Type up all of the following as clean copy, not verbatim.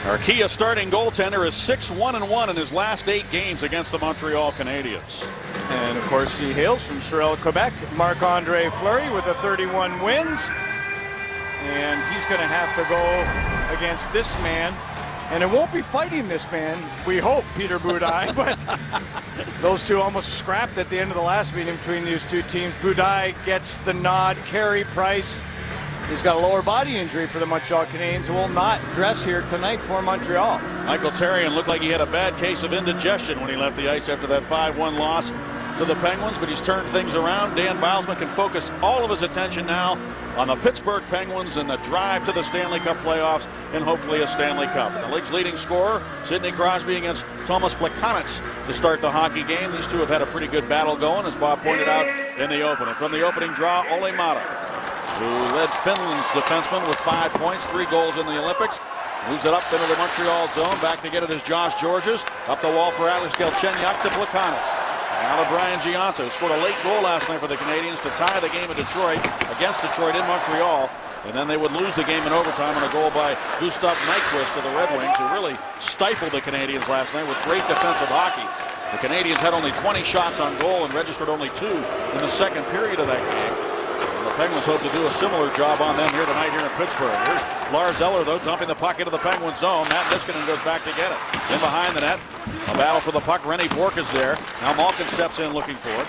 Arkia starting goaltender is 6-1-1 in his last 8 games against the Montreal Canadiens. And of course he hails from Sorel, Quebec. Marc-Andre Fleury with the 31 wins. And he's going to have to go against this man. And it won't be fighting this man, we hope, Peter Budaj. But those two almost scrapped at the end of the last meeting between these two teams. Budaj gets the nod. Carey Price, he's got a lower body injury for the Montreal Canadiens, who will not dress here tonight for Montreal. Michael Therrien looked like he had a bad case of indigestion when he left the ice after that 5-1 loss to the Penguins, but he's turned things around. Dan Bylsma can focus all of his attention now on the Pittsburgh Penguins and the drive to the Stanley Cup playoffs and hopefully a Stanley Cup. And the league's leading scorer, Sidney Crosby against Thomas Plekanec to start the hockey game. These two have had a pretty good battle going, as Bob pointed out in the opening. From the opening draw, Ole Mata, who led Finland's defenseman with 5 points, 3 goals in the Olympics. Moves it up into the Montreal zone. Back to get it is Josh Georges. Up the wall for Alex Galchenyuk to Plekanec. Now to Brian Gionta, who scored a late goal last night for the Canadiens to tie the game in Detroit against Detroit in Montreal. And then they would lose the game in overtime on a goal by Gustav Nyquist of the Red Wings, who really stifled the Canadiens last night with great defensive hockey. The Canadiens had only 20 shots on goal and registered only 2 in the second period of that game. And the Penguins hope to do a similar job on them here tonight here in Pittsburgh. Here's Lars Eller, though, dumping the puck into the Penguin zone. Matt Niskanen goes back to get it. In behind the net, a battle for the puck. Rennie Bourque is there. Now Malkin steps in looking for it.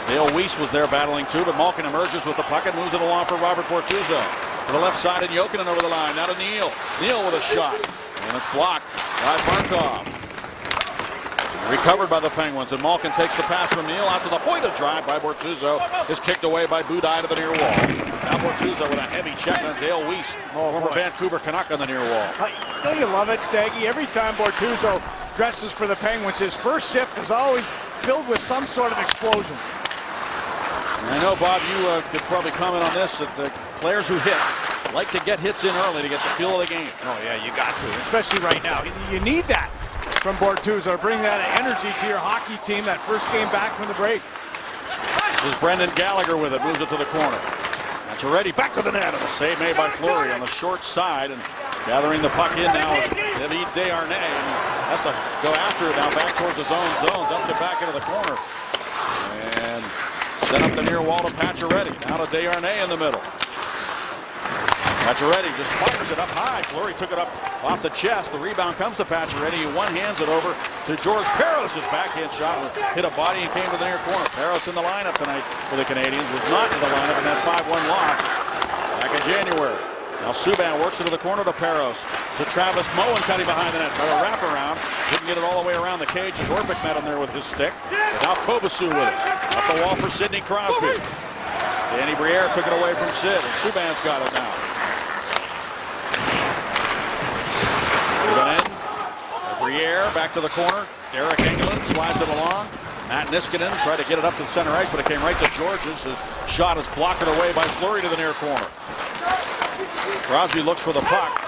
Dale Weiss was there battling too, but Malkin emerges with the puck and moves it along for Robert Bortuzzo. To the left side, and Jokinen over the line. Now to Neal. Neal with a shot. And it's blocked by Barkov. Recovered by the Penguins, and Malkin takes the pass from Neal out to the point of drive by Bortuzzo. Is kicked away by Budaj to the near wall. Now Bortuzzo with a heavy check on Dale Weiss, former Vancouver Canuck on the near wall. Don't you love it, Staggy? Every time Bortuzzo dresses for the Penguins, his first shift is always filled with some sort of explosion. I know, Bob, you could probably comment on this, that the players who hit like to get hits in early to get the feel of the game. Oh, yeah, you got to, especially right now. You need that from Bortuzzo. Bring that energy to your hockey team, that first game back from the break. This is Brendan Gallagher with it, moves it to the corner. Pacioretty back to the net, and a save made by Fleury on the short side, and gathering the puck in now is David Desharnais, and he has to go after it now back towards his own zone, dumps it back into the corner, and set up the near wall to Pacioretty. Now to Desharnais in the middle. Pacioretty just fires it up high. Fleury took it up off the chest. The rebound comes to Pacioretty. He one-hands it over to George Parros. His backhand shot hit a body and came to the near corner. Parros in the lineup tonight for the Canadiens. Was not in the lineup in that 5-1 loss back in January. Now Subban works it to the corner to Parros. To Travis Moen cutting behind the net. By the wraparound. Didn't get it all the way around the cage as Orpik met him there with his stick. But now Kobasu with it. Up the wall for Sidney Crosby. Danny Briere took it away from Sid. And Subban's got it now. Briere back to the corner. Derek Engelland slides it along. Matt Niskanen tried to get it up to the center ice, but it came right to Georges. His shot is blocked away by Fleury to the near corner. Crosby looks for the puck.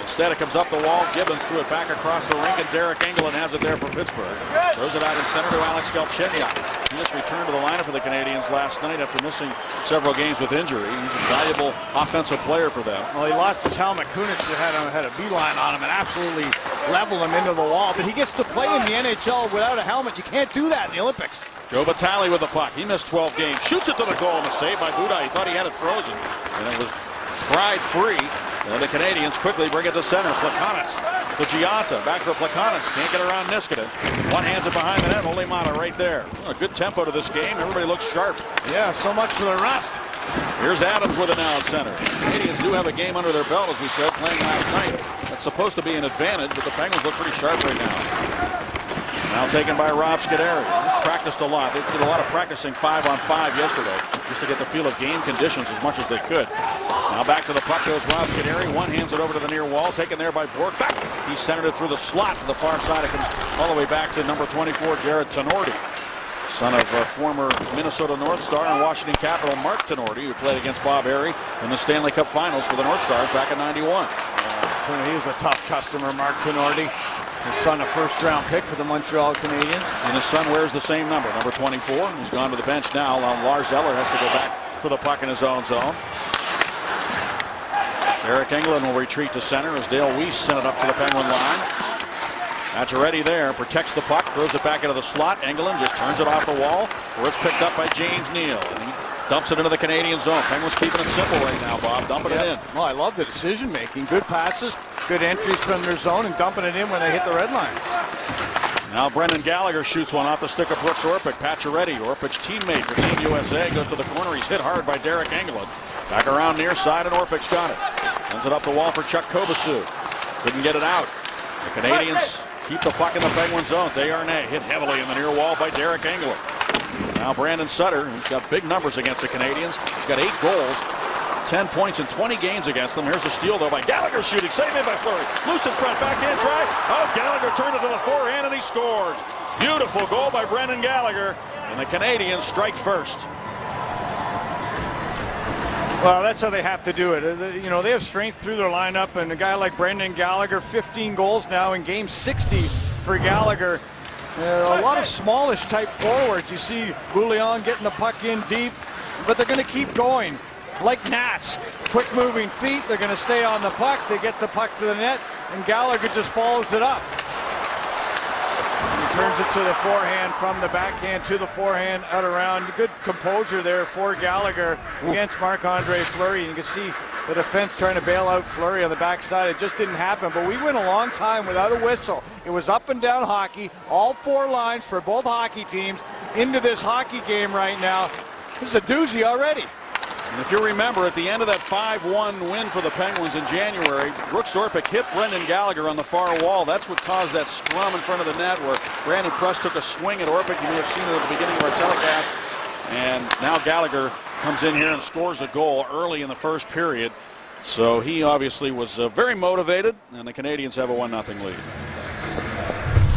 Instead, it comes up the wall. Gibbons threw it back across the rink, and Derek Engelland has it there for Pittsburgh. Throws it out in center to Alex Galchenyuk. He just returned to the lineup for the Canadiens last night after missing several games with injury. He's a valuable offensive player for them. Well, he lost his helmet. Kunitz had a beeline on him and absolutely leveled him into the wall. But he gets to play in the NHL without a helmet. You can't do that in the Olympics. Joe Vitale with the puck. He missed 12 games. Shoots it to the goal and a save by Budaj. He thought he had it frozen, and it was pried free. And the Canadiens quickly bring it to center. Plekanec to Gionta. Back for Plekanec. Can't get around Niskanen. One hands it behind the net. Ole Mata right there. A good tempo to this game. Everybody looks sharp. Yeah, so much for the rust. Here's Adams with it now at center. The Canadiens do have a game under their belt, as we said, playing last night. That's supposed to be an advantage, but the Penguins look pretty sharp right now. Now taken by Rob Scuderi. Practiced a lot. They did a lot of practicing 5-on-5 yesterday just to get the feel of game conditions as much as they could. Now back to the puck goes Rob Scuderi. One hands it over to the near wall. Taken there by Bourque. Back. He centered it through the slot to the far side. It comes all the way back to number 24, Jared Tenorti. Son of former Minnesota North Star and Washington Capital Mark Tenorti, who played against Bob Airey in the Stanley Cup Finals for the North Stars back in '91. He was a tough customer, Mark Tenorti. His son, a first-round pick for the Montreal Canadiens. And his son wears the same number 24. He's gone to the bench now. Lars Eller has to go back for the puck in his own zone. Eric Engelland will retreat to center as Dale Weiss sent it up to the Penguin line. Pacioretty there, protects the puck, throws it back into the slot. Engelland just turns it off the wall, where it's picked up by James Neal. And he dumps it into the Canadian zone. Penguins keeping it simple right now, Bob, dumping it in. Well, I love the decision making. Good passes, good entries from their zone, and dumping it in when they hit the red line. Now Brendan Gallagher shoots one off the stick of Brooks Orpik. Pacioretty, Orpik's teammate for Team USA, goes to the corner. He's hit hard by Derek Engelland. Back around near side, and Orpik's got it. Sends it up the wall for Chuck Kobasu. Couldn't get it out. The Canadians keep the puck in the Penguin zone. Desharnais hit heavily in the near wall by Derek Engelland. Now Brandon Sutter, who's got big numbers against the Canadians. He's got 8 goals, 10 points in 20 games against them. Here's a steal, though, by Gallagher shooting. Save made by Fleury. Loose in front, backhand try. Oh, Gallagher turned it to the forehand, and he scores. Beautiful goal by Brendan Gallagher, and the Canadians strike first. Well, that's how they have to do it. You know, they have strength through their lineup, and a guy like Brendan Gallagher, 15 goals now in game 60 for Gallagher. A lot of smallish type forwards. You see Bouillon getting the puck in deep, but they're going to keep going. Like Nats, quick moving feet, they're going to stay on the puck. They get the puck to the net, and Gallagher just follows it up. He turns it to the forehand, from the backhand to the forehand, out around. Good composure there for Gallagher against Marc-Andre Fleury. You can see the defense trying to bail out Fleury on the backside. It just didn't happen, but we went a long time without a whistle. It was up and down hockey, all 4 lines for both hockey teams into this hockey game right now. This is a doozy already. And if you remember, at the end of that 5-1 win for the Penguins in January, Brooks Orpik hit Brendan Gallagher on the far wall. That's what caused that scrum in front of the net where Brandon Press took a swing at Orpik. You may have seen it at the beginning of our telecast. And now Gallagher comes in here and scores a goal early in the first period. So he obviously was very motivated, and the Canadians have a 1-0 lead.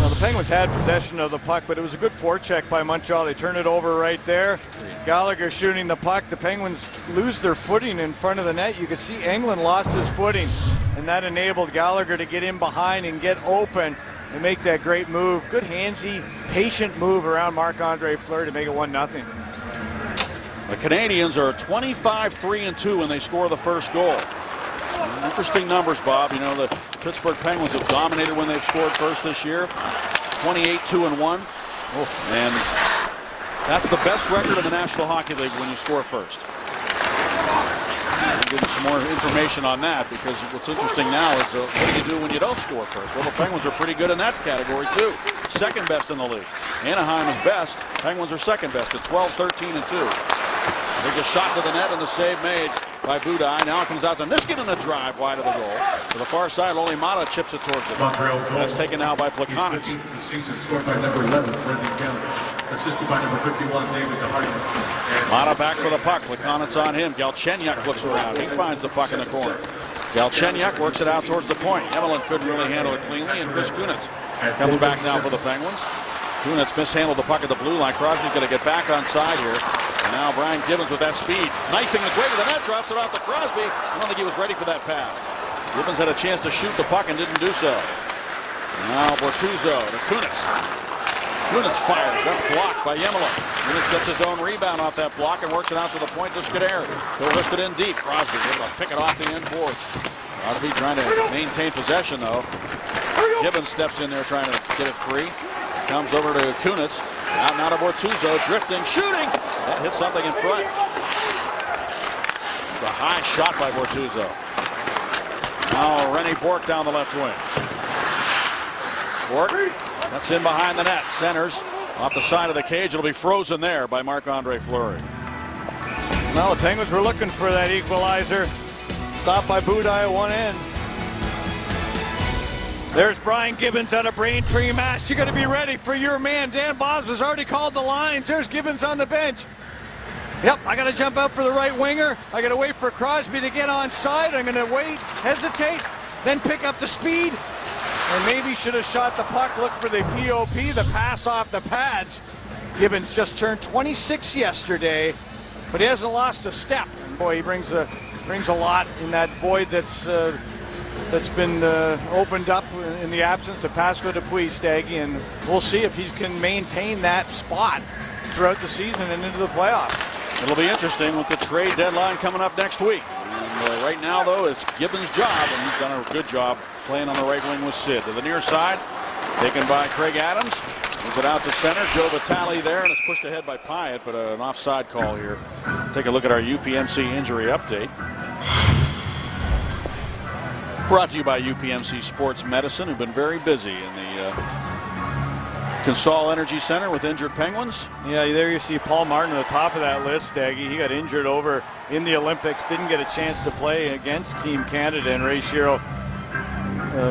Well, the Penguins had possession of the puck, but it was a good forecheck by Montreal. They turn it over right there. Gallagher shooting the puck. The Penguins lose their footing in front of the net. You could see Engelland lost his footing, and that enabled Gallagher to get in behind and get open and make that great move. Good handsy, patient move around Marc-Andre Fleury to make it 1-0. The Canadians are 25-3-2 when they score the first goal. Interesting numbers, Bob. You know, the Pittsburgh Penguins have dominated when they've scored first this year. 28-2-1. And that's the best record in the National Hockey League when you score first. I'll give you some more information on that, because what's interesting now is what do you do when you don't score first? Well, the Penguins are pretty good in that category, too. Second best in the league. Anaheim is best. Penguins are second best at 12-13-2. They just shot to the net, and the save made by Budaj. Now it comes out to Niskanen, a drive wide of the goal. To the far side, Olli Maatta chips it towards the net. That's taken now by Plekanec. This season scored by number 11, Brendan Gallagher. Assisted by number 51, David DeHardy. Maatta back for the puck. Plekanec's on him. Galchenyuk looks around. He finds the puck in the corner. Galchenyuk works it out towards the point. Emelin couldn't really handle it cleanly, and Chris Kunitz comes back now for the Penguins. Kunitz mishandled the puck at the blue line. Crosby's going to get back on side here. And now Brian Gibbons with that speed. Knifing his way to the net, drops it off to Crosby. I don't think he was ready for that pass. Gibbons had a chance to shoot the puck and didn't do so. Now Bortuzzo to Kunitz. Kunitz fires. That's blocked by Emelin. Kunitz gets his own rebound off that block and works it out to the point to Scuderi. He'll wrist it in deep. Crosby able to pick it off the end board. Crosby trying to maintain possession, though. Gibbons steps in there trying to get it free. Comes over to Kunitz. Now to Bortuzzo, drifting, shooting. That hit something in front. It's a high shot by Bortuzzo. Now Rennie Bourque down the left wing. Bourque, that's in behind the net. Centers off the side of the cage. It'll be frozen there by Marc-Andre Fleury. Well, the Penguins were looking for that equalizer. Stopped by Budaj at one end. There's Brian Gibbons out of Braintree, Mass. You got to be ready for your man. Dan Bobs has already called the lines. There's Gibbons on the bench. Yep, I got to jump out for the right winger. I got to wait for Crosby to get on side. I'm going to wait, hesitate, then pick up the speed. And maybe should have shot the puck. Look for the POP, the pass off the pads. Gibbons just turned 26 yesterday, but he hasn't lost a step. And boy, he brings a lot in that void that's been opened up in the absence of Pascal Dupuis, Staggy, and we'll see if he can maintain that spot throughout the season and into the playoffs. It'll be interesting with the trade deadline coming up next week. And right now, though, it's Gibbons' job, and he's done a good job playing on the right wing with Sid. To the near side, taken by Craig Adams. Moves it out to center. Joe Vitale there, and it's pushed ahead by Pyatt, but an offside call here. Take a look at our UPMC injury update. Brought to you by UPMC Sports Medicine, who've been very busy in the Consol Energy Center with injured Penguins. Yeah, there you see Paul Martin at the top of that list, Daggy. He got injured over in the Olympics, didn't get a chance to play against Team Canada, and Ray Shero,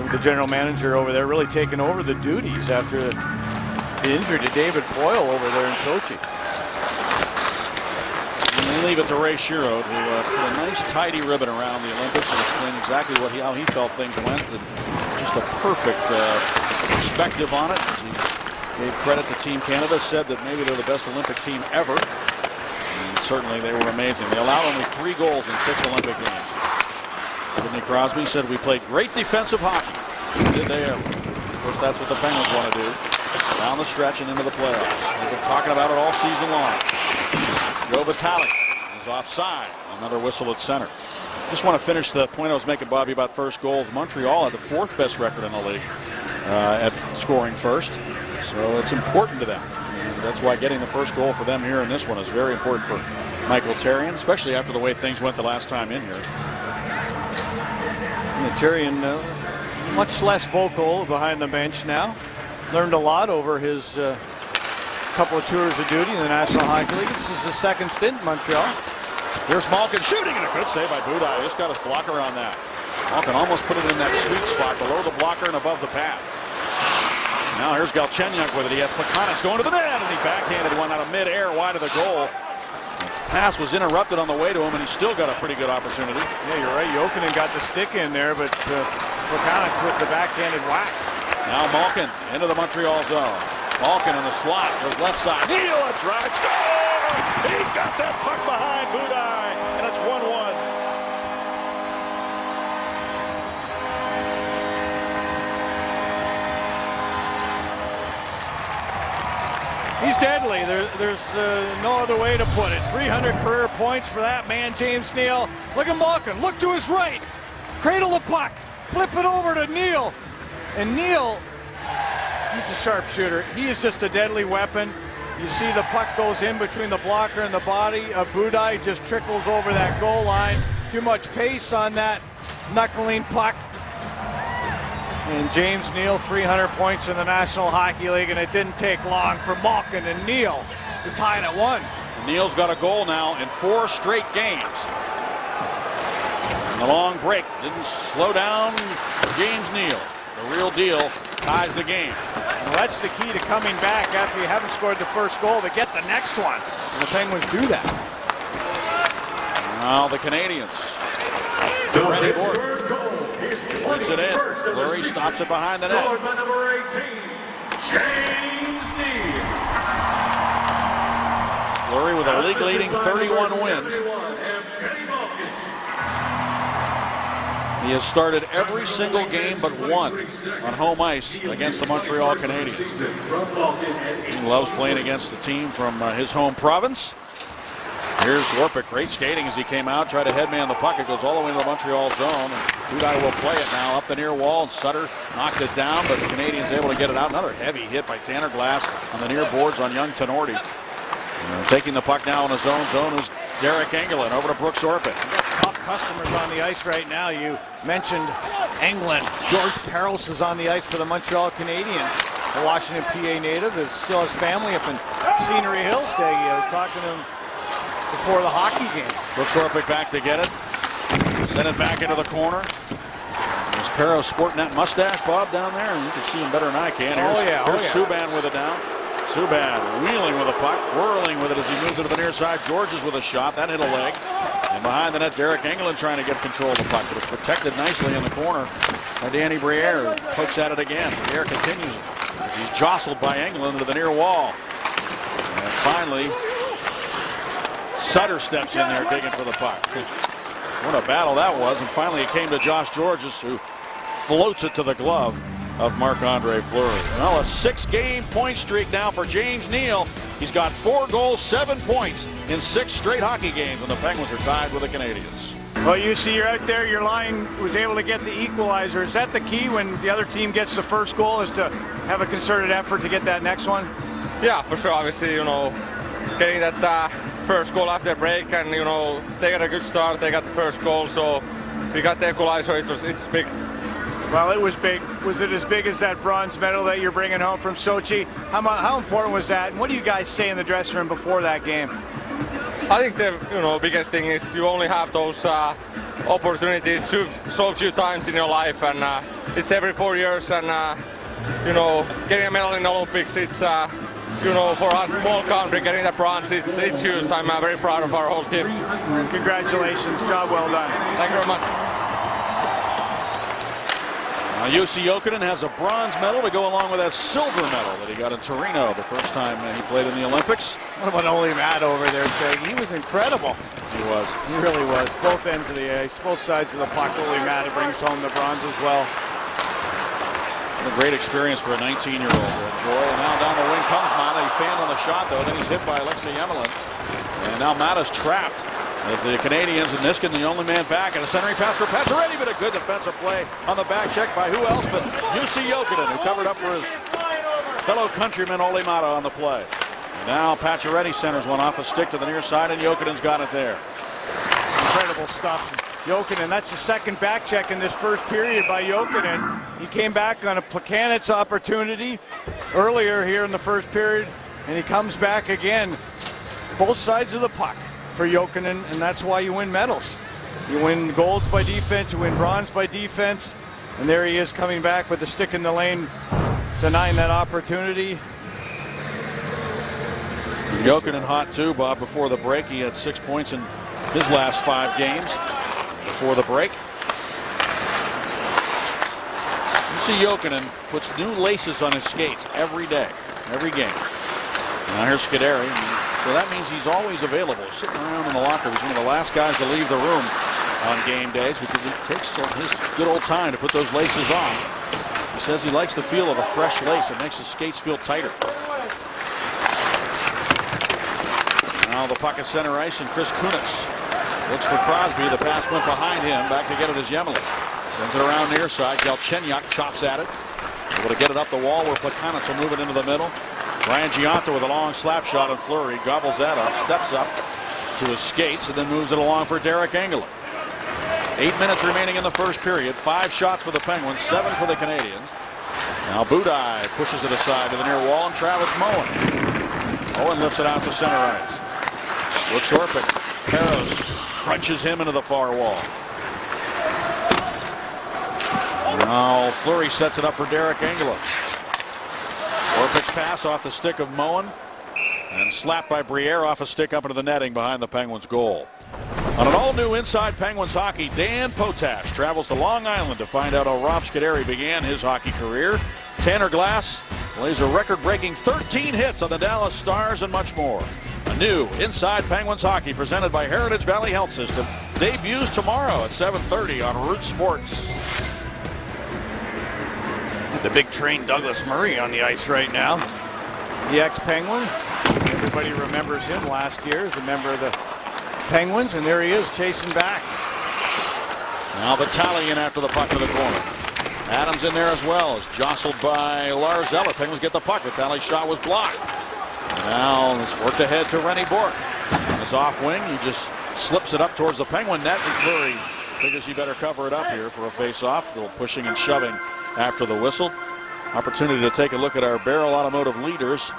the general manager over there, really taking over the duties after the injury to David Poyle over there in Sochi. And they leave it to Ray Shero to put a nice tidy ribbon around the Olympics and explain exactly how he felt things went, and just a perfect perspective on it. He gave credit to Team Canada, said that maybe they're the best Olympic team ever, and certainly they were amazing. They allowed only 3 goals in 6 Olympic games. Sidney Crosby said, "We played great defensive hockey." Did they ever? Of course, that's what the Penguins want to do. Down the stretch and into the playoffs. They've been talking about it all season long. Joe Vitale is offside. Another whistle at center. Just want to finish the point I was making, Bobby, about first goals. Montreal had the 4th best record in the league at scoring first. So it's important to them. And that's why getting the first goal for them here in this one is very important for Michael Therrien, especially after the way things went the last time in here. Yeah, Therrien much less vocal behind the bench now. Learned a lot over his couple of tours of duty in the National Hockey League. This is his 2nd stint in Montreal. Here's Malkin shooting, and a good save by Budaj. Just got his blocker on that. Malkin almost put it in that sweet spot below the blocker and above the pad. Now here's Galchenyuk with it. He has Plekanec going to the net, and he backhanded one out of midair wide of the goal. Pass was interrupted on the way to him, and he still got a pretty good opportunity. Yeah, you're right. Jokinen got the stick in there, but Plekanec with the backhanded whack. Now Malkin into the Montreal zone. Malkin in the slot goes left side. Neal a drive. Score! He got that puck behind Budaj, and it's 1-1. He's deadly. There's no other way to put it. 300 career points for that man, James Neal. Look at Malkin. Look to his right. Cradle the puck. Flip it over to Neal. And Neal, he's a sharpshooter. He is just a deadly weapon. You see the puck goes in between the blocker and the body of Budaj. Just trickles over that goal line. Too much pace on that knuckling puck. And James Neal, 300 points in the National Hockey League, and it didn't take long for Malkin and Neal to tie it at 1. Neal's got a goal now in 4 straight games. And the long break didn't slow down James Neal. The real deal ties the game. Well, that's the key to coming back after you haven't scored the first goal, to get the next one. And the Penguins do that. Now the Canadians. The Ready, Pittsburgh goal is puts it in. Fleury stops it behind the net. Scored by number 18, James Neal. Fleury with a league-leading 31 wins. He has started every single game but one on home ice against the Montreal Canadiens. He loves playing against the team from his home province. Here's Orpik, great skating as he came out, tried to headman the puck. It goes all the way into the Montreal zone. Budaj will play it now up the near wall, and Sutter knocked it down, but the Canadians able to get it out. Another heavy hit by Tanner Glass on the near boards on young Tenorti. Taking the puck now in the zone. Zone is Derek Engelland over to Brooks Orpik. Top customers on the ice right now. You mentioned England. George Peros is on the ice for the Montreal Canadiens. The Washington, PA native, is still has family up in Scenery Hills. I was talking to him before the hockey game. Brooks Orpik back to get it. Send it back into the corner. There's Peros sporting that mustache, Bob, down there, and you can see him better than I can. Here's Subban with it down. Subban wheeling with a puck, whirling with it as he moves it to the near side. Georges with a shot. That hit a leg. And behind the net, Derek Engelland trying to get control of the puck, but it's protected nicely in the corner by Danny Briere. Pokes at it again. Briere continues as he's jostled by Engelland to the near wall. And finally, Sutter steps in there digging for the puck. What a battle that was. And finally it came to Josh Georges, who floats it to the glove of Marc-Andre Fleury. Well, a 6-game point streak now for James Neal. He's got 4 goals, 7 points in 6 straight hockey games, and the Penguins are tied with the Canadiens. Well, you see, you're out there, your line was able to get the equalizer. Is that the key when the other team gets the first goal, is to have a concerted effort to get that next one? Yeah, for sure. Obviously, getting that first goal after break, and they got a good start. They got the first goal, so we got the equalizer. It's big. Well, it was big. Was it as big as that bronze medal that you're bringing home from Sochi? How important was that? And what do you guys say in the dressing room before that game? I think the biggest thing is you only have those opportunities so few times in your life, and it's every 4 years. And getting a medal in the Olympics, it's for us small country, getting the bronze, it's huge. I'm very proud of our whole team. Congratulations, job well done. Thank you very much. Jussi Jokinen has a bronze medal to go along with that silver medal that he got in Torino the first time he played in the Olympics. What about Olli Matt over there saying he was incredible? He was. He really was. Both ends of the ice, both sides of the puck. Olli Matt brings home the bronze as well. What a great experience for a 19-year-old. Joy. And now down the wing comes Mata. He fanned on the shot, though. Then he's hit by Alexei Yemelin. And now Mata's trapped. As the Canadians and Niskin, the only man back, and a centering pass for Pacioretty, but a good defensive play on the back check by who else but Jussi Jokinen, who covered up for his fellow countryman Olli Mata on the play. And now Pacioretty centers one off a stick to the near side, and Jokinen's got it there. Incredible stuff. Jokinen, that's the second back check in this first period by Jokinen. He came back on a Plekanec opportunity earlier here in the first period, and he comes back again. Both sides of the puck for Jokinen, and that's why you win medals. You win golds by defense, you win bronze by defense, and there he is coming back with the stick in the lane, denying that opportunity. Jokinen hot too, Bob, before the break. He had 6 points in his last 5 games before the break. You see Jokinen puts new laces on his skates every day, every game. Now here's Scuderi. So that means he's always available, sitting around in the locker. He's one of the last guys to leave the room on game days because it takes his good old time to put those laces on. He says he likes the feel of a fresh lace. It makes his skates feel tighter. Now the puck at center ice, and Chris Kunitz looks for Crosby. The pass went behind him. Back to get it is Yemelin. Sends it around near side. Galchenyuk chops at it. Able to get it up the wall where Plekanec will move it into the middle. Ryan Giunta with a long slap shot on Fleury, gobbles that up, steps up to his skates, and then moves it along for Derek Engelland. 8 minutes remaining in the first period. 5 shots for the Penguins, 7 for the Canadians. Now Budaj pushes it aside to the near wall, and Travis Moen. Owen lifts it out to center ice. Looks Orpik. Peros crunches him into the far wall. Now Fleury sets it up for Derek Engelland. Orpik's pass off the stick of Moen and slapped by Briere off a stick up into the netting behind the Penguins' goal. On an all-new Inside Penguins Hockey, Dan Potash travels to Long Island to find out how Rob Scuderi began his hockey career. Tanner Glass plays a record-breaking 13 hits on the Dallas Stars and much more. A new Inside Penguins Hockey presented by Heritage Valley Health System debuts tomorrow at 7:30 on Root Sports. The big train Douglas Murray on the ice right now. The ex-Penguin. Everybody remembers him last year as a member of the Penguins, and there he is chasing back. Now Battalion after the puck to the corner. Adams in there as well, is jostled by Lars Eller. Penguins get the puck. Battalion's shot was blocked. And now it's worked ahead to Rennie Bourque. On his off wing, he just slips it up towards the Penguin net, and Fleury figures he better cover it up here for a face-off. A little pushing and shoving after the whistle. Opportunity to take a look at our Barrel Automotive leaders.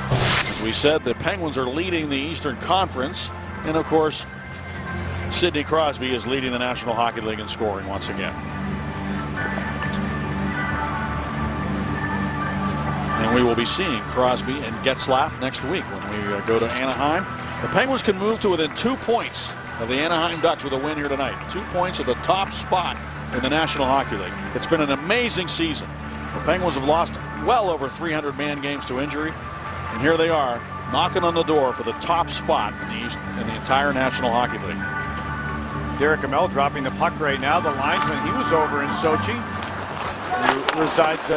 As we said, the Penguins are leading the Eastern Conference, and of course Sidney Crosby is leading the National Hockey League in scoring once again. And we will be seeing Crosby and Getzlaf next week when we go to Anaheim. The Penguins can move to within 2 points of the Anaheim Ducks with a win here tonight. 2 points of the top spot in the National Hockey League. It's been an amazing season. The Penguins have lost well over 300 man games to injury, and here they are knocking on the door for the top spot in the East in the entire National Hockey League. Derek Amell dropping the puck right now. The linesman, he was over in Sochi. He resides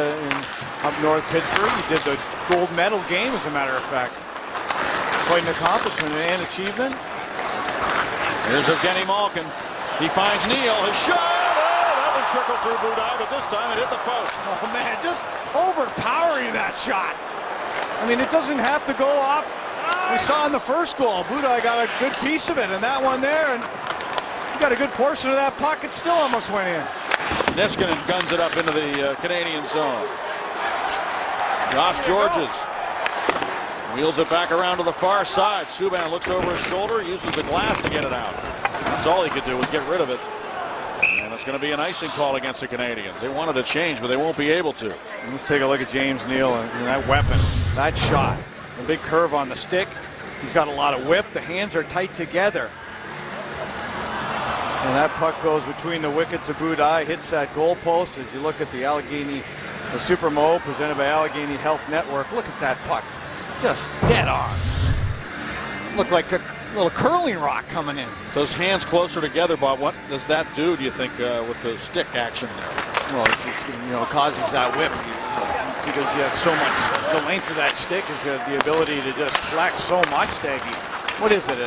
up north Pittsburgh. He did the gold medal game, as a matter of fact. Quite an accomplishment and achievement. Here's Evgeny Malkin. He finds Neal. His shot. Oh, that one trickled through Budaj, but this time it hit the post. Oh man, just overpowering that shot. I mean, it doesn't have to go off. We saw in the first goal, Budaj got a good piece of it, and that one there, and he got a good portion of that puck. It still almost went in. Niskanen guns it up into the Canadian zone. Josh Georges wheels it back around to the far side. Subban looks over his shoulder, uses the glass to get it out. That's all he could do was get rid of it. And it's going to be an icing call against the Canadians. They wanted to change, but they won't be able to. Let's take a look at James Neal and that weapon, that shot. A big curve on the stick. He's got a lot of whip. The hands are tight together. And that puck goes between the wickets of Budaj, hits that goal post. As you look at the Allegheny, the Super Mo presented by Allegheny Health Network, look at that puck. Just dead on. Looked like a little curling rock coming in. Those hands closer together, Bob, what does that do you think, with the stick action there? Well, it causes that whip because you have so much. The length of that stick is the ability to just flex so much. What is it?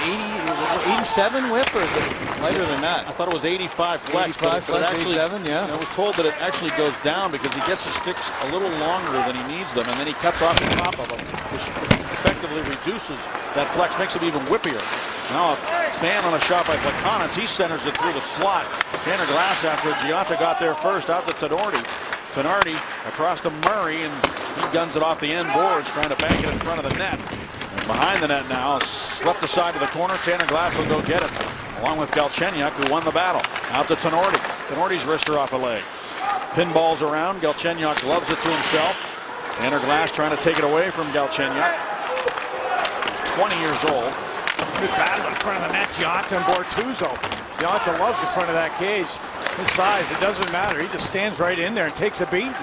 87 whip, or is it lighter than that? I thought it was 85 flex. 85 flex, actually, 87, yeah. I was told that it actually goes down because he gets his sticks a little longer than he needs them, and then he cuts off the top of them, which effectively reduces that flex, makes it even whippier. Now a fan on a shot by Plekanec, he centers it through the slot. Tanner Glass after Giotta got there first, out to Tenardi. Tenardi across to Murray, and he guns it off the end boards, trying to bank it in front of the net. And behind the net now, swept aside to the corner. Tanner Glass will go get it, along with Galchenyuk, who won the battle. Out to Tenardi. Tenardi's wrister off a leg. Pinballs around. Galchenyuk loves it to himself. Tanner Glass trying to take it away from Galchenyuk. He's 20 years old. Good battle in front of the net, Giotta and Bortuzzo. Giotta loves the front of that cage. His size, it doesn't matter. He just stands right in there and takes a beating.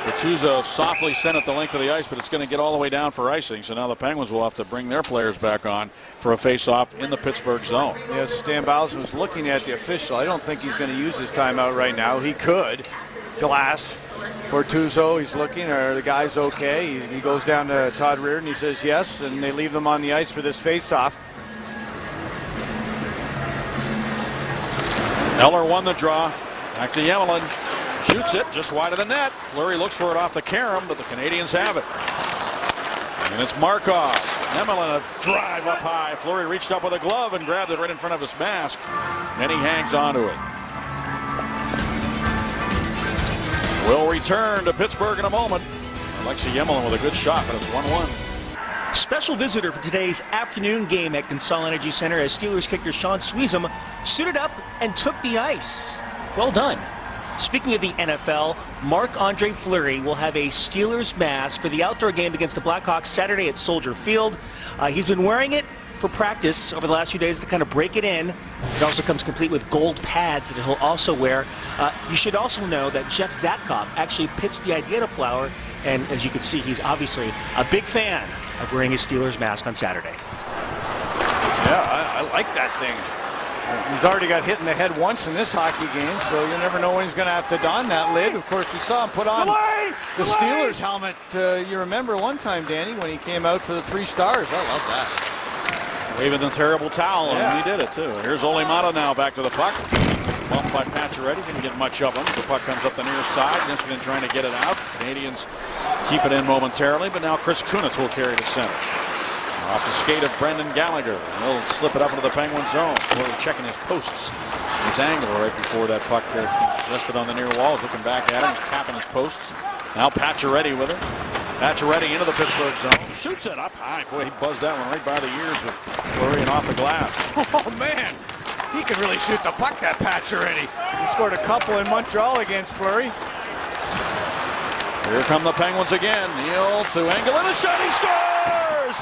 Bortuzzo softly sent it the length of the ice, but it's going to get all the way down for icing. So now the Penguins will have to bring their players back on for a face-off in the Pittsburgh zone. Yes, Stan Bowles was looking at the official. I don't think he's going to use his timeout right now. He could. Glass. Bortuzzo, he's looking. Are the guys okay? He goes down to Todd Reardon. He says yes, and they leave them on the ice for this face-off. Eller won the draw. Back to Yemelin. Shoots it just wide of the net. Fleury looks for it off the carom, but the Canadians have it. And it's Markov. Yemelin a drive up high. Fleury reached up with a glove and grabbed it right in front of his mask. And he hangs onto it. We'll return to Pittsburgh in a moment. Alexei Yemelin with a good shot, but it's 1-1. Special visitor for today's afternoon game at Consol Energy Center as Steelers kicker Sean Sweezum suited up and took the ice. Well done. Speaking of the NFL, Marc-Andre Fleury will have a Steelers mask for the outdoor game against the Blackhawks Saturday at Soldier Field. He's been wearing it for practice over the last few days to kind of break it in. It also comes complete with gold pads that he'll also wear. You should also know that Jeff Zatkoff actually pitched the idea to Flower, and as you can see, he's obviously a big fan of wearing his Steelers mask on Saturday. Yeah, I like that thing. He's already got hit in the head once in this hockey game, so you never know when he's going to have to don that lid. Of course, we saw him put on the Steelers helmet. You remember one time, Danny, when he came out for the 3 stars. I love that. Waving the terrible towel, and he did it too. Here's Ole Mata now back to the puck. Bumped by Pacioretty, didn't get much of him. The puck comes up the near side. Niskanen trying to get it out. Canadians keep it in momentarily, but now Chris Kunitz will carry to center. Off the skate of Brendan Gallagher. He'll slip it up into the Penguin zone. Really checking his posts. His angle right before that puck rested on the near wall. He's looking back at him. He's tapping his posts. Now Pacioretty with it. Pacioretty into the Pittsburgh zone. Shoots it up high. Boy, he buzzed that one right by the ears with Fleury and off the glass. Oh, man. He can really shoot the puck, that Pacioretty. He scored a couple in Montreal against Fleury. Here come the Penguins again. Neal to Engel and a shot. He scores!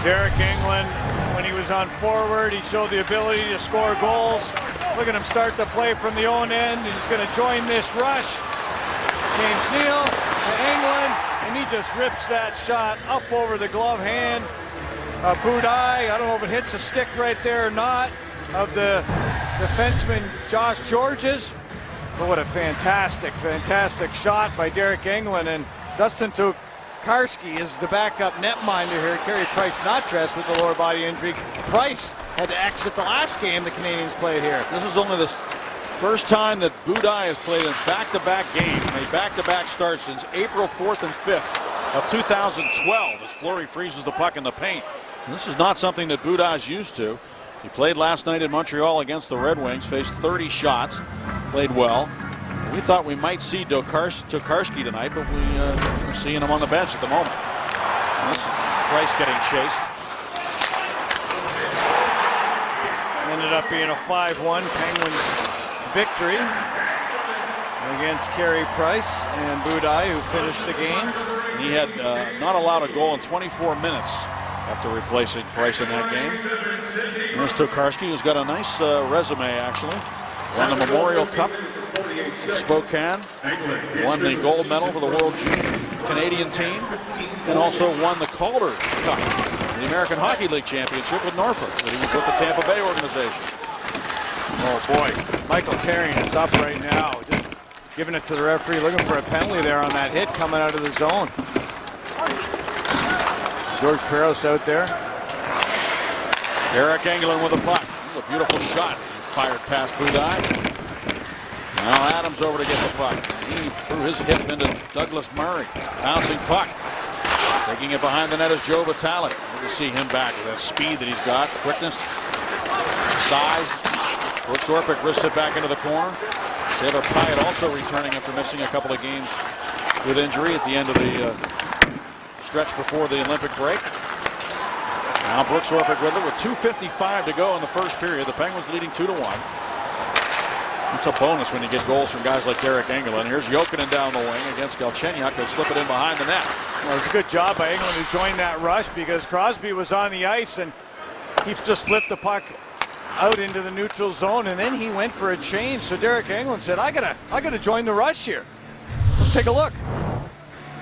Derek England, when he was on forward, he showed the ability to score goals. Look at him start to play from the own end. He's going to join this rush. James Neal to England, and he just rips that shot up over the glove hand of Budaj. I don't know if it hits a stick right there or not. of the defenseman Josh Georges. But what a fantastic shot by Derek Engelland. And Dustin Tokarski is the backup netminder here. Carey Price not dressed with the lower body injury. Price had to exit the last game the Canadians played here. This is only the first time that Budaj has played in back-to-back games, made back-to-back starts since April 4th and 5th of 2012 as Fleury freezes the puck in the paint. And this is not something that Budaj used to. He played last night in Montreal against the Red Wings, faced 30 shots, played well. We thought we might see Tokarski tonight, but we're seeing him on the bench at the moment. And this is Price getting chased. Ended up being a 5-1 Penguins victory against Carey Price and Budaj, who finished the game. He had not allowed a goal in 24 minutes after replacing Price in that game. There's Tokarski, who's got a nice resume, actually. Won the Memorial Cup, Spokane, won the gold medal for the World Junior Canadian team, and also won the Calder Cup, the American Hockey League Championship with Norfolk, that he was with the Tampa Bay organization. Oh boy, Michael Therrien is up right now, just giving it to the referee, looking for a penalty there on that hit coming out of the zone. George Peros out there. Derek Engelland with the puck. This is a beautiful shot. Fired past Budaj. Now Adams over to get the puck. He threw his hip into Douglas Murray. Bouncing puck. Taking it behind the net is Joe Vitale. You can see him back with that speed that he's got, quickness, size. Brooks Orpik wrists it back into the corner. Taylor Pyatt also returning after missing a couple of games with injury at the end of the stretch before the Olympic break. Now Brooks Orpik with it with 2:55 to go in the first period. The Penguins leading 2-1. It's a bonus when you get goals from guys like Derek Engelland. Here's Jokinen down the wing against Galchenyuk. He'll slip it in behind the net. Well, it was a good job by Engelland who joined that rush, because Crosby was on the ice and he just flipped the puck out into the neutral zone, and then he went for a change. So Derek Engelland said, I gotta join the rush here. Let's take a look.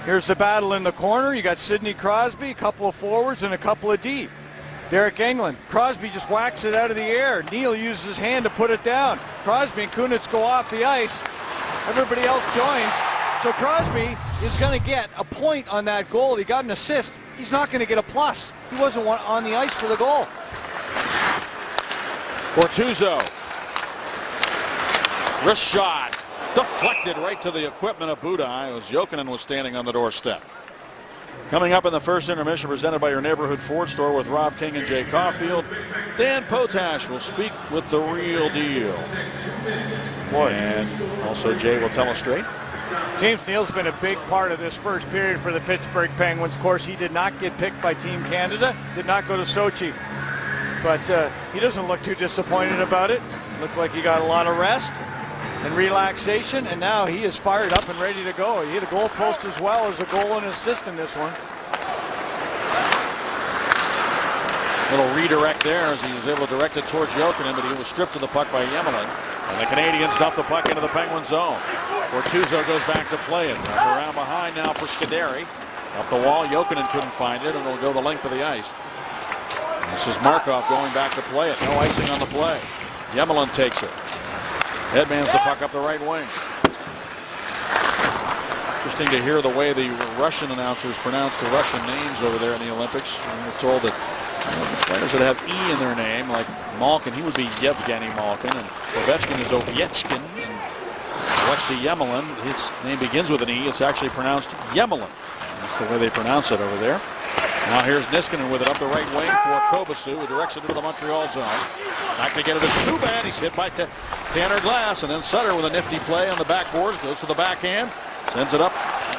Here's the battle in the corner. You got Sidney Crosby, a couple of forwards, and a couple of D. Derek Engelland. Crosby just whacks it out of the air. Neal uses his hand to put it down. Crosby and Kunitz go off the ice. Everybody else joins. So Crosby is going to get a point on that goal. He got an assist. He's not going to get a plus. He wasn't on the ice for the goal. Bortuzzo. Wrist shot. Deflected right to the equipment of Budaj as Jokinen was standing on the doorstep. Coming up in the first intermission, presented by your neighborhood Ford store with Rob King and Jay Caulfield, Dan Potash will speak with the real deal. Boy. And also Jay will tell us straight. James Neal's been a big part of this first period for the Pittsburgh Penguins. Of course, he did not get picked by Team Canada, did not go to Sochi. But he doesn't look too disappointed about it. Looked like he got a lot of rest and relaxation, and now he is fired up and ready to go. He hit a goal post as well as a goal and assist in this one. Little redirect there as he was able to direct it towards Jokinen, but he was stripped of the puck by Yemelin. And the Canadians dump the puck into the Penguin zone. Bortuzzo goes back to play it. Around behind now for Scuderi. Up the wall, Jokinen couldn't find it, and it'll go the length of the ice. And this is Markov going back to play it. No icing on the play. Yemelin takes it. Headmans the puck up the right wing. Interesting to hear the way the Russian announcers pronounce the Russian names over there in the Olympics. And we're told that players that have E in their name, like Malkin, he would be Yevgeny Malkin, and Ovechkin is Ovechkin, and Alexei Yemelin, his name begins with an E. It's actually pronounced Yemelin. That's the way they pronounce it over there. Now here's Niskanen with it up the right wing for Kobasu, who directs it into the Montreal zone. Back to get it to Subban. He's hit by Tanner Glass, and then Sutter with a nifty play on the backboards. Goes to the backhand, sends it up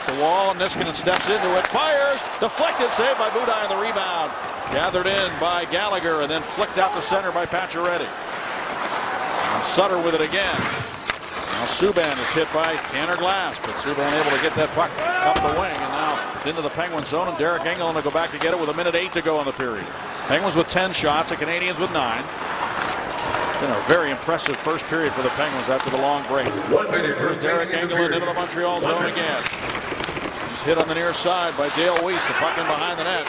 the wall, and Niskanen steps into it, fires, deflected, saved by Budaj on the rebound. Gathered in by Gallagher, and then flicked out to center by Pacioretty. And Sutter with it again. Now Subban is hit by Tanner Glass, but Subban able to get that puck up the wing, and now into the Penguin zone, and Derek Engelland will go back to get it with 1:08 to go in the period. Penguins with 10 shots, the Canadians with 9. Been a very impressive first period for the Penguins after the long break. Here's Derek Engelland into the Montreal zone again. He's hit on the near side by Dale Weiss, the puck in behind the net.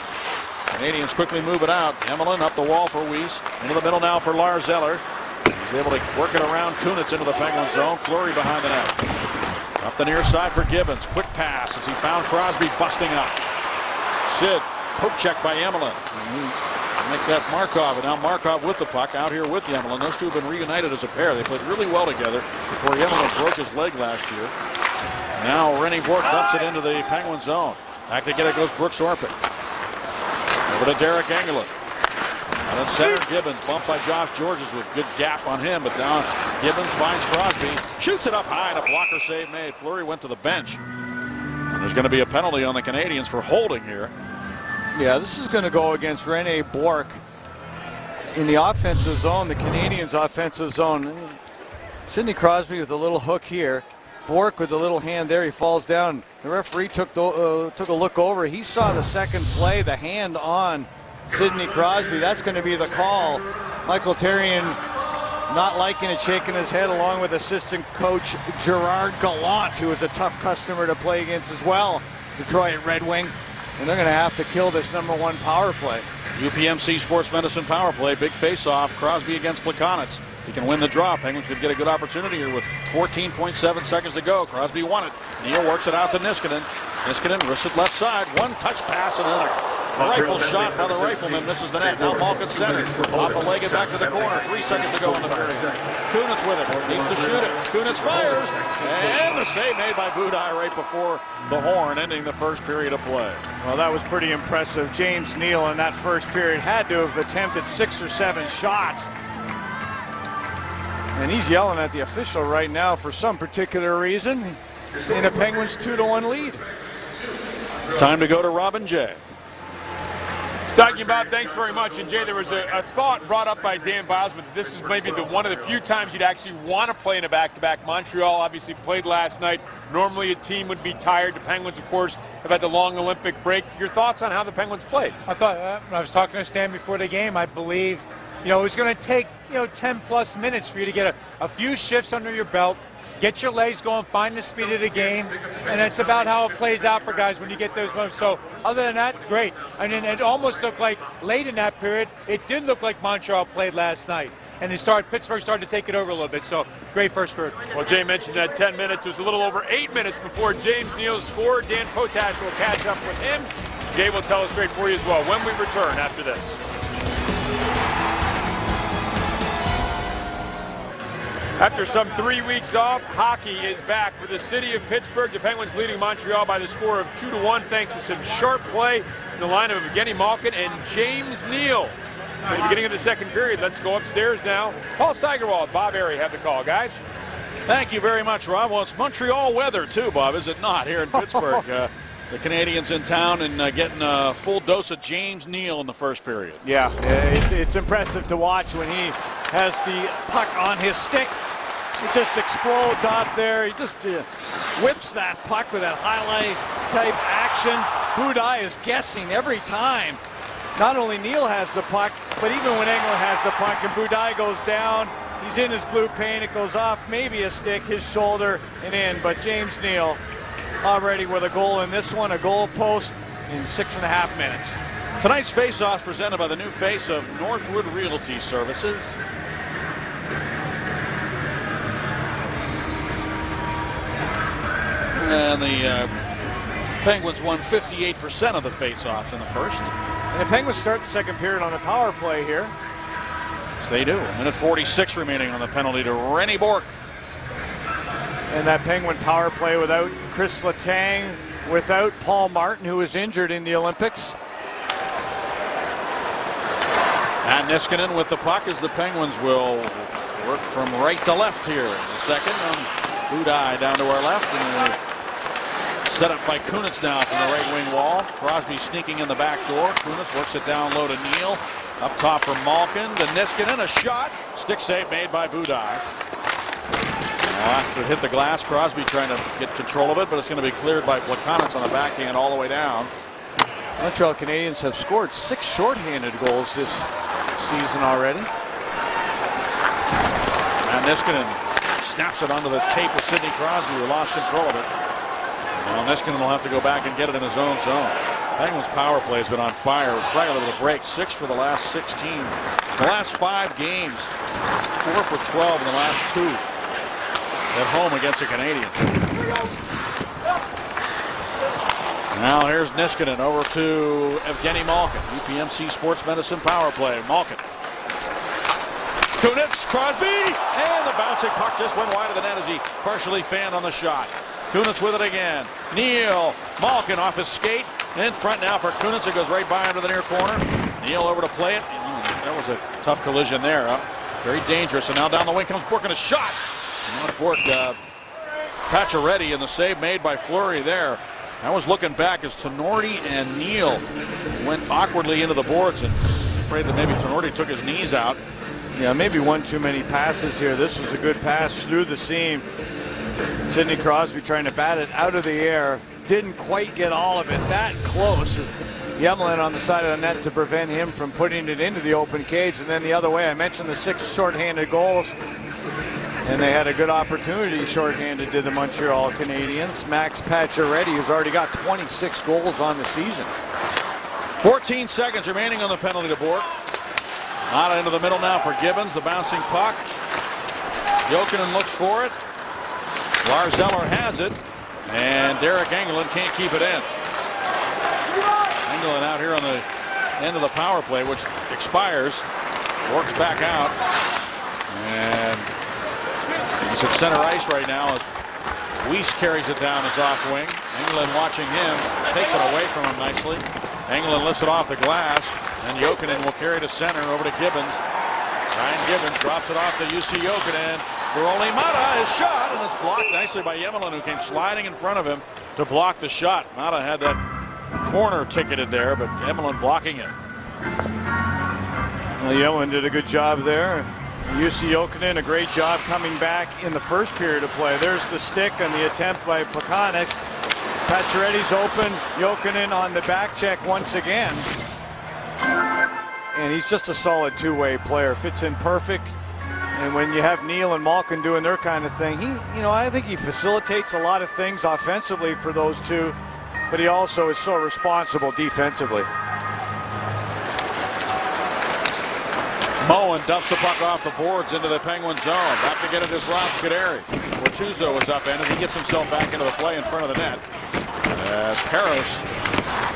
Canadians quickly move it out. Emelin up the wall for Weiss. Into the middle now for Lars Eller. He's able to work it around Kunitz into the Penguin zone. Fleury behind the net. Up the near side for Gibbons. Quick pass as he found Crosby busting up. Sid, poke check by Emelin. Make that Markov, and now Markov with the puck out here with Emelin. Those two have been reunited as a pair. They played really well together before Emelin broke his leg last year. Now Rennie Bourque dumps it into the Penguin zone. Back to get it goes Brooks Orpik. Over to Derek Engelland. And then center Gibbons bumped by Josh Georges with good gap on him, but now Gibbons finds Crosby, shoots it up high, and a blocker save made. Fleury went to the bench. And there's going to be a penalty on the Canadians for holding here. Yeah, this is going to go against Rene Bourque in the offensive zone, the Canadians' offensive zone. Sidney Crosby with a little hook here. Bourque with a little hand there. He falls down. The referee took a look over. He saw the second play, the hand on Sidney Crosby. That's going to be the call. Michael Therrien not liking it, shaking his head, along with assistant coach Gerard Gallant, who is a tough customer to play against as well. Detroit Red Wing. And they're going to have to kill this #1 power play. UPMC Sports Medicine power play. Big face-off. Crosby against Plekanec. He can win the draw. Penguins could get a good opportunity here with 14.7 seconds to go. Crosby won it. Neal works it out to Niskanen. Niskanen wrists it left side. One touch pass and then a rifle shot by the rifleman misses the net. Now Malkin centers. Off a leg and back to the corner. 3 seconds to go in the period. Kunitz with it. Needs to shoot it. Kunitz fires. And the save made by Budaj right before the horn, ending the first period of play. Well, that was pretty impressive. James Neal in that first period had to have attempted 6 or 7 shots. And he's yelling at the official right now for some particular reason in a Penguins 2-1 lead. Time to go to Robin Jay. Stocky Bob, thanks very much. And Jay, there was a thought brought up by Dan Bilesman that this is maybe one of the few times you'd actually want to play in a back-to-back. Montreal obviously played last night. Normally a team would be tired. The Penguins, of course, have had the long Olympic break. Your thoughts on how the Penguins played? I thought, I was talking to Stan before the game, I believe, it was going to take, 10 plus minutes for you to get a few shifts under your belt, get your legs going, find the speed of the game, and it's about how it plays out for guys when you get those moments. So other than that, great. And then it almost looked like late in that period, it did look like Montreal played last night. And Pittsburgh started to take it over a little bit. So great first period. Well, Jay mentioned that 10 minutes. It was a little over 8 minutes before James Neal scored. Dan Potash will catch up with him. Jay will tell us straight for you as well when we return after this. After some 3 weeks off, hockey is back for the city of Pittsburgh. The Penguins leading Montreal by the score of 2-1 thanks to some sharp play in the line of Evgeny Malkin and James Neal. At the beginning of the second period, let's go upstairs now. Paul Steigerwald, Bob Airy have the call, guys. Thank you very much, Rob. Well, it's Montreal weather too, Bob, is it not, here in Pittsburgh? The Canadians in town and getting a full dose of James Neal in the first period. Yeah, it's impressive to watch when he has the puck on his stick. It just explodes out there. He just whips that puck with that highlight type action. Budaj is guessing every time. Not only Neal has the puck, but even when Engelland has the puck and Budaj goes down, he's in his blue paint. It goes off maybe a stick, his shoulder, and in. But James Neal already with a goal in this one, a goal post in 6.5 minutes. Tonight's face-off presented by the new face of Northwood Realty Services. And the Penguins won 58% of the face-offs in the first. And the Penguins start the second period on the power play here. Yes, they do. Minute 46 remaining on the penalty to Rennie Bourque. And that Penguin power play without Chris Letang, without Paul Martin, who was injured in the Olympics. And Niskanen with the puck as the Penguins will work from right to left here. The second, Budaj down to our left. And set up by Kunitz now from the right wing wall. Crosby sneaking in the back door. Kunitz works it down low to Neal. Up top for Malkin. The Niskanen, a shot. Stick save made by Budaj. After it hit the glass, Crosby trying to get control of it, but it's going to be cleared by Plekanec on the backhand all the way down. Montreal Canadiens have scored 6 shorthanded goals this season already. And Niskanen snaps it onto the tape of Sidney Crosby, who lost control of it. Now Niskanen will have to go back and get it in his own zone. Penguins power play has been on fire. Regular with a break, 6 for the last 16. The last 5 games, 4 for 12 in the last 2 at home against the Canadiens. Now here's Niskanen over to Evgeny Malkin. UPMC Sports Medicine power play. Malkin. Kunitz, Crosby, and the bouncing puck just went wide of the net as he partially fanned on the shot. Kunitz with it again. Neal, Malkin off his skate. In front now for Kunitz. It goes right by under the near corner. Neal over to play it. That was a tough collision there. Very dangerous. And now down the wing comes Bourque and a shot. Not Bourque, Pacioretty, and the save made by Fleury there. I was looking back as Tinordi and Neal went awkwardly into the boards, and afraid that maybe Tinordi took his knees out. Yeah, maybe one too many passes here. This was a good pass through the seam. Sidney Crosby trying to bat it out of the air. Didn't quite get all of it that close. Yemelin on the side of the net to prevent him from putting it into the open cage. And then the other way, I mentioned the 6 shorthanded goals. And they had a good opportunity shorthanded to the Montreal Canadiens. Max Pacioretty, who's already got 26 goals on the season. 14 seconds remaining on the penalty to Bourque. Out into the middle now for Gibbons, the bouncing puck. Jokinen looks for it. Lars Eller has it, and Derek Engelland can't keep it in. Engelland out here on the end of the power play, which expires. Works back out, and he's at center ice right now as Weiss carries it down his off wing. Engelland watching him, takes it away from him nicely. Engelland lifts it off the glass, and Jokinen will carry to center over to Gibbons. Ryan Gibbons drops it off to UC Jokinen. Karoli Mata is shot, and it's blocked nicely by Yemelin, who came sliding in front of him to block the shot. Mata had that corner ticketed there, but Yemelin blocking it. Well, Yemelin did a good job there. UC Jokinen, a great job coming back in the first period of play. There's the stick and the attempt by Plekanec. Pacioretty's open. Jokinen on the back check once again. And he's just a solid two-way player. Fits in perfect. And when you have Neal and Malkin doing their kind of thing, I think he facilitates a lot of things offensively for those two, but he also is so responsible defensively. Moen dumps the puck off the boards into the Penguin zone. Back to get it is Ron Scuderi. Bortuzzo was upended. He gets himself back into the play in front of the net. Peros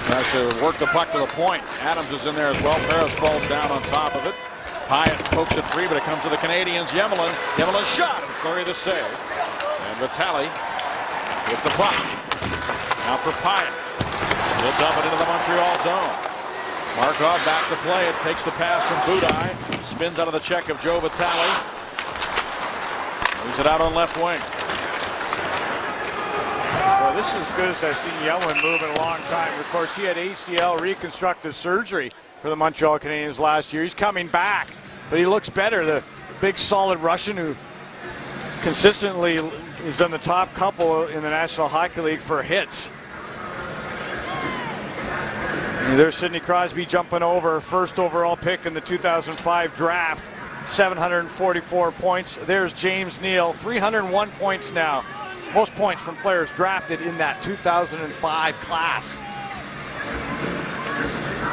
tries to work the puck to the point. Adams is in there as well. Peros falls down on top of it. Pyatt pokes it free, but it comes to the Canadiens. Yemelin shot, and Fleury the save. And Vitale with the puck. Now for Pyatt. He'll dump it into the Montreal zone. Markov back to play it. Takes the pass from Budaj. Spins out of the check of Joe Vitale. Moves it out on left wing. Well, this is as good as I've seen Yemelin move in a long time. Of course, he had ACL reconstructive surgery for the Montreal Canadiens last year. He's coming back, but he looks better. The big, solid Russian who consistently is in the top couple in the National Hockey League for hits. And there's Sidney Crosby jumping over, first overall pick in the 2005 draft, 744 points. There's James Neal, 301 points now. Most points from players drafted in that 2005 class.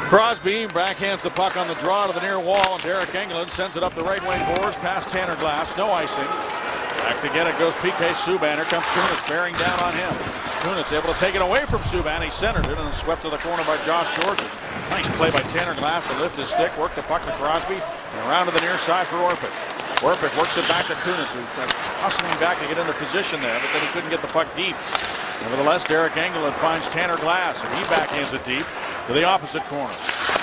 Crosby backhands the puck on the draw to the near wall, and Derek Engelland sends it up the right wing boards past Tanner Glass. No icing. Back to get it goes PK Subban. Here comes Kunitz bearing down on him. Kunitz able to take it away from Subban. He centered it and then swept to the corner by Josh Georges. Nice play by Tanner Glass to lift his stick, work the puck to Crosby, and around to the near side for Orpik. Orpik works it back to Kunitz, who's hustling back to get into position there, but then he couldn't get the puck deep. Nevertheless, Derek Engelland finds Tanner Glass, and he backhands it deep to the opposite corner.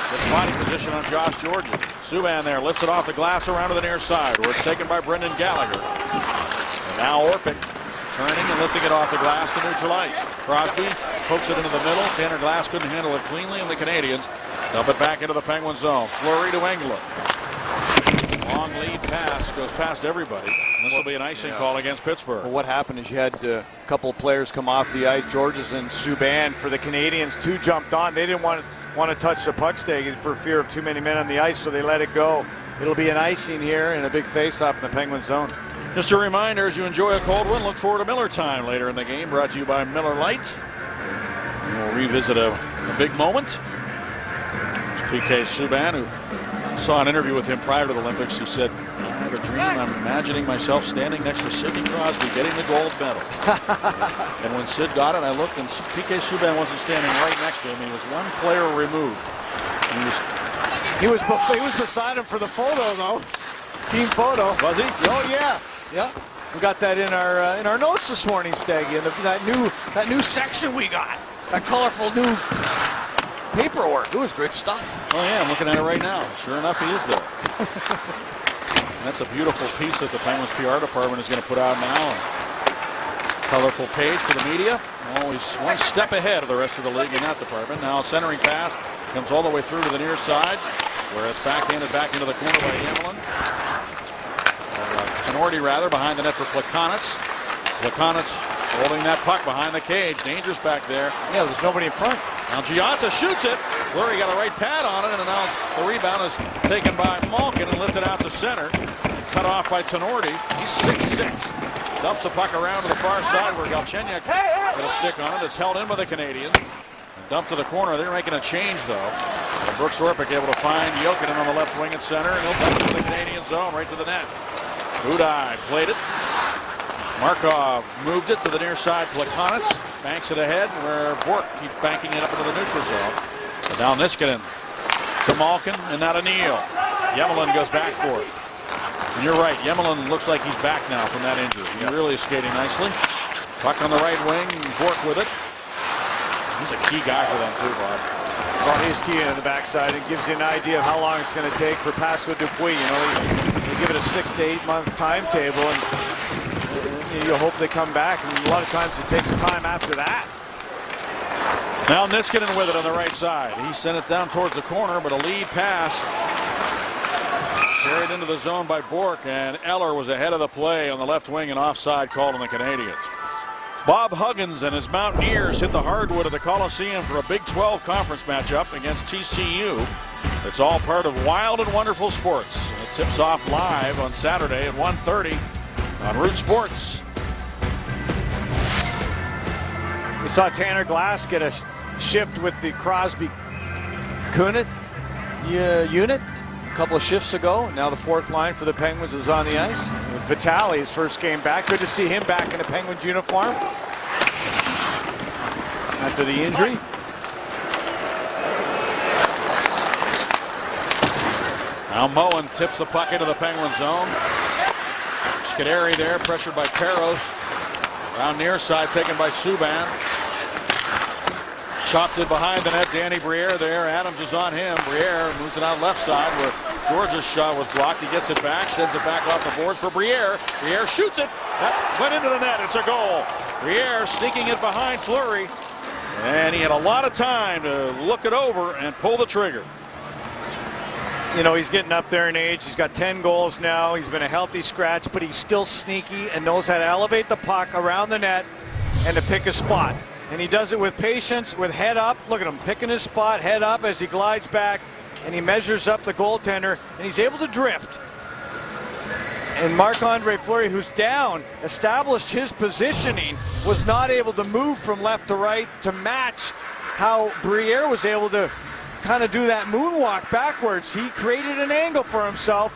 Gets body position on Josh Georges. Subban there lifts it off the glass around to the near side, where it's taken by Brendan Gallagher. And now Orpik turning and lifting it off the glass to neutral ice. Crosby pokes it into the middle. Tanner Glass couldn't handle it cleanly, and the Canadiens dump it back into the Penguin zone. Fleury to Engelland. Long lead pass goes past everybody. This will be an icing call against Pittsburgh. Well, what happened is you had a couple of players come off the ice. Georges and Subban for the Canadiens. Two jumped on. They didn't want to touch the puck stake for fear of too many men on the ice, so they let it go. It'll be an icing here and a big face-off in the Penguin zone. Just a reminder, as you enjoy a cold one, look forward to Miller Time later in the game, brought to you by Miller Lite. We'll revisit a big moment. It's PK Subban, who saw an interview with him prior to the Olympics. He said, I have a dream. I'm imagining myself standing next to Sidney Crosby getting the gold medal. And when Sid got it, I looked, and PK Subban wasn't standing right next to him. He was one player removed. He was beside him for the photo, though. Team photo. Was he? Oh yeah, yeah. We got that in our notes this morning, Staggy, and that new section we got. That colorful new paperwork. It was great stuff. Oh yeah, I'm looking at it right now. Sure enough, he is there. That's a beautiful piece that the Penguins PR department is going to put out now. Colorful page for the media. Always one step ahead of the rest of the league in that department. Now a centering pass comes all the way through to the near side, where it's backhanded back into the corner by Yemelin. Tenorti rather behind the net for Plekanec. Plekanec holding that puck behind the cage. Dangerous back there. Yeah, there's nobody in front. Now Giotta shoots it. Fleury got a right pad on it, and now the rebound is taken by Malkin and lifted out to center. Cut off by Tenorti. He's 6'6". Dumps the puck around to the far side where Galchenyuk got a stick on it. It's held in by the Canadians. Dumped to the corner. They're making a change, though. And Brooks Orpik able to find Jokinen on the left wing at center, and he'll dump it to the Canadian zone right to the net. Budaj played it. Markov moved it to the near side. Plekanec banks it ahead, where Bork keeps banking it up into the neutral zone. But now Niskanen to Malkin, and now to Neal. Yemelin goes back for it. And you're right, Yemelin looks like he's back now from that injury. He really is skating nicely. Puck on the right wing, Bork with it. He's a key guy for them too, Bob. Well, he's key in the backside. It gives you an idea of how long it's going to take for Pascal Dupuis. You know, they give it a 6 to 8 month timetable, and you hope they come back. And a lot of times it takes time after that. Now Niskanen with it on the right side. He sent it down towards the corner, but a lead pass carried into the zone by Bork, and Eller was ahead of the play on the left wing, and offside called on the Canadians. Bob Huggins and his Mountaineers hit the hardwood of the Coliseum for a Big 12 conference matchup against TCU. It's all part of Wild and Wonderful Sports. And it tips off live on Saturday at 1:30 on Root Sports. We saw Tanner Glass get a shift with the Crosby Kunit unit a couple of shifts ago. Now the fourth line for the Penguins is on the ice. Vitale, his first game back. Good to see him back in a Penguins uniform after the injury. Now Moen tips the puck into the Penguin zone. Scuderi there, pressured by Peros. Around near side, taken by Subban. Chopped it behind the net. Danny Briere there. Adams is on him. Briere moves it out left side where George's shot was blocked. He gets it back, sends it back off the boards for Briere. Briere shoots it. That went into the net. It's a goal. Briere sneaking it behind Fleury. And he had a lot of time to look it over and pull the trigger. You know, he's getting up there in age. He's got 10 goals now. He's been a healthy scratch, but he's still sneaky and knows how to elevate the puck around the net and to pick a spot. And he does it with patience, with head up. Look at him picking his spot, head up as he glides back, and he measures up the goaltender, and he's able to drift. And Marc-Andre Fleury, who's down, established his positioning, was not able to move from left to right to match how Briere was able to kind of do that moonwalk backwards. He created an angle for himself,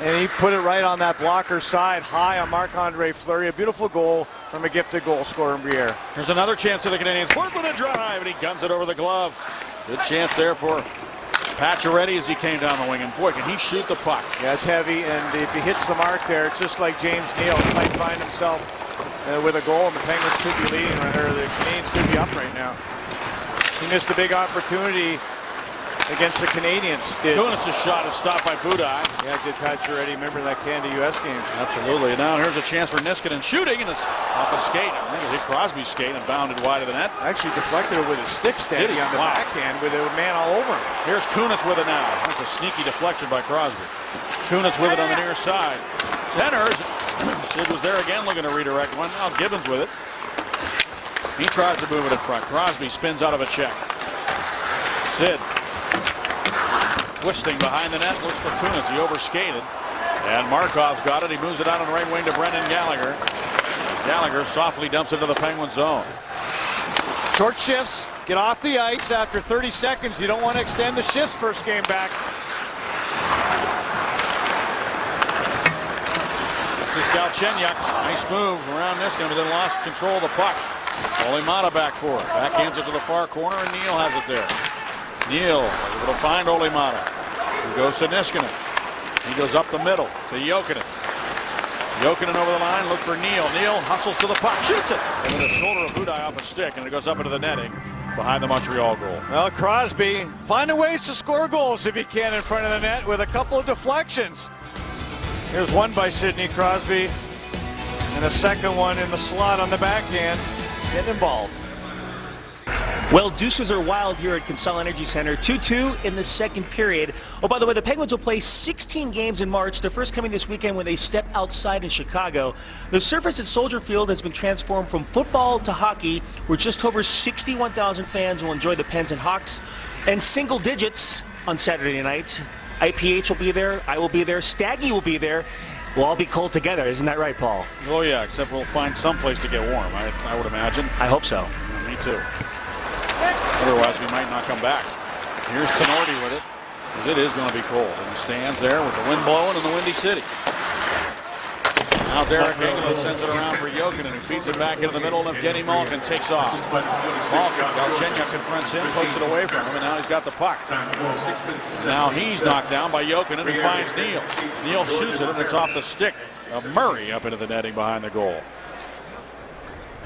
and he put it right on that blocker side, high on Marc-Andre Fleury. A beautiful goal from a gifted goal scorer in Briere. There's another chance for the Canadians. Bork with a drive, and he guns it over the glove. Good chance there for Pacioretty as he came down the wing, and boy, can he shoot the puck. Yeah, it's heavy, and if he hits the mark there, it's just like James Neal. He might find himself with a goal, and the Penguins could be leading, or the Canadians could be up right now. He missed a big opportunity against the Canadians. Kunit's shot is stopped by Budaj. Yeah, did Pacioretty. Remember that Canada U.S. game? Absolutely. Now here's a chance for Niskanen shooting, and it's off a skate. I think it hit Crosby's skate and bounded wide of the net. Actually deflected it with his stick steady on the backhand with a man all over him. Here's Kunitz with it now. That's a sneaky deflection by Crosby. Kunitz with it on the near side. Centers. Sid was there again looking to redirect one. Now Gibbons with it. He tries to move it in front. Crosby spins out of a check. Sid twisting behind the net, looks for Kunitz. He overskated. And Markov's got it. He moves it out on the right wing to Brendan Gallagher. Gallagher softly dumps into the Penguin zone. Short shifts, get off the ice after 30 seconds. You don't want to extend the shifts first game back. This is Galchenyuk. Nice move around Niskanen, but then lost control of the puck. Olimata back for it. Backhands it to the far corner, and Neal has it there. Neal able to find Olimata. He goes to Niskanen. He goes up the middle to Jokinen. Jokinen over the line, look for Neal. Neal hustles to the puck, shoots it. And then the shoulder of Budaj off a stick, and it goes up into the netting behind the Montreal goal. Well, Crosby finding ways to score goals if he can in front of the net with a couple of deflections. Here's one by Sidney Crosby, and a second one in the slot on the backhand. Getting involved. Well, deuces are wild here at Consol Energy Center. 2-2 in the second period. Oh, by the way, the Penguins will play 16 games in March, the first coming this weekend when they step outside in Chicago. The surface at Soldier Field has been transformed from football to hockey, where just over 61,000 fans will enjoy the Pens and Hawks, and single digits on Saturday night. IPH will be there, I will be there, Staggy will be there. We'll all be cold together, isn't that right, Paul? Oh yeah, except we'll find some place to get warm, I would imagine. I hope so. Me too. Otherwise, we might not come back. Here's Tenorti with it. It is going to be cold. And he stands there with the wind blowing in the Windy City. Now Derek England sends it around for Jokinen, who feeds it back into the middle, and Evgeny Malkin takes off. Malkin, Galchenyuk confronts him, pokes it away from him, and now he's got the puck. Now he's knocked down by Jokinen, who finds Neal. Neal shoots it, and it's off the stick of Murray up into the netting behind the goal.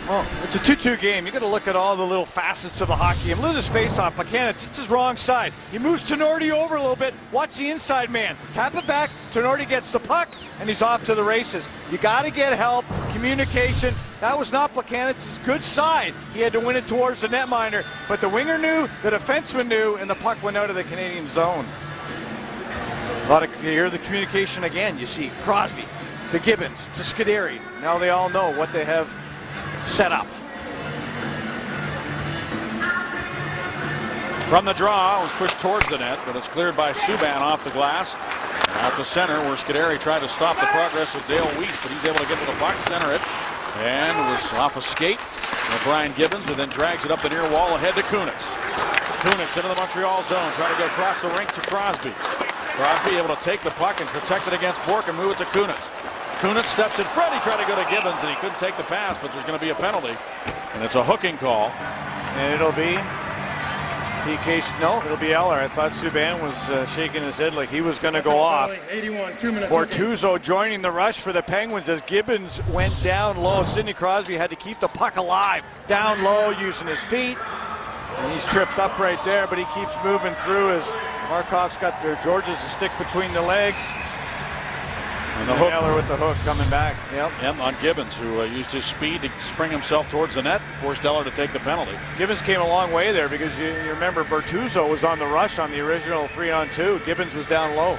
Well, it's a 2-2 game. You got to look at all the little facets of the hockey. And look at his face-off. Buchanan, it's his wrong side. He moves Tenorti over a little bit. Watch the inside man. Tap it back. Tenorti gets the puck, and he's off to the races. You got to get help, communication. That was not Buchanan's good side. He had to win it towards the netminder, but the winger knew, the defenseman knew, and the puck went out of the Canadian zone. You hear the communication again. You see Crosby to Gibbons to Scuderi. Now they all know what they have set up. From the draw, it was pushed towards the net, but it's cleared by Subban off the glass. Out to center, where Scuderi tried to stop the progress of Dale Weiss, but he's able to get to the puck, center it, and was off a skate. And Brian Gibbons, who then drags it up the near wall ahead to Kunitz. Kunitz into the Montreal zone, trying to get across the rink to Crosby. Crosby able to take the puck and protect it against Bourque and move it to Kunitz. Kunitz steps in front. He tried to go to Gibbons, and he couldn't take the pass, but there's going to be a penalty, and it's a hooking call. And it'll be PK. No, it'll be Eller. I thought Subban was shaking his head like he was going to go off. 81, 2 minutes. Bortuzzo joining the rush for the Penguins as Gibbons went down low. Sidney Crosby had to keep the puck alive. Down low using his feet. And he's tripped up right there, but he keeps moving through as Markov's got George's a stick between the legs. And the hook. Eller with the hook coming back. Yep, on Gibbons, who used his speed to spring himself towards the net, forced Eller to take the penalty. Gibbons came a long way there because you remember Bortuzzo was on the rush on the original 3-on-2. Gibbons was down low.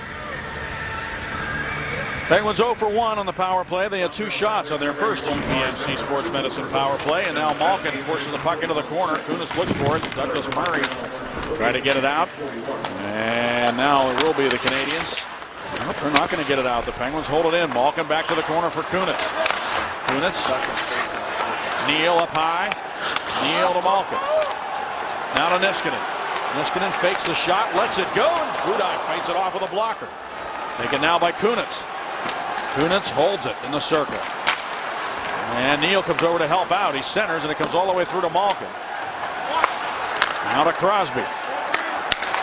Penguins 0 for 1 on the power play. They had 2 shots on their first UPMC Sports Medicine power play, and now Malkin forces the puck into the corner. Kunitz looks for it. Douglas Murray trying to get it out, and now it will be the Canadians. Nope, they're not going to get it out. The Penguins hold it in. Malkin back to the corner for Kunitz. Kunitz. Neal up high. Neal to Malkin. Now to Niskanen. Niskanen fakes the shot, lets it go, and Budaj fights it off with a blocker. Taken now by Kunitz. Kunitz holds it in the circle. And Neal comes over to help out. He centers, and it comes all the way through to Malkin. Now to Crosby.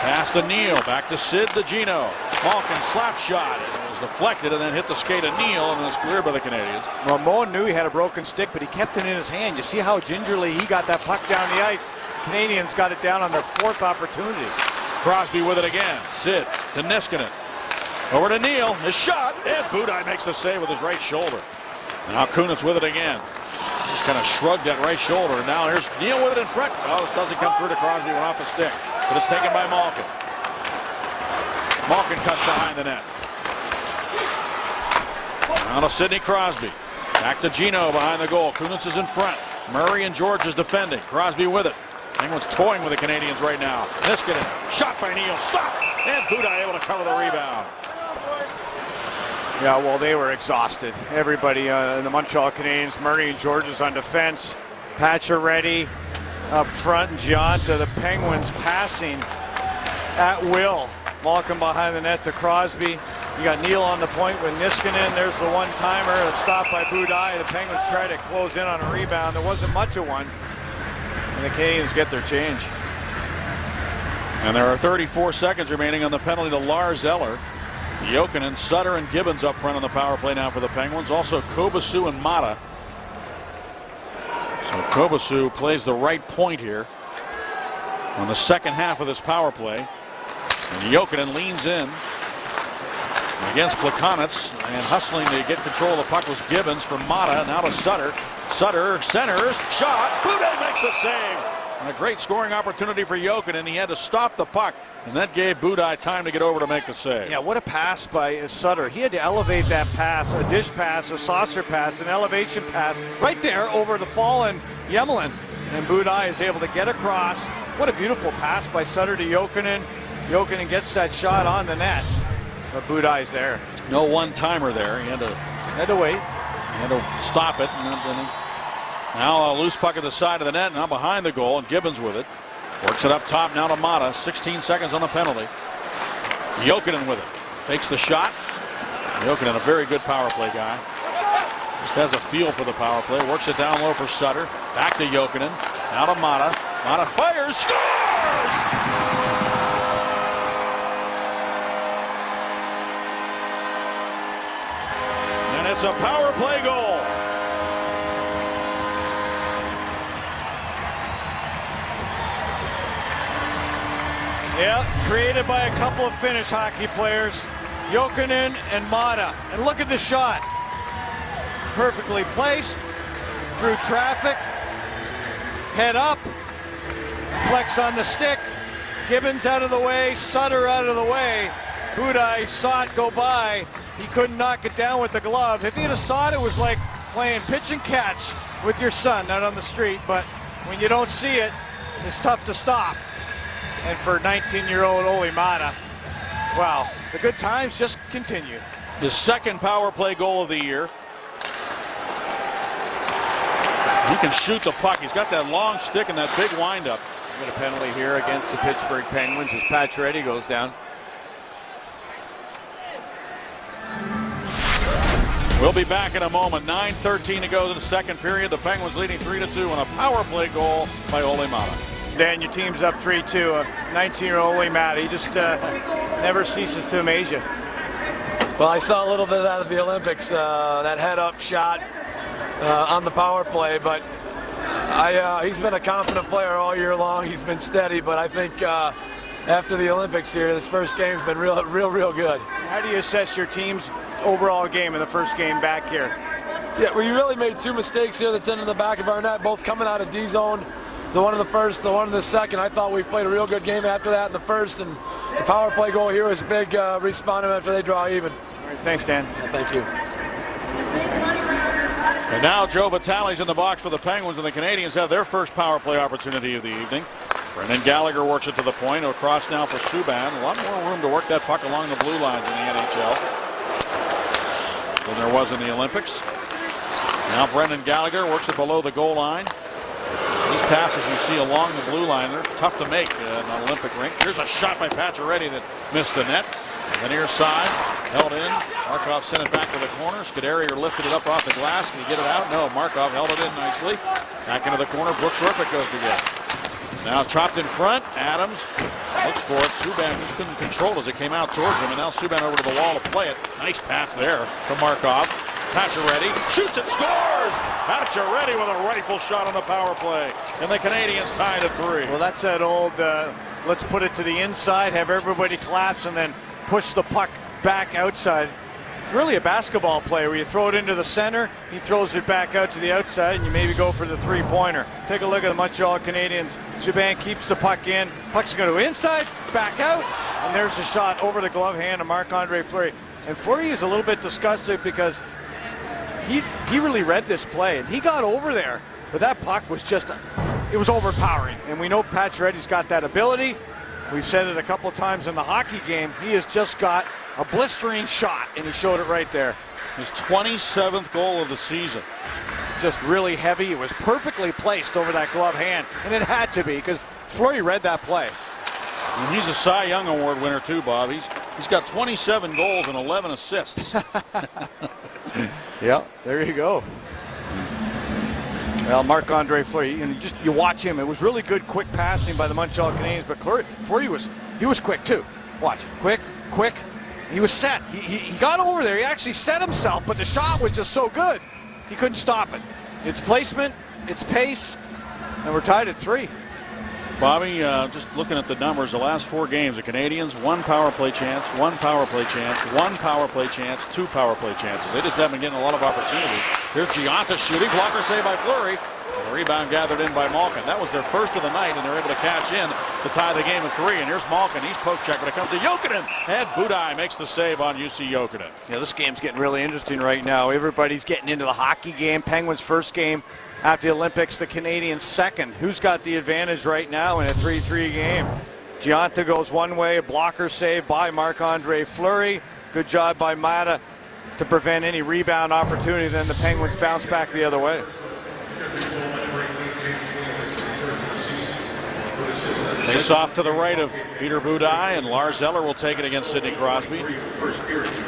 Pass to Neal. Back to Sid to Gino. Malkin slap shot. It was deflected and then hit the skate of Neal, and it was cleared by the Canadians. Well, Moen knew he had a broken stick, but he kept it in his hand. You see how gingerly he got that puck down the ice. Canadians got it down on their 4th opportunity. Crosby with it again. Sid to Niskanen. Over to Neal. His shot, and Budaj makes the save with his right shoulder. Now Kunitz with it again. Just kind of shrugged that right shoulder. And now here's Neal with it in front. Oh, it doesn't come through to Crosby. Went off the stick. But it's taken by Malkin. Malkin cuts behind the net. Now to Sidney Crosby. Back to Gino behind the goal. Kunitz is in front. Murray and George is defending. Crosby with it. Penguins toying with the Canadians right now. Niskanen. Shot by Neal. Stop. And Budaj able to cover the rebound. Yeah, well, they were exhausted. Everybody, the Montreal Canadiens, Murray and George is on defense. Patcher ready. up front. Gionta, the Penguins passing at will. Malkin behind the net to Crosby. You got Neal on the point with Niskanen. There's the one-timer. It's stopped by Budaj. The Penguins try to close in on a rebound. There wasn't much of one. And the Canadiens get their change. And there are 34 seconds remaining on the penalty to Lars Eller. Jokinen, Sutter, and Gibbons up front on the power play now for the Penguins. Also Kobasu and Mata. So Kobasu plays the right point here on the second half of this power play. And Jokinen leans in against Plekanec, and hustling to get control of the puck was Gibbons from Mata. Now to Sutter. Sutter centers, shot, Budaj makes the save. And a great scoring opportunity for Jokinen. He had to stop the puck, and that gave Budaj time to get over to make the save. Yeah, what a pass by Sutter. He had to elevate that pass, a dish pass, a saucer pass, an elevation pass, right there over the fallen Yemelin. And Budaj is able to get across. What a beautiful pass by Sutter to Jokinen. Jokinen gets that shot on the net, but Budaj's there. No one-timer there. He had to wait. He had to stop it, and then now a loose puck at the side of the net, now behind the goal, and Gibbons with it. Works it up top now to Mata. 16 seconds on the penalty. Jokinen with it. Fakes the shot. Jokinen, a very good power play guy. Just has a feel for the power play. Works it down low for Sutter. Back to Jokinen. Now to Mata. Mata fires. Scores! And it's a power play goal. Yeah, created by a couple of Finnish hockey players, Jokinen and Mata. And look at the shot. Perfectly placed, through traffic, head up, flex on the stick, Gibbons out of the way, Sutter out of the way. Budaj saw it go by. He couldn't knock it down with the glove. If he'd have saw it, it was like playing pitch and catch with your son out on the street. But when you don't see it, it's tough to stop. And for 19-year-old Olli Mata, wow, the good times just continue. His second power play goal of the year. He can shoot the puck. He's got that long stick and that big windup. Get a penalty here against the Pittsburgh Penguins as Pacioretty goes down. We'll be back in a moment. 9:13 to go to the second period. The Penguins leading 3-2 on a power play goal by Olli Mata. Dan, your team's up 3-2. 19-year-old Olli Mata. He just never ceases to amaze you. Well, I saw a little bit of that at the Olympics, that head-up shot on the power play, but he's been a confident player all year long. He's been steady, but I think after the Olympics here, this first game's been real good. How do you assess your team's overall game in the first game back here? Yeah, we really made two mistakes here that's into the back of our net, both coming out of D-zone. The one in the first, the one in the second. I thought we played a real good game after that in the first, and the power play goal here was a big responding after they draw even. All right, thanks, Dan. Yeah, thank you. And now Joe Vitale's in the box for the Penguins, and the Canadiens have their first power play opportunity of the evening. Brendan Gallagher works it to the point. Across now for Subban. A lot more room to work that puck along the blue lines in the NHL than there was in the Olympics. Now Brendan Gallagher works it below the goal line. These passes you see along the blue line, they're tough to make in an Olympic rink. Here's a shot by Pacioretty that missed the net. The near side, held in. Markov sent it back to the corner. Scuderi lifted it up off the glass. Can he get it out? No, Markov held it in nicely. Back into the corner, Brooks Rupert goes to get it. Now chopped in front, Adams looks for it. Subban just couldn't control as it came out towards him, and now Subban over to the wall to play it. Nice pass there from Markov. Pacioretty shoots and scores! Pacioretty with a rifle shot on the power play. And the Canadiens tied at 3. Well, that's that old, let's put it to the inside, have everybody collapse, and then push the puck back outside. It's really a basketball play where you throw it into the center, he throws it back out to the outside, and you maybe go for the three-pointer. Take a look at the Montreal Canadiens. Subban keeps the puck in. Puck's going to go inside, back out, and there's a shot over the glove hand of Marc-Andre Fleury. And Fleury is a little bit disgusted because he really read this play, and he got over there, but that puck was just, it was overpowering. And we know Pacioretty's got that ability. We've said it a couple of times in the hockey game. He has just got a blistering shot, and he showed it right there. His 27th goal of the season. just really heavy. It was perfectly placed over that glove hand, and it had to be because Fleury read that play. And he's a Cy Young Award winner too, Bob. He's got 27 goals and 11 assists. Yeah, there you go. Well, Marc-Andre Fleury, and you watch him. It was really good, quick passing by the Montreal Canadiens, but Fleury was quick too. Watch, quick. He was set. He got over there. He actually set himself, but the shot was just so good, he couldn't stop it. It's placement, it's pace, and we're tied at 3. Bobby, just looking at the numbers, the last 4 games, the Canadians, 1 power play chance, 1 power play chance, 1 power play chance, 2 power play chances. They just haven't been getting a lot of opportunities. Here's Gionta shooting, blocker save by Fleury, and the rebound gathered in by Malkin. That was their first of the night, and they're able to cash in to tie the game at 3. And here's Malkin, he's poke check, but it comes to Jokinen, and Budaj makes the save on UC Jokinen. Yeah, this game's getting really interesting right now. Everybody's getting into the hockey game. Penguins' first game after the Olympics, the Canadians' second. Who's got the advantage right now in a 3-3 game? Gionta goes one way, a blocker save by Marc-Andre Fleury. Good job by Mata to prevent any rebound opportunity. Then the Penguins bounce back the other way. Face off to the right of Peter Budaj, and Lars Eller will take it against Sidney Crosby.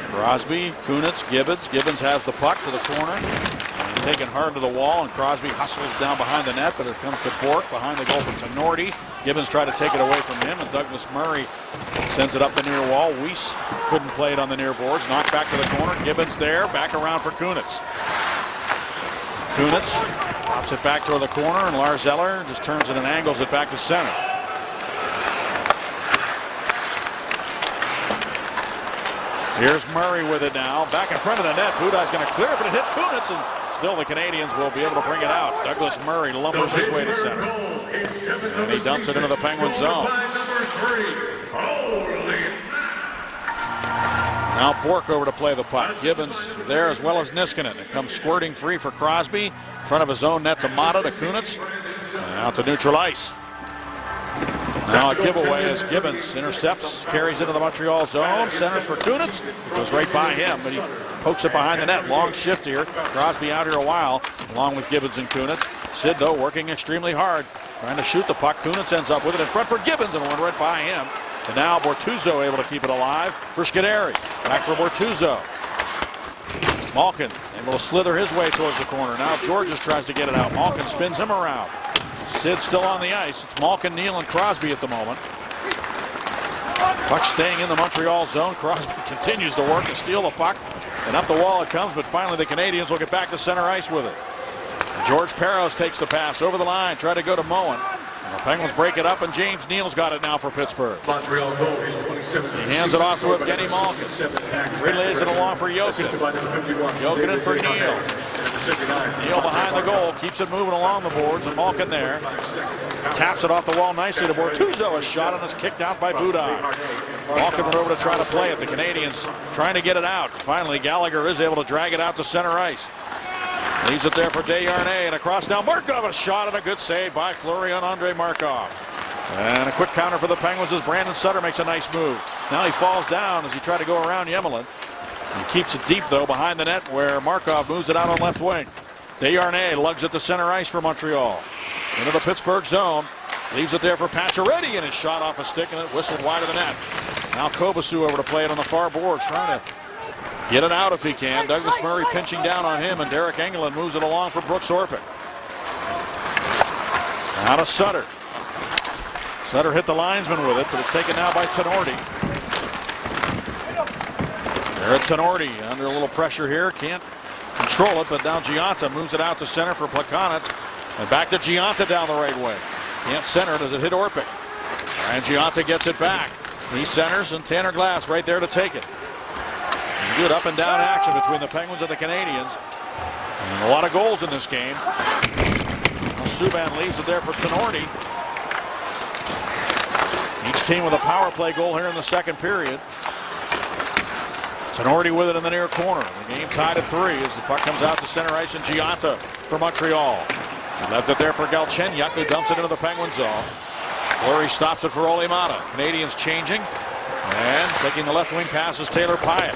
Crosby, Kunitz, Gibbons. Gibbons has the puck to the corner. Taken hard to the wall, and Crosby hustles down behind the net, but it comes to Bourque behind the goal for Tenorti. Gibbons tried to take it away from him, and Douglas Murray sends it up the near wall. Weiss couldn't play it on the near boards. Knocked back to the corner. Gibbons there, back around for Kunitz. Kunitz pops it back toward the corner, and Lars Eller just turns it and angles it back to center. Here's Murray with it now. Back in front of the net. Budaj's going to clear it, but it hit Kunitz, and still the Canadians will be able to bring it out. Douglas Murray lumbers his way to center. And he dumps it into the Penguin zone. Now Bourque over to play the puck. Gibbons there as well as Niskanen. It comes squirting free for Crosby. In front of his own net to Mata, to Kunitz. And out to neutral ice. Now a giveaway as Gibbons intercepts, carries into the Montreal zone, centers for Kunitz. It goes right by him, but he pokes it behind the net. Long shift here. Crosby out here a while, along with Gibbons and Kunitz. Sid, though, working extremely hard, trying to shoot the puck. Kunitz ends up with it in front for Gibbons, and went right by him. And now Bortuzzo able to keep it alive for Scuderi. Back for Bortuzzo. Malkin able to slither his way towards the corner. Now Georges tries to get it out. Malkin spins him around. Sid still on the ice. It's Malkin, Neal, and Crosby at the moment. Puck staying in the Montreal zone. Crosby continues to work to steal the puck. And up the wall it comes, but finally the Canadians will get back to center ice with it. George Parros takes the pass over the line, try to go to Moen. And the Penguins break it up, and James Neal's got it now for Pittsburgh. Montreal goal is 27. He hands it off to Evgeny Malkin. Relays it along for Jokinen. Jokinen for Neal. Neal behind the goal, keeps it moving along the boards, and Malkin there. Taps it off the wall nicely to Bortuzzo. A shot, and it's kicked out by Budaj. Malkin went over to try to play it. The Canadians trying to get it out. Finally, Gallagher is able to drag it out to center ice. Leaves it there for Desharnais, and across now Markov. A shot and a good save by Fleury on Andre Markov. And a quick counter for the Penguins as Brandon Sutter makes a nice move. Now he falls down as he tried to go around Yemelin. He keeps it deep, though, behind the net where Markov moves it out on left wing. Desharnais lugs it to center ice for Montreal. Into the Pittsburgh zone. Leaves it there for Pacioretty, and his shot off a stick, and it whistled wide of the net. Now Kobasu over to play it on the far boards, trying to get it out if he can. Douglas Murray pinching down on him, and Derek Engelland moves it along for Brooks Orpik. Now to Sutter. Sutter hit the linesman with it, but it's taken now by Tenorti. There at Tenorti under a little pressure here. Can't control it, but now Gionta moves it out to center for Plekanec. And back to Gionta down the right way. Can't center it as it hit Orpik. And Gionta gets it back. He centers, and Tanner Glass right there to take it. Good up and down action between the Penguins and the Canadians. And a lot of goals in this game. Now Subban leaves it there for Tenorti. Each team with a power play goal here in the second period. Tenorti with it in the near corner. The game tied at 3 as the puck comes out to center ice, and Gionta for Montreal. He left it there for Galchenyuk, who dumps it into the Penguin zone. Fleury stops it for Ole Mata. Canadians changing. And taking the left wing pass is Taylor Pyatt.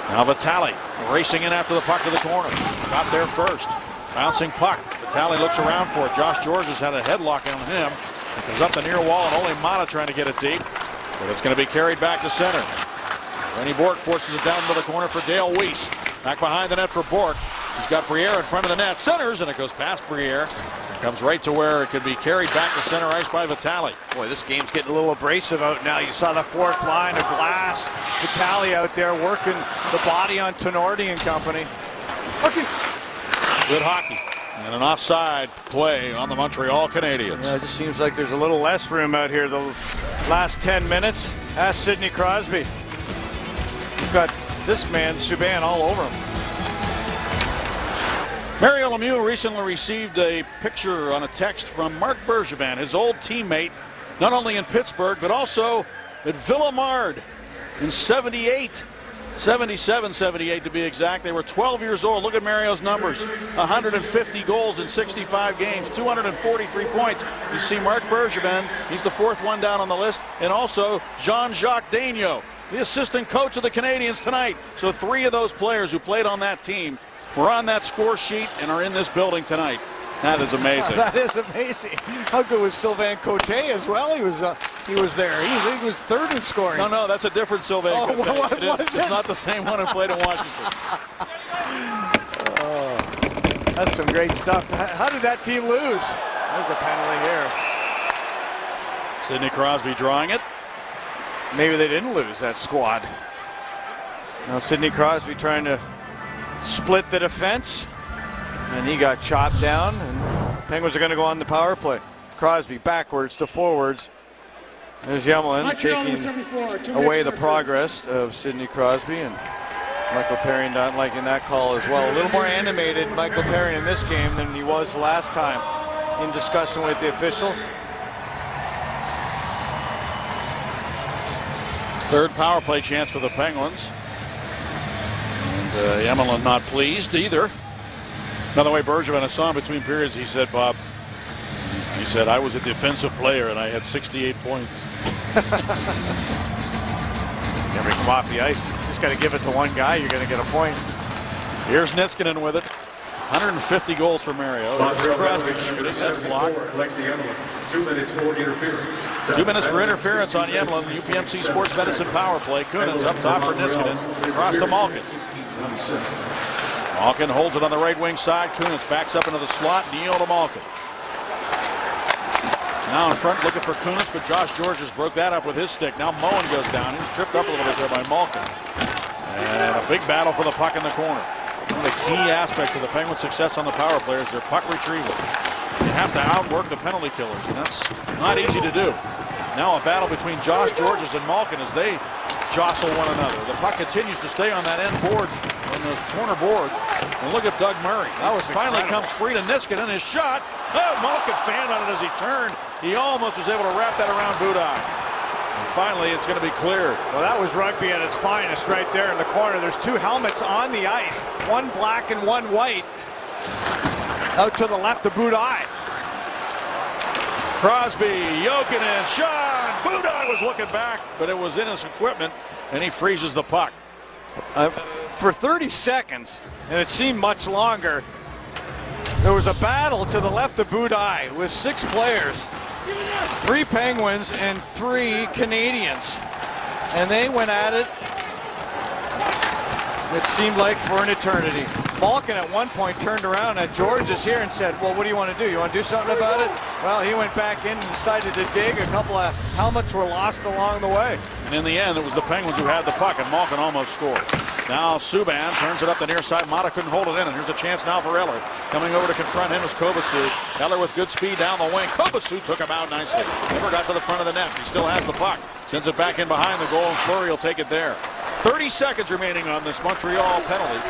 Now Vitale racing in after the puck to the corner. Got there first. Bouncing puck. Vitale looks around for it. Josh George has had a headlock on him. He comes up the near wall, and only Mata trying to get it deep. But it's going to be carried back to center. Rennie Bork forces it down to the corner for Dale Weiss. Back behind the net for Bork. He's got Briere in front of the net. Centers, and it goes past Briere. Comes right to where it could be carried back to center ice by Vitale. Boy, this game's getting a little abrasive out now. You saw the fourth line of Glass. Vitale out there working the body on Tenorti and company. Good hockey. And an offside play on the Montreal Canadiens. Yeah, it just seems like there's a little less room out here the last 10 minutes. Ask Sidney Crosby. He's got this man, Subban, all over him. Mario Lemieux recently received a picture on a text from Marc Bergevin, his old teammate, not only in Pittsburgh, but also at Villemard in 78. 77, 78 to be exact. They were 12 years old. Look at Mario's numbers. 150 goals in 65 games, 243 points. You see Marc Bergevin, he's the fourth one down on the list, and also Jean-Jacques Daigneault, the assistant coach of the Canadiens tonight. So 3 of those players who played on that team were on that score sheet and are in this building tonight. That is amazing. That is amazing. How good was Sylvain Cote as well? He was there. He was third in scoring. No, that's a different Sylvain Cote. What was it? It's not the same one who played in Washington. That's some great stuff. How did that team lose? There's a penalty here. Sidney Crosby drawing it. Maybe they didn't lose that squad. Now Sidney Crosby trying to split the defense, and he got chopped down, and Penguins are going to go on the power play. Crosby backwards to forwards. There's Yemelin taking away the progress of Sidney Crosby, and Michael Therrien not liking that call as well. A little more animated Michael Therrien in this game than he was last time in discussion with the official. Third power play chance for the Penguins. And Yemelin not pleased either. By the way, Bergevin, I saw him between periods. He said, Bob, he said, I was a defensive player and I had 68 points. Never come off the ice. Just got to give it to one guy. You're going to get a point. Here's Niskanen with it. 150 goals for Mario. Crosby shooting. That's blocked. 2 minutes for interference. 2 minutes for interference on Yemelin. UPMC Sports Medicine power play. Kunitz up top for Niskanen. Across to Malkin. Malkin holds it on the right wing side. Kunitz backs up into the slot. Neal to Malkin. Now in front looking for Kunitz, but Josh Georges broke that up with his stick. Now Moen goes down. He's tripped up a little bit there by Malkin. And a big battle for the puck in the corner. One of the key aspects of the Penguins' success on the power play is their puck retrieval. You have to outwork the penalty killers, and that's not easy to do. Now a battle between Josh Georges and Malkin as they jostle one another. The puck continues to stay on that end board, on the corner board. And look at Doug Murray. That was finally comes free to Niskanen. His shot. Oh, Malkin fanned on it as he turned. He almost was able to wrap that around Budaj. And finally, it's going to be cleared. Well, that was rugby at its finest right there in the corner. There's 2 helmets on the ice, one black and one white. Out to the left of Budaj. Crosby, Jokinen, shot. Budaj was looking back, but it was in his equipment, and he freezes the puck. For 30 seconds, and it seemed much longer, there was a battle to the left of Budaj with 6 players. 3 Penguins and 3 Canadians. And they went at it, it seemed like for an eternity. Malkin at one point turned around at Georges here and said, well, what do you want to do? You want to do something about it? Well, he went back in and decided to dig. A couple of helmets were lost along the way. And in the end, it was the Penguins who had the puck, and Malkin almost scored. Now Subban turns it up the near side. Mata couldn't hold it in, and here's a chance now for Eller. Coming over to confront him is Kovacic. Eller with good speed down the wing. Kovacic took him out nicely. Never got to the front of the net. He still has the puck. Sends it back in behind the goal, and Fleury will take it there. 30 seconds remaining on this Montreal penalty.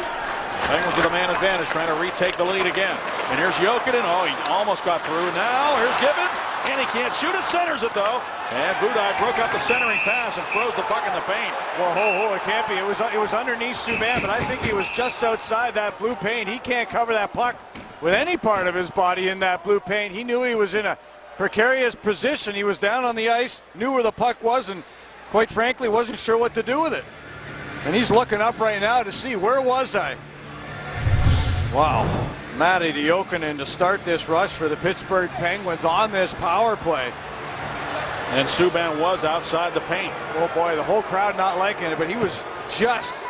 Penguins with a man advantage, trying to retake the lead again. And here's Jokinen. Oh, he almost got through. Now here's Gibbons, and he can't shoot it. Centers it though. And Budaj broke up the centering pass and froze the puck in the paint. Well, it can't be. It was underneath Subban, but I think he was just outside that blue paint. He can't cover that puck with any part of his body in that blue paint. He knew he was in a precarious position. He was down on the ice, knew where the puck was, and quite frankly wasn't sure what to do with it. And he's looking up right now to see, where was I? Wow. Matty Jokinen to start this rush for the Pittsburgh Penguins on this power play. And Subban was outside the paint. Oh boy, the whole crowd not liking it, but he was just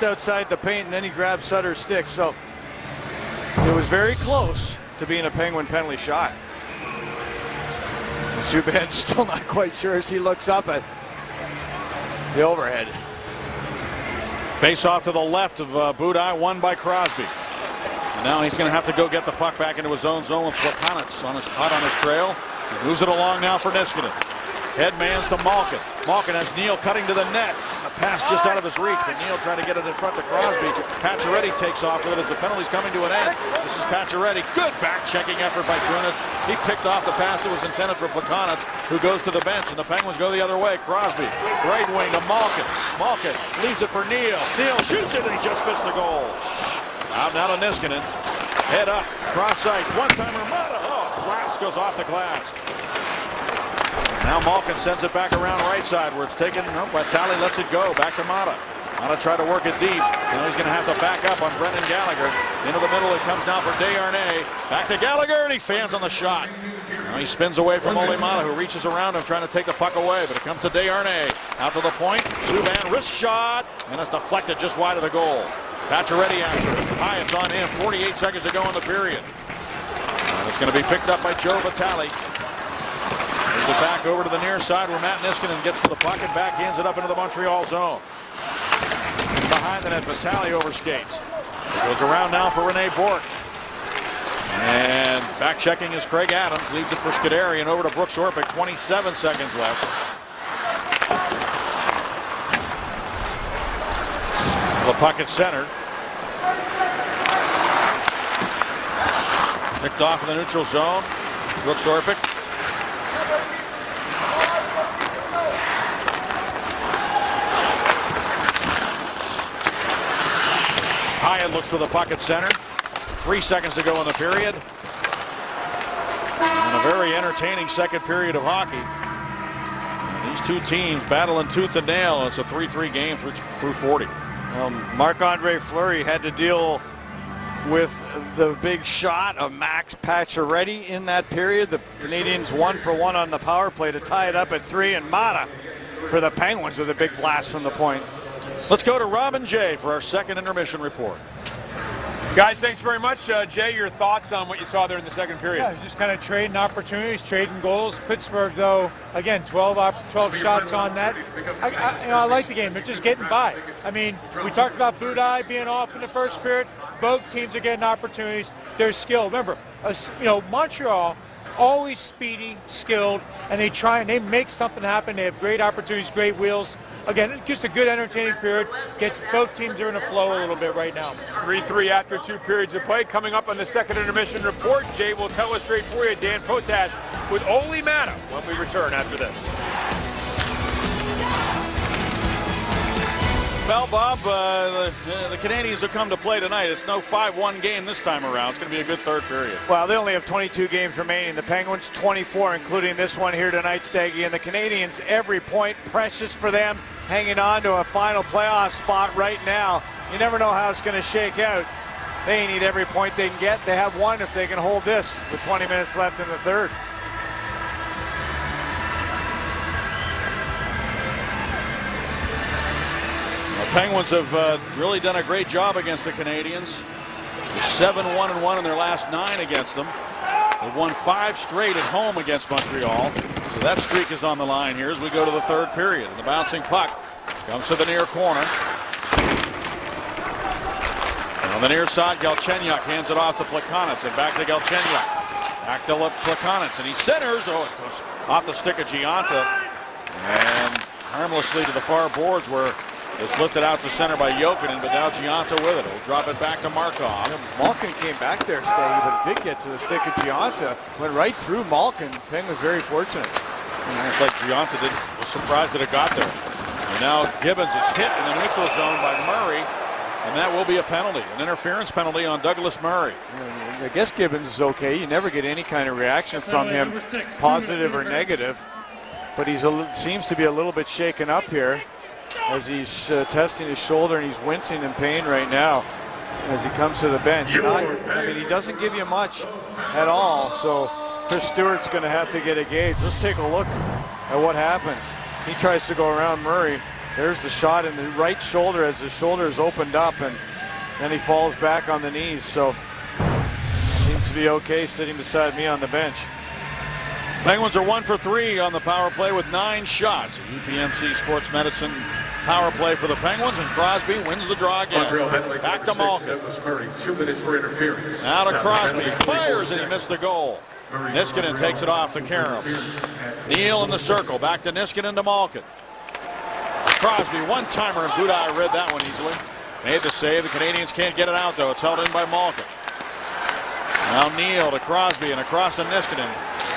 outside the paint, and then he grabbed Sutter's stick. So it was very close to being a Penguin penalty shot. And Subban's still not quite sure as he looks up at the overhead. Face off to the left of Budaj, won by Crosby. And now he's going to have to go get the puck back into his own zone with Plekanec on his trail. He moves it along now for Niskanen. Headmans to Malkin. Malkin has Neal cutting to the net. A pass just out of his reach, but Neal trying to get it in front to Crosby. Pacioretty takes off with it as the penalty's coming to an end. This is Pacioretty. Good back-checking effort by Kunitz. He picked off the pass that was intended for Plekanec, who goes to the bench, and the Penguins go the other way. Crosby, right wing to Malkin. Malkin leaves it for Neal. Neal shoots it, and he just missed the goal. Out now to Niskanen. Head up, cross ice, one-timer, Mata. Oh, glass goes off the glass. Now Malkin sends it back around right side where it's taken. No, Vitale lets it go. Back to Mata. Mata try to work it deep. Now he's going to have to back up on Brendan Gallagher. Into the middle it comes down for Desharnais. Back to Gallagher, and he fans on the shot. Now he spins away from Ole Mata, who reaches around him trying to take the puck away, but it comes to Desharnais. Out to the point. Subban, wrist shot, and it's deflected just wide of the goal. Pacioretty after it. High, it's on him. 48 seconds to go in the period. And it's going to be picked up by Joe Vitale. Moves it back over to the near side where Matt Niskanen gets to the puck and backhands it up into the Montreal zone. Behind the net, Vitale overskates. It goes around now for Rene Bourque. And back checking is Craig Adams. Leaves it for Scuderi and over to Brooks Orpik. 27 seconds left. The puck at center. Picked off in the neutral zone. Brooks Orpik. Hyatt looks for the puck at center. 3 seconds to go in the period. And a very entertaining second period of hockey. And these two teams battling tooth and nail. It's a 3-3 game through 40. Marc-Andre Fleury had to deal with the big shot of Max Pacioretty in that period. The Canadians 1-for-1 on the power play to tie it up at 3, and Mata for the Penguins with a big blast from the point. Let's go to Robin Jay for our second intermission report. Guys, thanks very much. Jay, your thoughts on what you saw there in the second period? Yeah, just kind of trading opportunities, trading goals. Pittsburgh, though, again, 12 shots on net. I like the game. They're just getting by. I mean, we talked about Budaj being off in the first period. Both teams are getting opportunities. They're skilled. Remember, Montreal, always speedy, skilled, and they try and they make something happen. They have great opportunities, great wheels. Again, it's just a good, entertaining period. Gets both teams are in a flow a little bit right now. 3-3 after 2 periods of play. Coming up on the second intermission report, Jay will tell us straight for you. Dan Potash with Ole Mata when we return after this. Well, Bob, the Canadians have come to play tonight. It's no 5-1 game this time around. It's going to be a good third period. Well, they only have 22 games remaining. The Penguins 24, including this one here tonight, Staggy. And the Canadians, every point precious for them, hanging on to a final playoff spot right now. You never know how it's going to shake out. They need every point they can get. They have one if they can hold this with 20 minutes left in the third. The Penguins have really done a great job against the Canadians. They're 7-1-1 in their last 9 against them. They've won 5 straight at home against Montreal. So that streak is on the line here as we go to the third period. And the bouncing puck comes to the near corner. And on the near side, Galchenyuk hands it off to Plekanec and back to Galchenyuk. Back to Plekanec, and he centers. Oh, it goes off the stick of Gionta. And harmlessly to the far boards where it's lifted out to center by Jokinen, but now Gionta with it. He'll drop it back to Markov. Malkin came back there, Staggy, but it did get to the stick of Gionta. Went right through Malkin. Penn was very fortunate. And it's like Gionta was surprised that it got there. And now Gibbons is hit in the neutral zone by Murray, and that will be a penalty, an interference penalty on Douglas Murray. I guess Gibbons is okay. You never get any kind of reaction from him, positive or negative. But he seems to be a little bit shaken up here as he's testing his shoulder, and he's wincing in pain right now. as he comes to the bench. I mean, he doesn't give you much at all, so Chris Stewart's going to have to get engaged. Let's take a look at what happens. He tries to go around Murray. There's the shot in the right shoulder as the shoulder is opened up, and then he falls back on the knees. So seems to be okay sitting beside me on the bench. Penguins are 1 for 3 on the power play with 9 shots. UPMC Sports Medicine power play for the Penguins, and Crosby wins the draw again. Back to Malkin. 2 minutes for interference. Now to Crosby. He fires and he missed the goal. Niskanen takes it off to Karam. Neal in the circle. Back to Niskanen to Malkin. Crosby, one-timer, and Budaj read that one easily. Made the save. The Canadians can't get it out, though. It's held in by Malkin. Now Neal to Crosby and across to Niskanen.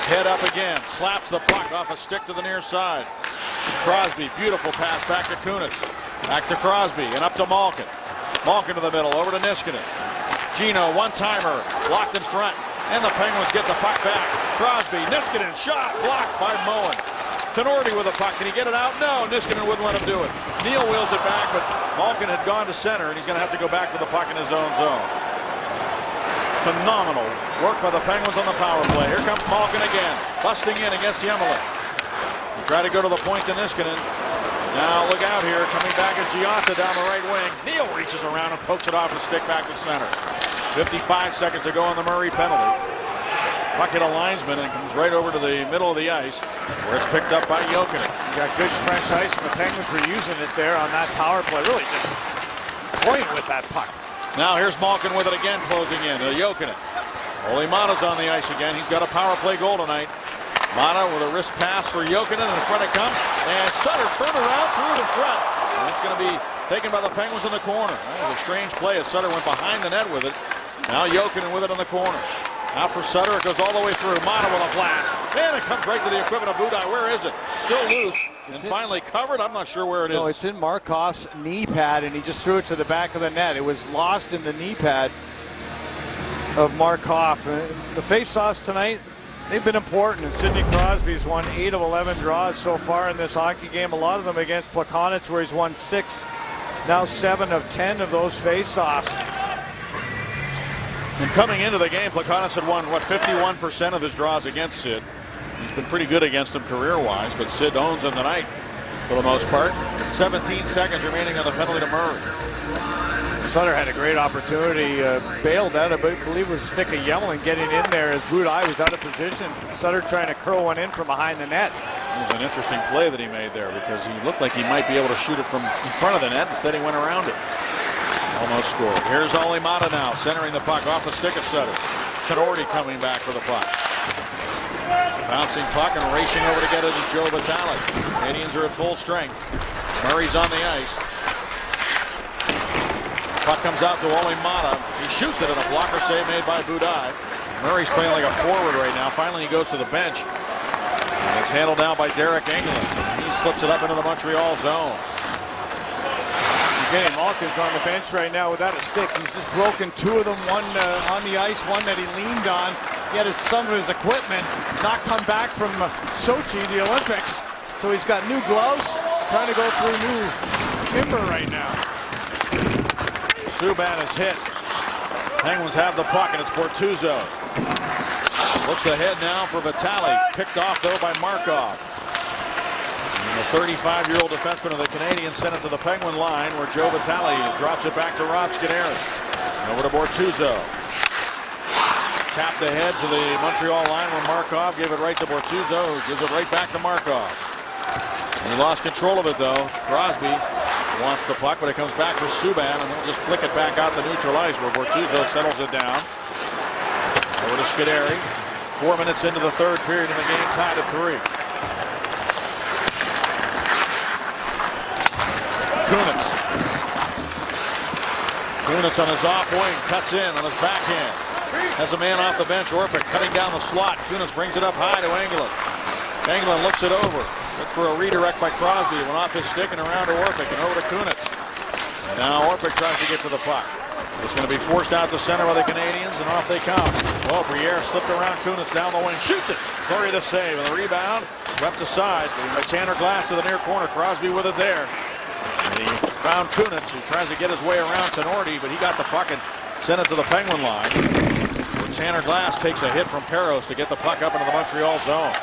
Head up again. Slaps the puck off a stick to the near side. Crosby, beautiful pass back to Kunitz. Back to Crosby and up to Malkin. Malkin to the middle, over to Niskanen. Gino, one-timer, blocked in front. And the Penguins get the puck back. Crosby, Niskanen, shot, blocked by Moen. Tenorti with the puck. Can he get it out? No, Niskanen wouldn't let him do it. Neal wheels it back, but Malkin had gone to center, and he's going to have to go back for the puck in his own zone. Phenomenal work by the Penguins on the power play. Here comes Malkin again, busting in against Yemelin. He tried to go to the point to Niskanen. Now look out here, coming back is Gionta down the right wing. Neal reaches around and pokes it off the stick back to center. 55 seconds to go on the Murray penalty. Puck hit a linesman and comes right over to the middle of the ice, where it's picked up by Jokinen. You got good French ice, and the Penguins were using it there on that power play. Really just toying with that puck. Now here's Malkin with it again, closing in to Jokinen. Ole Mata's on the ice again. He's got a power play goal tonight. Mata with a wrist pass for Jokinen, and in front it comes. And Sutter turned around, threw it in front. And it's going to be taken by the Penguins in the corner. That was a strange play as Sutter went behind the net with it. Now Jokinen with it in the corner. Now for Sutter, it goes all the way through. Mata with a blast. And it comes right to the equipment of Budaj. Where is it? Still loose. And finally covered. I'm not sure where it is. No, it's in Markov's knee pad, and he just threw it to the back of the net. It was lost in the knee pad of Markov. The face-offs tonight, they've been important. And Sidney Crosby's won 8 of 11 draws so far in this hockey game. A lot of them against Plekanec, where he's won 6, now 7 of 10 of those face-offs. And coming into the game, Plekanec had won, 51% of his draws against Sid. He's been pretty good against him career-wise, but Sid owns him tonight for the most part. 17 seconds remaining on the penalty to Murray. Sutter had a great opportunity, bailed out, I believe it was a stick of Yemelin getting in there as Budaj was out of position. Sutter trying to curl one in from behind the net. It was an interesting play that he made there because he looked like he might be able to shoot it from in front of the net. Instead, he went around it. Almost scored. Here's Ole Mata now, centering the puck off the stick of Sutter. Tenorti coming back for the puck. Bouncing puck and racing over to get it to Joe Vitale. Canadians are at full strength. Murray's on the ice. Puck comes out to Ole Mata. He shoots it, and a blocker save made by Budaj. Murray's playing like a forward right now. Finally, he goes to the bench. And it's handled now by Derek Engelland. He slips it up into the Montreal zone. Again, Malkin's on the bench right now without a stick. He's just broken 2 of them, one on the ice, one that he leaned on. He had some of his equipment not come back from Sochi, the Olympics. So he's got new gloves, trying to go through new timber right now. Subban is hit. Penguins have the puck, and it's Bortuzzo. Looks ahead now for Vitale. Picked off, though, by Markov. And the 35-year-old defenseman of the Canadiens sent it to the Penguin line, where Joe Vitale drops it back to Rob Scuderi. Over to Bortuzzo. Tapped ahead to the Montreal line where Markov gave it right to Bortuzzo, who gives it right back to Markov. And he lost control of it, though. Crosby wants the puck, but it comes back for Subban, and they'll just flick it back out to neutral ice, where Bortuzzo settles it down. Over to Scuderi. 4 minutes into the third period, and the game tied at 3. Kunitz on his off wing, cuts in on his backhand. Has a man off the bench, Orpik cutting down the slot. Kunitz brings it up high to Engelland. Engelland looks it over. Look for a redirect by Crosby. Went off his stick and around to Orpik and over to Kunitz. And now Orpik tries to get to the puck. It's going to be forced out to center by the Canadians, and off they come. Well, Briere slipped around Kunitz down the wing, shoots it. Fleury the save, and the rebound swept aside by Tanner Glass to the near corner. Crosby with it there. And he found Kunitz, who tries to get his way around Tenorti, but he got the puck and sent it to the Penguin line. Tanner Glass takes a hit from Peros to get the puck up into the Montreal zone.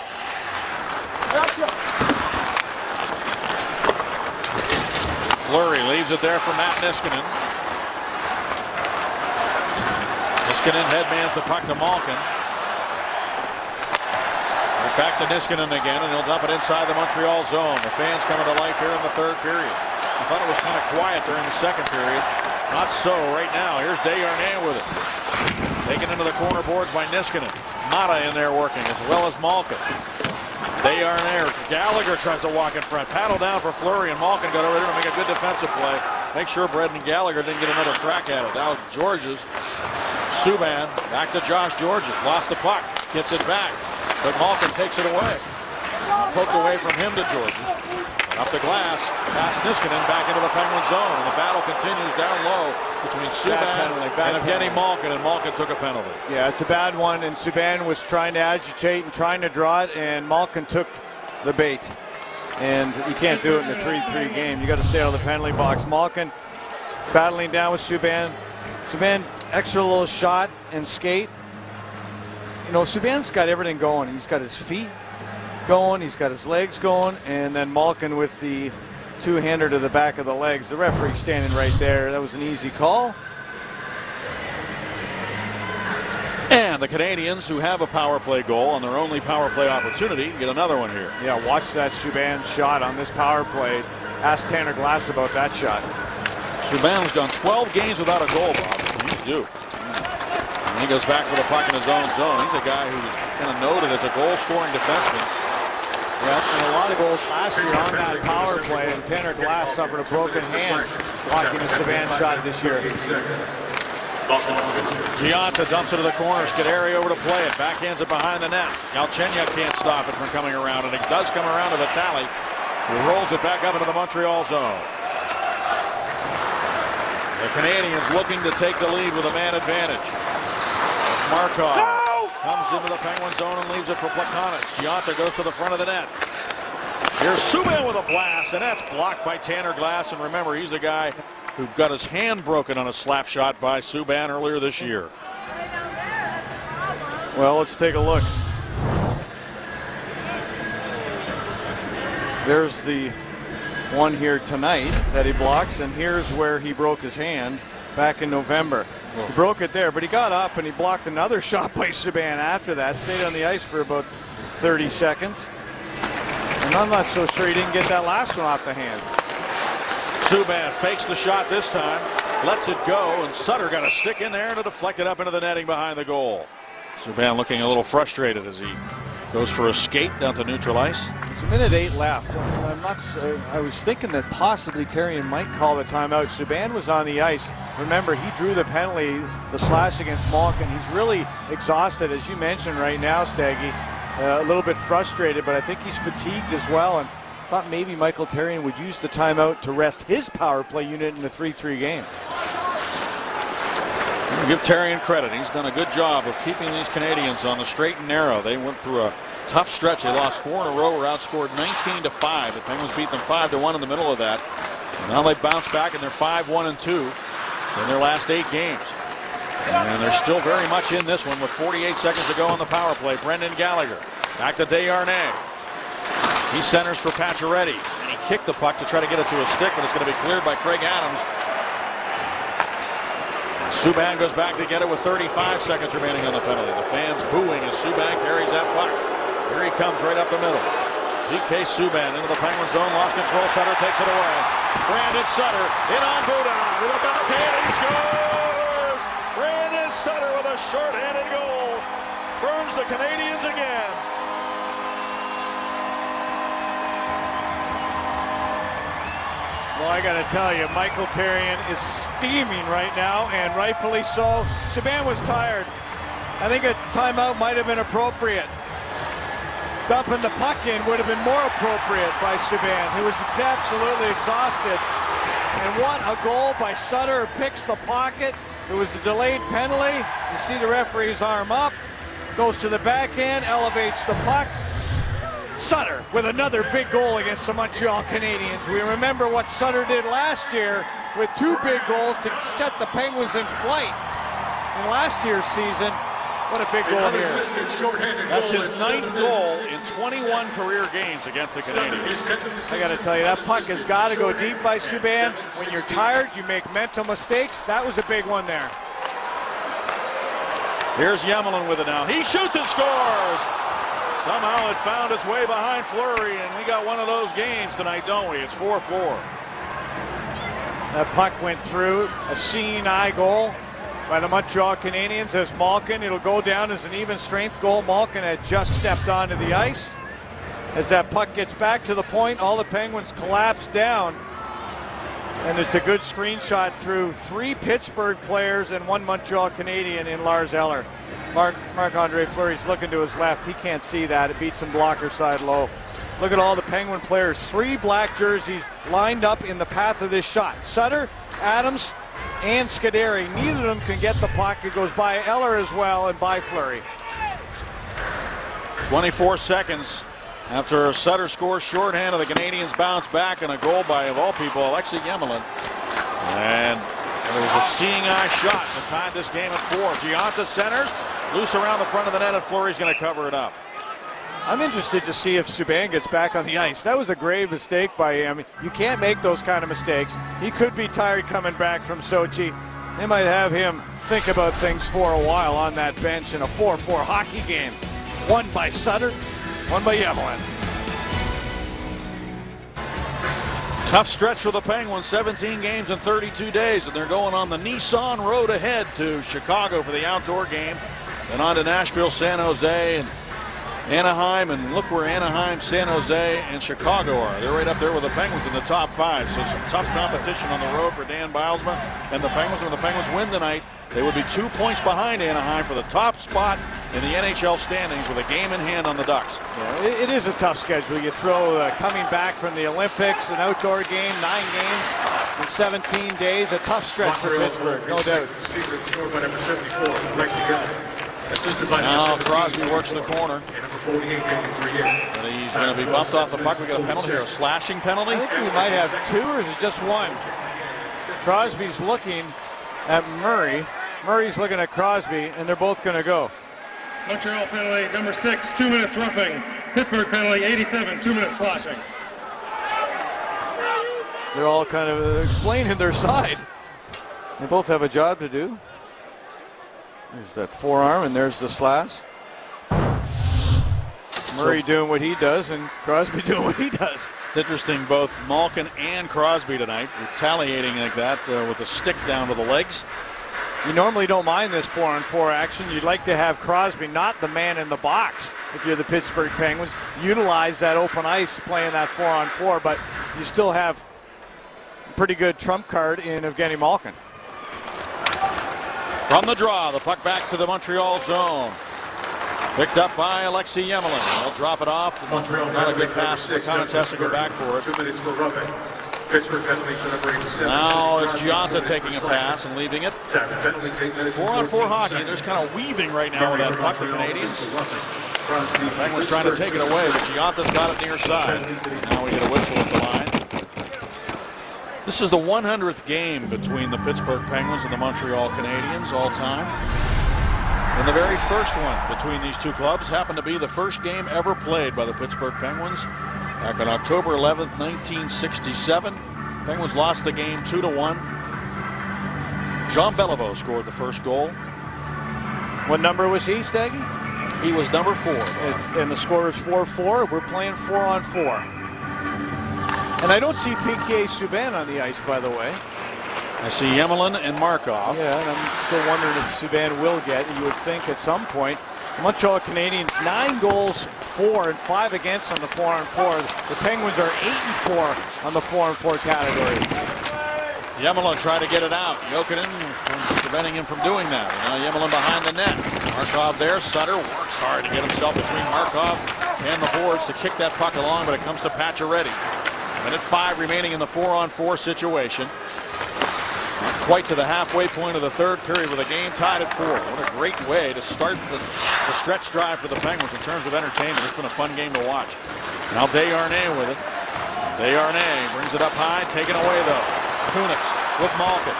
Fleury leaves it there for Matt Niskanen. Niskanen headmans the puck to Malkin. Back to Niskanen again, and he'll dump it inside the Montreal zone. The fans coming to life here in the third period. I thought it was kind of quiet during the second period. Not so right now. Here's Desharnais with it. Taken into the corner boards by Niskanen. Mata in there working, as well as Malkin. Desharnais. Gallagher tries to walk in front. Paddle down for Fleury, and Malkin got over there to make a good defensive play. Make sure Brendan Gallagher didn't get another crack at it. Now Georges. Subban back to Josh Georges. Lost the puck. Gets it back. But Malkin takes it away. Poked away from him to Georges. Up the glass, past Niskanen, back into the Penguin zone. And the battle continues down low between Subban and Evgeny Malkin, and Malkin took a penalty. Yeah, it's a bad one, and Subban was trying to agitate and trying to draw it, and Malkin took the bait. And you can't do it in a 3-3 game. You got to stay out of the penalty box. Malkin battling down with Subban. Subban, extra little shot and skate. You know, Subban's got everything going. He's got his feet going, he's got his legs going, and then Malkin with the two-hander to the back of the legs. The referee standing right there. That was an easy call. And the Canadians, who have a power play goal on their only power play opportunity, get another one here. Yeah, watch that Subban shot on this power play. Ask Tanner Glass about that shot. Subban's gone 12 games without a goal, Bob. What do you do? And he goes back for the puck in his own zone. He's a guy who's kind of noted as a goal-scoring defenseman. Yeah, and a lot of goals last year on that power play, and Tanner Glass suffered a broken hand blocking a Subban shot this year. Gianta dumps it to the corner. Scuderi over to play it. Backhands it behind the net. Galchenyuk can't stop it from coming around, and it does come around to Vitale, who rolls it back up into the Montreal zone. The Canadians looking to take the lead with a man advantage. Markov comes into the Penguin zone and leaves it for Plekanec. Gianta goes to the front of the net. Here's Subban with a blast, and that's blocked by Tanner Glass. And remember, he's a guy who got his hand broken on a slap shot by Subban earlier this year. Well, let's take a look. There's the one here tonight that he blocks, and here's where he broke his hand back in November. He broke it there, but he got up and he blocked another shot by Subban after that. Stayed on the ice for about 30 seconds. And I'm not so sure he didn't get that last one off the hand. Subban fakes the shot this time, lets it go, and Sutter got a stick in there to deflect it up into the netting behind the goal. Subban looking a little frustrated as he goes for a skate down to neutral ice. It's a minute 8 left. I was thinking that possibly Therrien might call the timeout. Subban was on the ice. Remember, he drew the penalty, the slash against Malkin. He's really exhausted, as you mentioned right now, Staggy. A little bit frustrated, but I think he's fatigued as well. And thought maybe Michael Therrien would use the timeout to rest his power play unit in the 3-3 game. Give Therrien credit. He's done a good job of keeping these Canadians on the straight and narrow. They went through a tough stretch. They lost 4 in a row, were outscored 19-5. The Penguins beat them 5-1 in the middle of that. Now they bounce back and they're 5-1-2 in their last 8 games. And they're still very much in this one with 48 seconds to go on the power play. Brendan Gallagher back to Desharnais. He centers for Pacioretty, and he kicked the puck to try to get it to a stick, but it's going to be cleared by Craig Adams. Subban goes back to get it with 35 seconds remaining on the penalty. The fans booing as Subban carries that puck. Here he comes right up the middle. PK Subban into the Penguin zone, lost control. Sutter takes it away. Brandon Sutter in on Boudin with a backhand. He scores! Brandon Sutter with a short-handed goal. Burns the Canadians again. Well, I got to tell you, Michael Therrien is steaming right now, and rightfully so. Subban was tired. I think a timeout might have been appropriate. Dumping the puck in would have been more appropriate by Subban, who was absolutely exhausted. And what a goal by Sutter, who picks the pocket. It was a delayed penalty. You see the referee's arm up, goes to the backhand, elevates the puck. Sutter with another big goal against the Montreal Canadiens. We remember what Sutter did last year with 2 big goals to set the Penguins in flight in last year's season. What a big goal here. That's his 9th goal in 21 career games against the Canadiens. I got to tell you, that puck has got to go deep by Subban. When you're tired, you make mental mistakes. That was a big one there. Here's Yemelin with it now. He shoots and scores. Somehow it found its way behind Fleury, and we got one of those games tonight, don't we? It's 4-4. That puck went through a seeing eye goal by the Montreal Canadiens as Malkin. It'll go down as an even strength goal. Malkin had just stepped onto the ice. As that puck gets back to the point, all the Penguins collapse down. And it's a good screenshot through 3 Pittsburgh players and 1 Montreal Canadian in Lars Eller. Marc-Andre Fleury's looking to his left. He can't see that. It beats him blocker side low. Look at all the Penguin players. 3 black jerseys lined up in the path of this shot. Sutter, Adams, and Scuderi. Neither of them can get the puck. It goes by Eller as well and by Fleury. 24 seconds after Sutter scores shorthanded, the Canadiens bounce back and a goal by, of all people, Alexei Yemelin. And there was a seeing eye shot to tie this game at 4. Gionta centers, loose around the front of the net, and Fleury's going to cover it up. I'm interested to see if Subban gets back on the ice. That was a grave mistake by him. You can't make those kind of mistakes. He could be tired coming back from Sochi. They might have him think about things for a while on that bench in a 4-4 hockey game. 1 by Sutter, 1 by Yemelin. Tough stretch for the Penguins, 17 games in 32 days, and they're going on the Nissan road ahead to Chicago for the outdoor game, then on to Nashville, San Jose, and Anaheim, and look where Anaheim, San Jose, and Chicago are. They're right up there with the Penguins in the top 5, so some tough competition on the road for Dan Bylsma and the Penguins. When the Penguins win tonight, they would be 2 points behind Anaheim for the top spot in the NHL standings with a game in hand on the Ducks. Yeah, it is a tough schedule. You throw coming back from the Olympics, an outdoor game, 9 games in 17 days, a tough stretch for Pittsburgh, no doubt. Now Crosby works the corner. And he's going to be bumped off the puck. We got a penalty here, a slashing penalty. I think we might have 2, or is it just 1? Crosby's looking at Murray. Murray's looking at Crosby, and they're both going to go. Montreal penalty number 6, 2 minutes roughing. Pittsburgh penalty 87, 2 minutes slashing. They're all kind of explaining their side. They both have a job to do. There's that forearm, and there's the slash. Murray doing what he does, and Crosby doing what he does. It's interesting, both Malkin and Crosby tonight retaliating like that with a stick down to the legs. You normally don't mind this 4-on-4 action. You'd like to have Crosby, not the man in the box, if you're the Pittsburgh Penguins, utilize that open ice playing that 4-on-4, but you still have a pretty good trump card in Evgeny Malkin. From the draw, the puck back to the Montreal zone. Picked up by Alexei Yemelin. They'll drop it off. Not a good pass. The Connors has to go back for it. 2 minutes for roughing. Pittsburgh penalties to number 87. Now it's Gionta taking a pass and leaving it. 4-on-4 hockey. There's kind of weaving right now with that puck, the Canadians. Penguins trying to take it away, but Gionta's got it near side. Now we get a whistle at the line. This is the 100th game between the Pittsburgh Penguins and the Montreal Canadiens all time. And the very first one between these two clubs happened to be the first game ever played by the Pittsburgh Penguins back on October 11th, 1967. Penguins lost the game 2-1. Jean Beliveau scored the first goal. What number was he, Staggy? He was number 4. And the score is 4-4. We're playing 4-on-4. And I don't see P.K. Subban on the ice, by the way. I see Yemelin and Markov. Yeah, and I'm still wondering if Subban will get. You would think at some point. The Montreal Canadiens 9 goals, 4 and 5 against on the 4-on-4. The Penguins are 8-4 on the 4-on-4 category. Yemelin trying to get it out. Jokinen preventing him from doing that. Now Yemelin behind the net. Markov there. Sutter works hard to get himself between Markov and the boards to kick that puck along, but it comes to Pacioretty. 1:05 remaining in the 4-on-4 situation. Not quite to the halfway point of the third period with a game tied at 4. What a great way to start the stretch drive for the Penguins in terms of entertainment. It's been a fun game to watch. Now Desharnais with it. Desharnais brings it up high, taken away though. Kunitz with Malkin.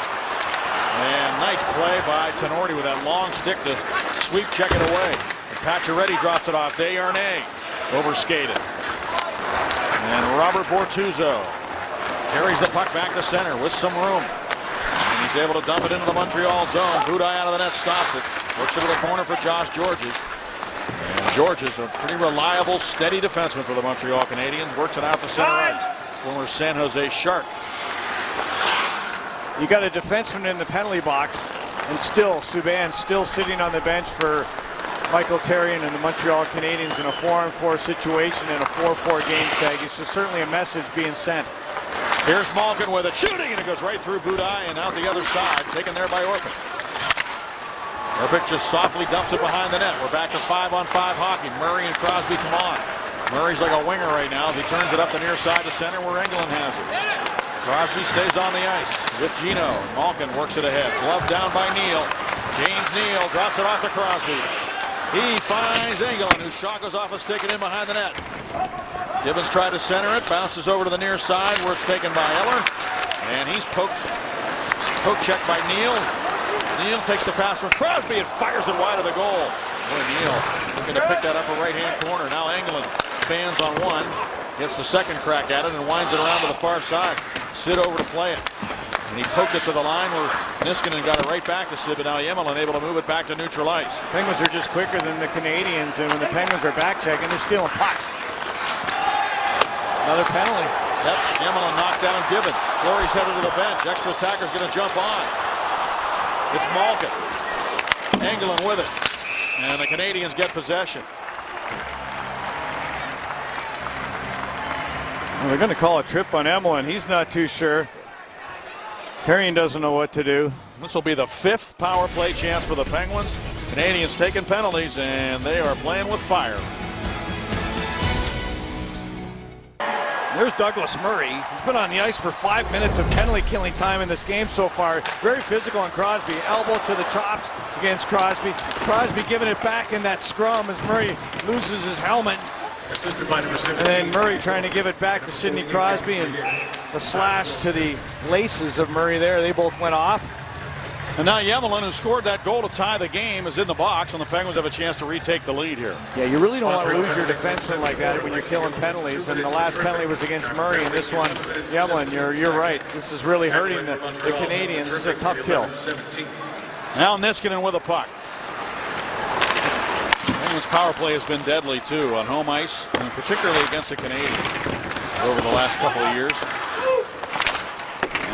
And nice play by Tenorti with that long stick to sweep check it away. Pacioretty drops it off. Desharnais overskated. And Robert Bortuzzo carries the puck back to center with some room. And he's able to dump it into the Montreal zone. Budaj out of the net stops it. Works it to the corner for Josh Georges. And Georges, a pretty reliable, steady defenseman for the Montreal Canadiens, works it out to center ice. Former San Jose Shark. You got a defenseman in the penalty box, and still Subban still sitting on the bench for Michael Therrien and the Montreal Canadiens in a 4-on-4 situation in a 4-4 game tag. It's just certainly a message being sent. Here's Malkin with it, shooting, and it goes right through Budaj and out the other side, taken there by Orpik. Orpik just softly dumps it behind the net. We're back to 5-on-5 hockey. Murray and Crosby come on. Murray's like a winger right now as he turns it up the near side to center where Engelland has it. Crosby stays on the ice with Gino. Malkin works it ahead. Glove down by Neal. James Neal drops it off to Crosby. He finds Engelland, whose shot goes off a stick and in behind the net. Gibbons tried to center it, bounces over to the near side where it's taken by Eller. And he's poke checked by Neal. Neal takes the pass from Crosby and fires it wide of the goal. Boy, Neal looking to pick that up a right-hand corner. Now Engelland fans on one. Gets the second crack at it and winds it around to the far side. Sid over to play it. And he poked it to the line where Niskanen got it right back to Sid, but now Yemmelin able to move it back to neutral ice. Penguins are just quicker than the Canadiens, and when the Penguins are back checking, they're stealing pucks. Another penalty. Yep, Yemmelin knocked down Gibbons. Fleury's headed to the bench. Extra attacker's going to jump on. It's Malkin. Engelland with it. And the Canadiens get possession. Well, they're going to call a trip on Emelin. He's not too sure. Therrien doesn't know what to do. This will be the 5th power play chance for the Penguins. Canadiens taking penalties, and they are playing with fire. There's Douglas Murray. He's been on the ice for 5 minutes of penalty killing time in this game so far. Very physical on Crosby. Elbow to the chops against Crosby. Crosby giving it back in that scrum as Murray loses his helmet. And then Murray trying to give it back to Sidney Crosby, and the slash to the laces of Murray there. They both went off. And now Yemmelin, who scored that goal to tie the game, is in the box, and the Penguins have a chance to retake the lead here. Yeah, you really don't want to lose your defenseman like that when you're killing penalties. And the last penalty was against Murray, and this one, Yemmelin, you're right. This is really hurting the Canadiens. This is a tough kill. Now Niskanen with a puck. Penguins power play has been deadly too on home ice, and particularly against the Canadiens over the last couple of years.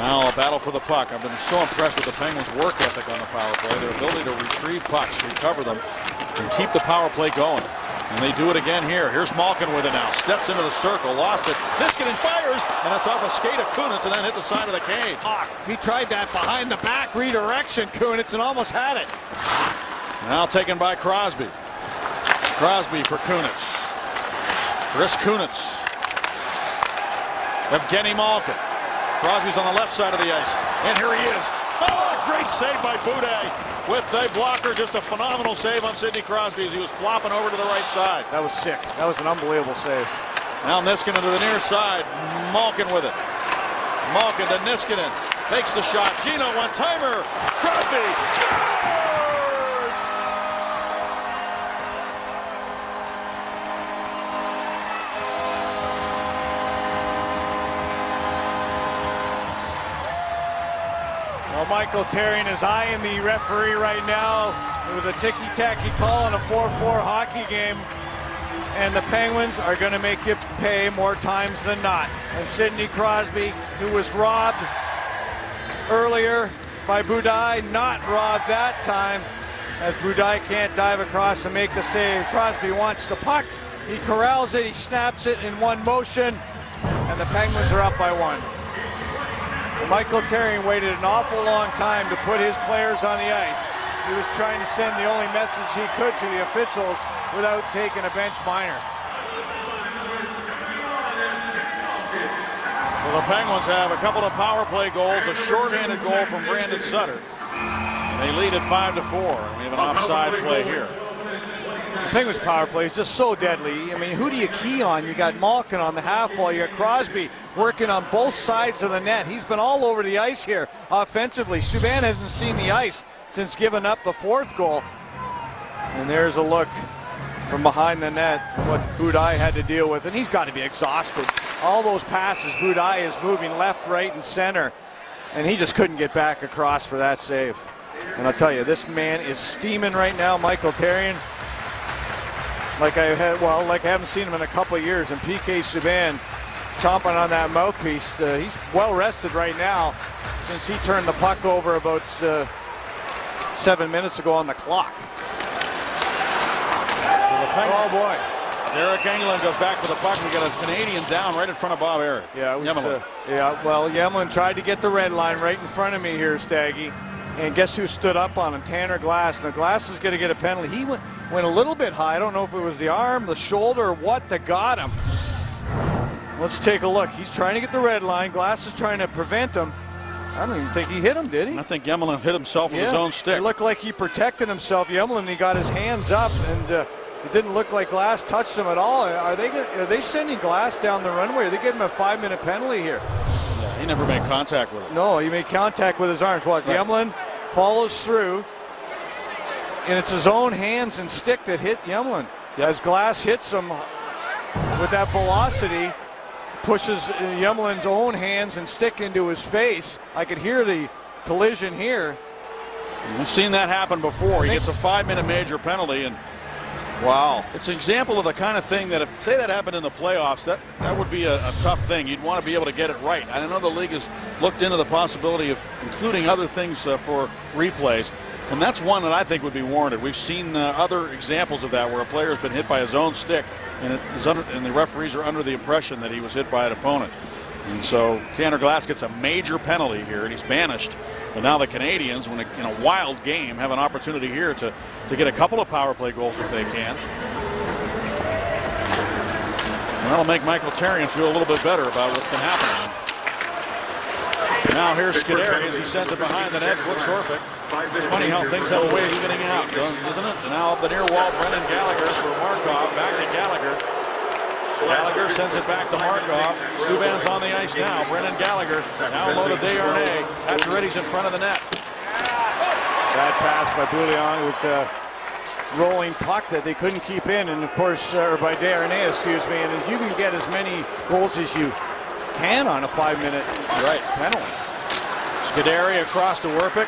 Now a battle for the puck. I've been so impressed with the Penguins' work ethic on the power play, their ability to retrieve pucks, recover them, and keep the power play going. And they do it again here. Here's Malkin with it now. Steps into the circle, lost it. Niskanen fires, and it's off a skate of Kunitz and then hit the side of the cage. He tried that behind the back redirection, Kunitz, and almost had it. Now taken by Crosby. Crosby for Kunitz. Chris Kunitz. Evgeny Malkin. Crosby's on the left side of the ice. And here he is. Oh, great save by Budaj. With a blocker, just a phenomenal save on Sidney Crosby as he was flopping over to the right side. That was sick. That was an unbelievable save. Now Niskanen to the near side. Malkin with it. Malkin to Niskanen. Takes the shot. Gino, one-timer. Crosby scores! Well, Michael Therrien is eyeing the referee right now with a ticky-tacky call on a 4-4 hockey game. And the Penguins are going to make you pay more times than not. And Sidney Crosby, who was robbed earlier by Budaj, not robbed that time, as Budaj can't dive across and make the save. Crosby wants the puck. He corrals it. He snaps it in one motion. And the Penguins are up by 1. Michael Therrien waited an awful long time to put his players on the ice. He was trying to send the only message he could to the officials without taking a bench minor. Well, the Penguins have a couple of power play goals, a shorthanded goal from Brandon Sutter. And they lead at 5-4. We have an offside play here. The Penguins power play is just so deadly. I mean, who do you key on? You got Malkin on the half wall. You got Crosby working on both sides of the net. He's been all over the ice here offensively. Subban hasn't seen the ice since giving up the 4th goal. And there's a look from behind the net, what Budaj had to deal with. And he's got to be exhausted. All those passes, Budaj is moving left, right, and center. And he just couldn't get back across for that save. And I'll tell you, this man is steaming right now, Michael Therrien. Like I haven't seen him in a couple of years. And PK Subban chomping on that mouthpiece. He's well rested right now since he turned the puck over about 7 minutes ago on the clock. Oh boy. Eric Engelland goes back for the puck. We got a Canadian down right in front of Bob Ehret. Yeah, Yemlin tried to get the red line right in front of me here, Staggy. And guess who stood up on him? Tanner Glass. Now Glass is going to get a penalty. He went a little bit high. I don't know if it was the arm, the shoulder, or what that got him. Let's take a look. He's trying to get the red line. Glass is trying to prevent him. I don't even think he hit him, did he? I think Yemlin hit himself with his own stick. It looked like he protected himself. Yemlin, he got his hands up, and it didn't look like Glass touched him at all. Are they sending Glass down the runway? Are they giving him a 5-minute penalty here? Yeah, he never made contact with him. No, he made contact with his arms. Watch, right. Yemlin follows through, and it's his own hands and stick that hit Yemlin. As Glass hits him with that velocity, pushes Yemlin's own hands and stick into his face. I could hear the collision here. We've seen that happen before. He gets a 5-minute major penalty, and wow, it's an example of the kind of thing that if, say that happened in the playoffs, that would be a tough thing. You'd want to be able to get it right. I know the league has looked into the possibility of including other things for replays, and that's one that I think would be warranted. We've seen other examples of that where a player has been hit by his own stick, and the referees are under the impression that he was hit by an opponent. And so Tanner Glass gets a major penalty here, and he's banished. But now the Canadians, in a wild game, have an opportunity here to get a couple of power play goals if they can. And that'll make Michael Therrien feel a little bit better about what's been happening. Now here's Scuderi as he sends it behind the net. Brooks Orpik. It's funny how things have a way of evening out, isn't it? And now up the near wall, Brendan Gallagher for Markov. Back to Gallagher. Gallagher sends it back to Markov. Subban's on the ice now. Brendan Gallagher now low to Desharnais. Pacioretty's in front of the net. Bad pass by Bouillon. It was a rolling puck that they couldn't keep in, and of course, or by Desharnais, excuse me. And as you can get as many goals as you can on a 5-minute penalty. Scuderi across to Orpik.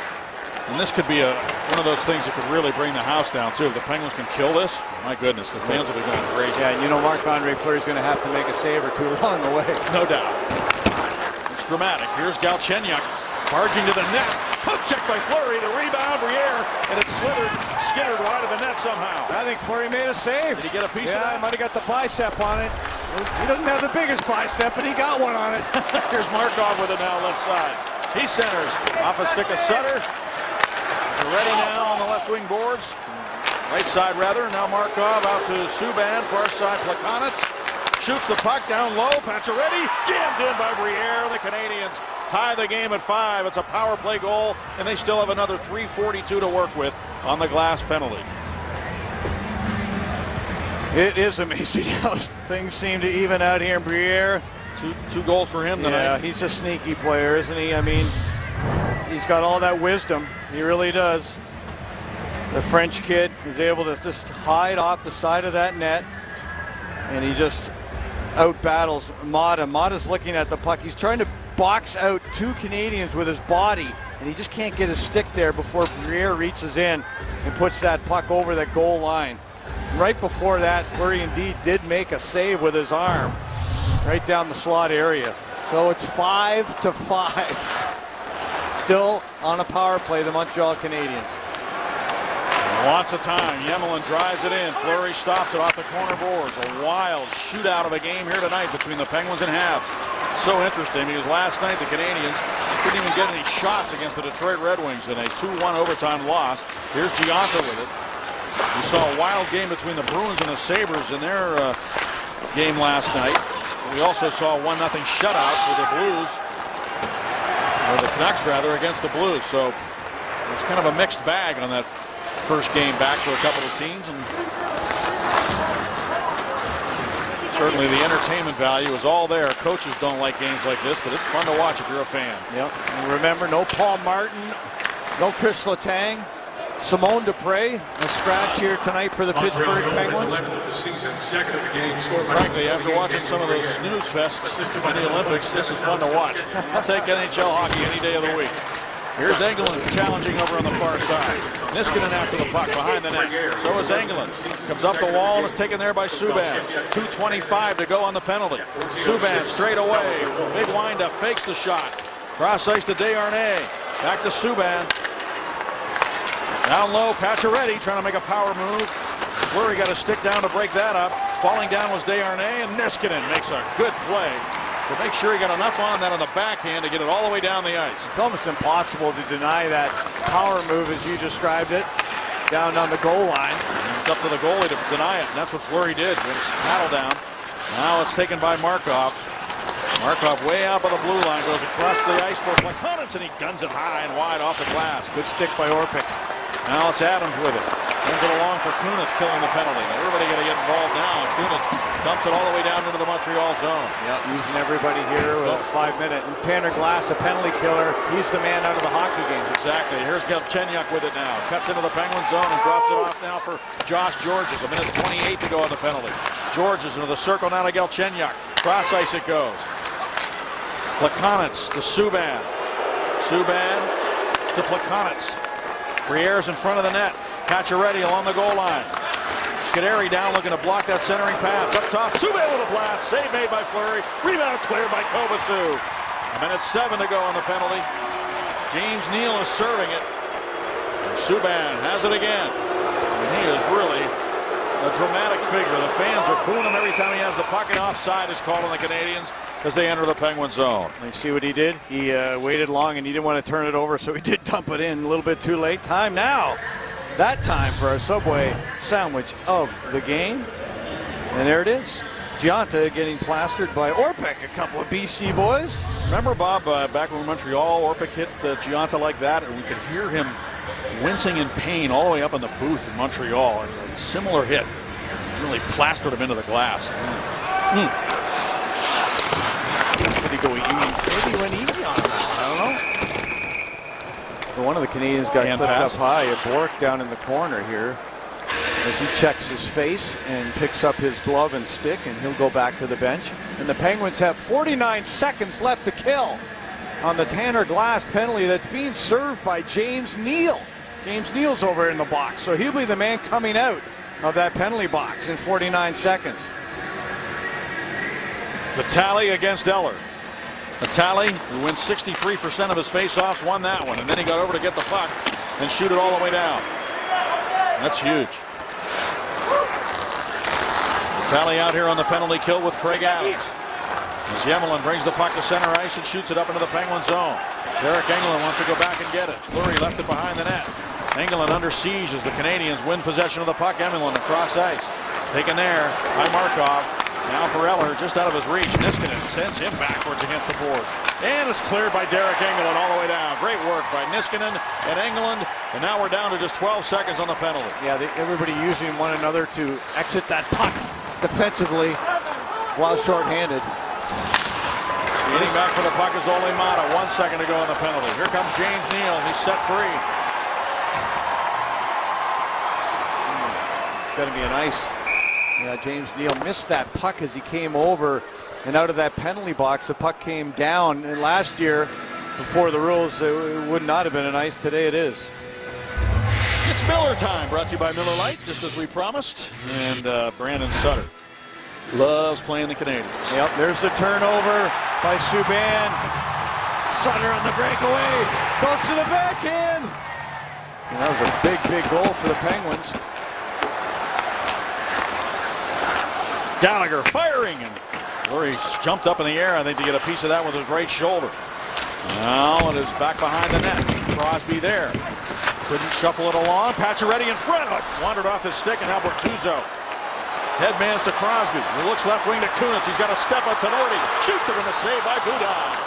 And this could be one of those things that could really bring the house down, too. If the Penguins can kill this, my goodness, the fans will be going crazy. Yeah, and Marc-Andre Fleury's going to have to make a save or two along the way. No doubt. It's dramatic. Here's Galchenyuk barging to the net. Hook check by Fleury, the rebound, Briere, and it's skittered wide of the net somehow. I think Fleury made a save. Did he get a piece of that? Yeah, might have got the bicep on it. He doesn't have the biggest bicep, but he got one on it. Here's Markov with it now left side. He centers off a stick of Sutter. Ready now on the left wing boards. Right side rather. Now Markov out to Subban. Far side Plekanec. Shoots the puck down low. Pacioretty jammed in by Briere. The Canadians tie the game at 5. It's a power play goal, and they still have another 3:42 to work with on the Glass penalty. It is amazing how things seem to even out here in Briere. Two goals for him tonight. Yeah, he's a sneaky player, isn't he? I mean, he's got all that wisdom. He really does. The French kid is able to just hide off the side of that net, and he just out-battles Mata. Mata's looking at the puck. He's trying to box out 2 Canadians with his body, and he just can't get his stick there before Briere reaches in and puts that puck over that goal line. Right before that, Fleury indeed did make a save with his arm right down the slot area. So it's 5-5. Still on a power play, the Montreal Canadiens. Lots of time. Yemlin drives it in. Fleury stops it off the corner boards. A wild shootout of a game here tonight between the Penguins and Habs. So interesting because last night the Canadiens couldn't even get any shots against the Detroit Red Wings in a 2-1 overtime loss. Here's Gionta with it. We saw a wild game between the Bruins and the Sabres in their game last night. We also saw a 1-0 shutout for the Blues, or the Canucks rather, against the Blues. So it was kind of a mixed bag on that first game back for a couple of teams, and Certainly the entertainment value is all there. Coaches don't like games like this, but it's fun to watch if you're a fan. Yep. And remember, no Paul Martin, no Chris Letang, Simone Dupre, a scratch here tonight for the Pittsburgh Penguins. Frankly, after watching some of those snooze fests in the Olympics, this is fun to watch. I'll take NHL hockey any day of the week. Here's Engelland challenging over on the far side. Niskanen after the puck behind the net. So is Engelland. Comes up the wall and is taken there by Subban. 2:25 to go on the penalty. Subban straight away. Big windup, fakes the shot. Cross ice to Desharnais. Back to Subban. Down low, Pacioretty trying to make a power move. Fleury got a stick down to break that up. Falling down was Desharnais, and Niskanen makes a good play to make sure he got enough on that on the backhand to get it all the way down the ice. It's almost impossible to deny that power move as you described it, down on the goal line. And it's up to the goalie to deny it, and that's what Fleury did. When it's paddle down. Now it's taken by Markov. Markov way out by the blue line, goes across the ice for Plekanec, and he guns it high and wide off the glass. Good stick by Orpik. Now it's Adams with it. Sends it along for Kunitz, killing the penalty. Everybody got to get involved now. Kunitz dumps it all the way down into the Montreal zone. Yep, using everybody here with 5 minutes. And Tanner Glass, a penalty killer. He's the man out of the hockey game. Exactly. Here's Galchenyuk with it now. Cuts into the Penguin zone and drops it off now for Josh Georges. 1:28 to go on the penalty. Georges into the circle now to Galchenyuk. Cross ice it goes. Plekanec to Subban. Subban to Plekanec. Briere's in front of the net. Pacioretty along the goal line. Scuderi down looking to block that centering pass. Up top, Subban with a blast. Save made by Fleury. Rebound cleared by Kovacic. 1:07 to go on the penalty. James Neal is serving it. And Subban has it again. And he is really a dramatic figure. The fans are booing him every time he has the puck, and offside is called on the Canadians as they enter the Penguin zone. You see what he did? He waited long and he didn't want to turn it over, so he did dump it in a little bit too late. Time now. That time for our Subway sandwich of the game. And there it is. Gionta getting plastered by Orpik, a couple of BC boys. Remember, Bob, back when Montreal, Orpik hit Gionta like that, and we could hear him wincing in pain all the way up in the booth in Montreal. And a similar hit really plastered him into the glass. Did he go easy? Maybe he went easy on him. I don't know. But one of the Canadians got clipped up high. A Bork down in the corner here as he checks his face and picks up his glove and stick, and he'll go back to the bench. And the Penguins have 49 seconds left to kill on the Tanner Glass penalty that's being served by James Neal. James Neal's over in the box, so he'll be the man coming out of that penalty box in 49 seconds. The tally against Eller. Natali, who wins 63% of his faceoffs, won that one, and then he got over to get the puck and shoot it all the way down. That's huge. Natali out here on the penalty kill with Craig Adams. As Yemelin brings the puck to center ice and shoots it up into the Penguin zone. Derek Engelland wants to go back and get it. Fleury left it behind the net. Engelland under siege as the Canadians win possession of the puck. Engelland across ice. Taken there by Markov. Now for Eller, just out of his reach. Niskanen sends him backwards against the board. And it's cleared by Derek Engelland all the way down. Great work by Niskanen and Engelland. And now we're down to just 12 seconds on the penalty. Yeah, everybody using one another to exit that puck defensively while shorthanded. Getting back for the puck is Ole Mata. 1 second to go on the penalty. Here comes James Neal. He's set free. It's going to be a nice... Yeah, James Neal missed that puck as he came over and out of that penalty box. The puck came down, and last year, before the rules, it would not have been a nice. Today it is. It's Miller time, brought to you by Miller Lite, just as we promised. And Brandon Sutter loves playing the Canadians. Yep, there's the turnover by Subban. Sutter on the breakaway, goes to the backhand. And that was a big, big goal for the Penguins. Gallagher firing, and Fleury jumped up in the air, I think, to get a piece of that with his right shoulder. Now it is back behind the net. Crosby there. Couldn't shuffle it along. Pacioretty in front of it. Wandered off his stick, and now Bertuzzo headmans to Crosby. He looks left wing to Kunitz. He's got a step up to Norty. Shoots it, and a save by Budaj.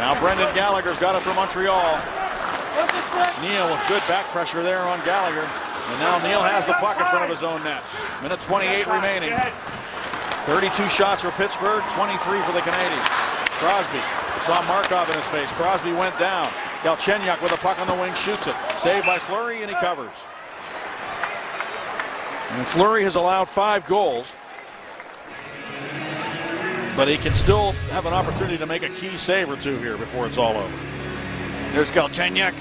Now Brendan Gallagher's got it for Montreal. Neal with good back pressure there on Gallagher. And now Neal has the puck in front of his own net. 1:28 remaining. 32 shots for Pittsburgh, 23 for the Canadians. Crosby saw Markov in his face. Crosby went down. Galchenyuk with a puck on the wing, shoots it. Saved by Fleury, and he covers. And Fleury has allowed 5 goals, but he can still have an opportunity to make a key save or two here before it's all over. There's Galchenyuk.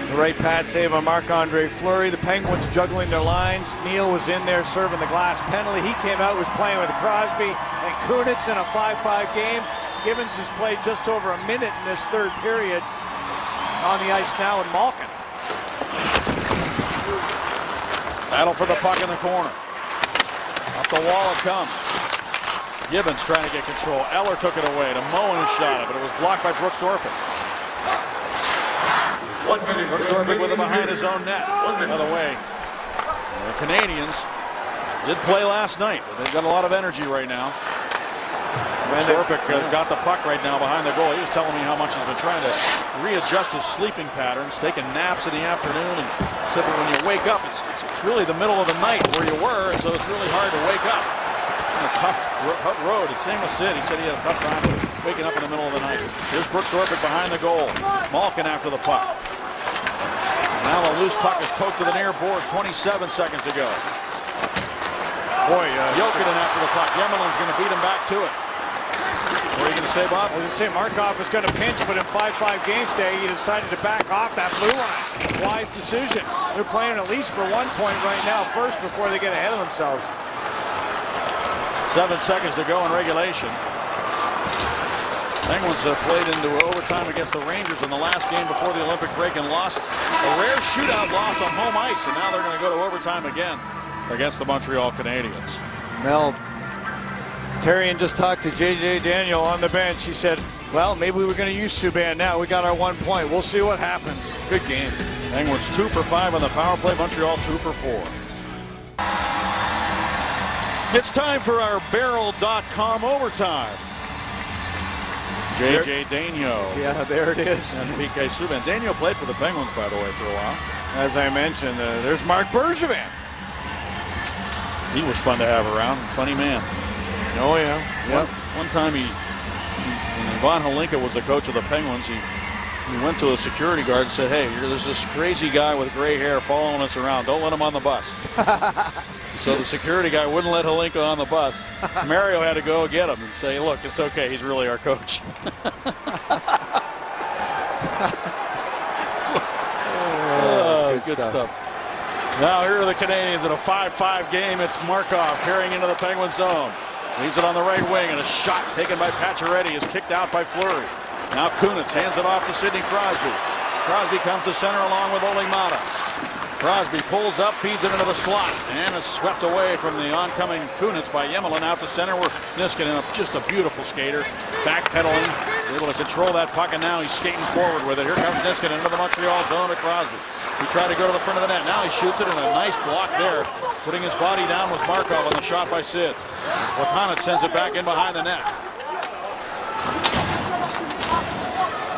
The right pad save on Marc-Andre Fleury. The Penguins juggling their lines. Neal was in there serving the glass penalty. He came out, was playing with Crosby and Kunitz in a 5-5 game. Gibbons has played just over a minute in this third period. On the ice now, and Malkin. Battle for the puck in the corner. Up the wall it comes. Gibbons trying to get control. Eller took it away to Moen, who shot it, but it was blocked by Brooks Orpik. Brooks Orpik with it behind his own net. By the way, the Canadians did play last night, but they've got a lot of energy right now. Brooks Orpik has got the puck right now behind the goal. He was telling me how much he's been trying to readjust his sleeping patterns, taking naps in the afternoon, and said that when you wake up, it's really the middle of the night where you were, and so it's really hard to wake up. A tough road. Same with Sid. He said he had a tough time waking up in the middle of the night. Here's Brooks Orpik behind the goal. Malkin after the puck. Now the loose puck is poked to the near boards. 27 seconds to go. Boy, Jokinen after the puck. Yemelin's going to beat him back to it. What are you going to say, Bob? I was going to say Markov was going to pinch, but in 5-5 games today, he decided to back off that blue line. Wise decision. They're playing at least for 1 point right now first before they get ahead of themselves. 7 seconds to go in regulation. Penguins have played into overtime against the Rangers in the last game before the Olympic break and lost a rare shootout loss on home ice, and now they're going to go to overtime again against the Montreal Canadiens. Mel, Therrien just talked to J.J. Daniel on the bench. He said, well, maybe we're going to use Subban now. We got our 1 point. We'll see what happens. Good game. Penguins 2 for 5 on the power play. Montreal 2 for 4. It's time for our Barrel.com overtime. J.J. Daniel. Yeah, there it is. And PK Subban. Daniel played for the Penguins, by the way, for a while. As I mentioned, there's Marc Bergevin. He was fun to have around. Funny man. Oh, yeah. Yep. One time when Ivan Hlinka was the coach of the Penguins, he went to a security guard and said, hey, there's this crazy guy with gray hair following us around. Don't let him on the bus. So the security guy wouldn't let Hlinka on the bus. Mario had to go get him and say, look, it's okay. He's really our coach. Good stuff. Now here are the Canadians in a 5-5 game. It's Markov carrying into the Penguin zone. Leaves it on the right wing, and a shot taken by Pacioretty is kicked out by Fleury. Now Kunitz hands it off to Sidney Crosby. Crosby comes to center along with Olli Maatta. Crosby pulls up, feeds it into the slot, and is swept away from the oncoming Kunitz by Yemelin out to center where Niskanen, just a beautiful skater, backpedaling, able to control that puck, and now he's skating forward with it. Here comes Niskanen into the Montreal zone to Crosby. He tried to go to the front of the net. Now he shoots it, and a nice block there. Putting his body down was Markov on the shot by Sid. Wakana sends it back in behind the net.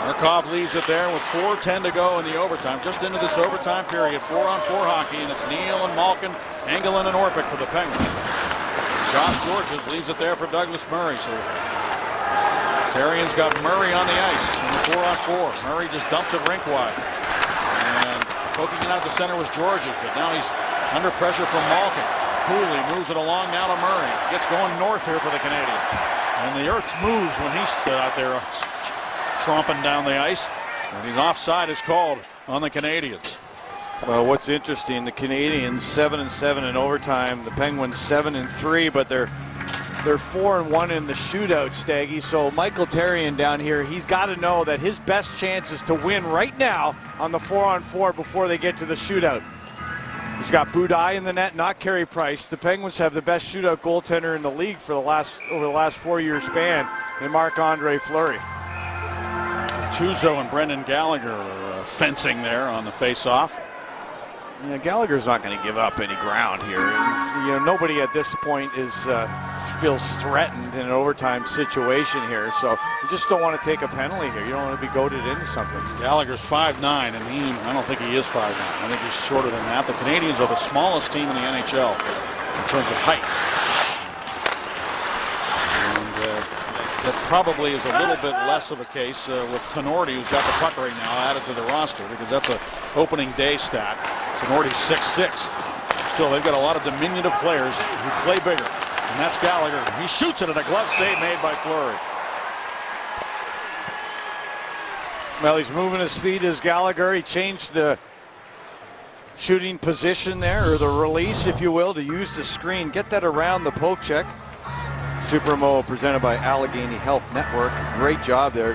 Markov leaves it there with 4:10 to go in the overtime. Just into this overtime period, 4-on-4 hockey, and it's Neal and Malkin, Engelin and Orpik for the Penguins. Josh Georges leaves it there for Douglas Murray. So Therrien's got Murray on the ice in the 4-on-4. Murray just dumps it rink wide. And poking it out to center was Georges, but now he's under pressure from Malkin. Cooley moves it along now to Murray. Gets going north here for the Canadiens. And the earth moves when he's out there tromping down the ice. And his offside is called on the Canadiens. Well, what's interesting, the Canadiens 7-7 in overtime. The Penguins 7-3, but they're 4-1 in the shootout, Staggy. So Michael Therrien down here, he's got to know that his best chance is to win right now on the 4-on-4 before they get to the shootout. He's got Budaj in the net, not Carey Price. The Penguins have the best shootout goaltender in the league for over the last 4-year span in Marc-Andre Fleury. Tuzo and Brendan Gallagher are fencing there on the face-off. Yeah, Gallagher's not going to give up any ground here. Nobody at this point feels threatened in an overtime situation here. So you just don't want to take a penalty here. You don't want to be goaded into something. Gallagher's 5'9", and I don't think he is 5'9". I think he's shorter than that. The Canadiens are the smallest team in the NHL in terms of height. That probably is a little bit less of a case with Tenorti, who's got the puck right now, added to the roster because that's an opening day stat. Tenorti's 6'6". Still, they've got a lot of diminutive players who play bigger. And that's Gallagher. He shoots it, and a glove save made by Fleury. Well, he's moving his feet as Gallagher. He changed the shooting position there, or the release, if you will, to use the screen. Get that around the poke check. Supermo presented by Allegheny Health Network. Great job there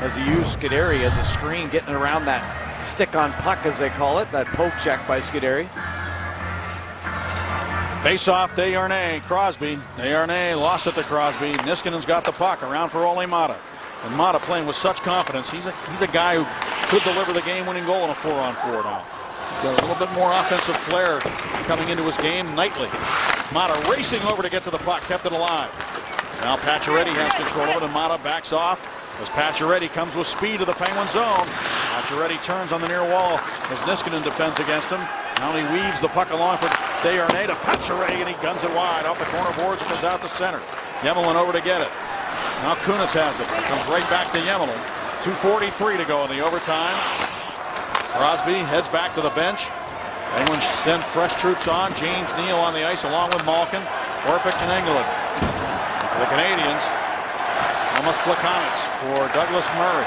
as he used Scuderi as a screen, getting around that stick on puck, as they call it, that poke check by Scuderi. Face off, Desharnais, Crosby. Desharnais lost it to Crosby. Niskanen's got the puck around for Ole Mata. And Mata playing with such confidence. He's a guy who could deliver the game-winning goal in a 4-on-4 now. He's got a little bit more offensive flair coming into his game nightly. Mata racing over to get to the puck, kept it alive. Now Pacioretty has control of it, and Mata backs off as Pacioretty comes with speed to the Penguin zone. Pacioretty turns on the near wall as Niskanen defends against him. Now he weaves the puck along for Desharnais to Pacioretty, and he guns it wide off the corner boards and goes out to center. Yemelin over to get it. Now Kunitz has it. Comes right back to Yemelin. 2:43 to go in the overtime. Crosby heads back to the bench. Penguins send fresh troops on. James Neal on the ice along with Malkin, Orpik, and Engelland. For the Canadians, Thomas Plekanec for Douglas Murray.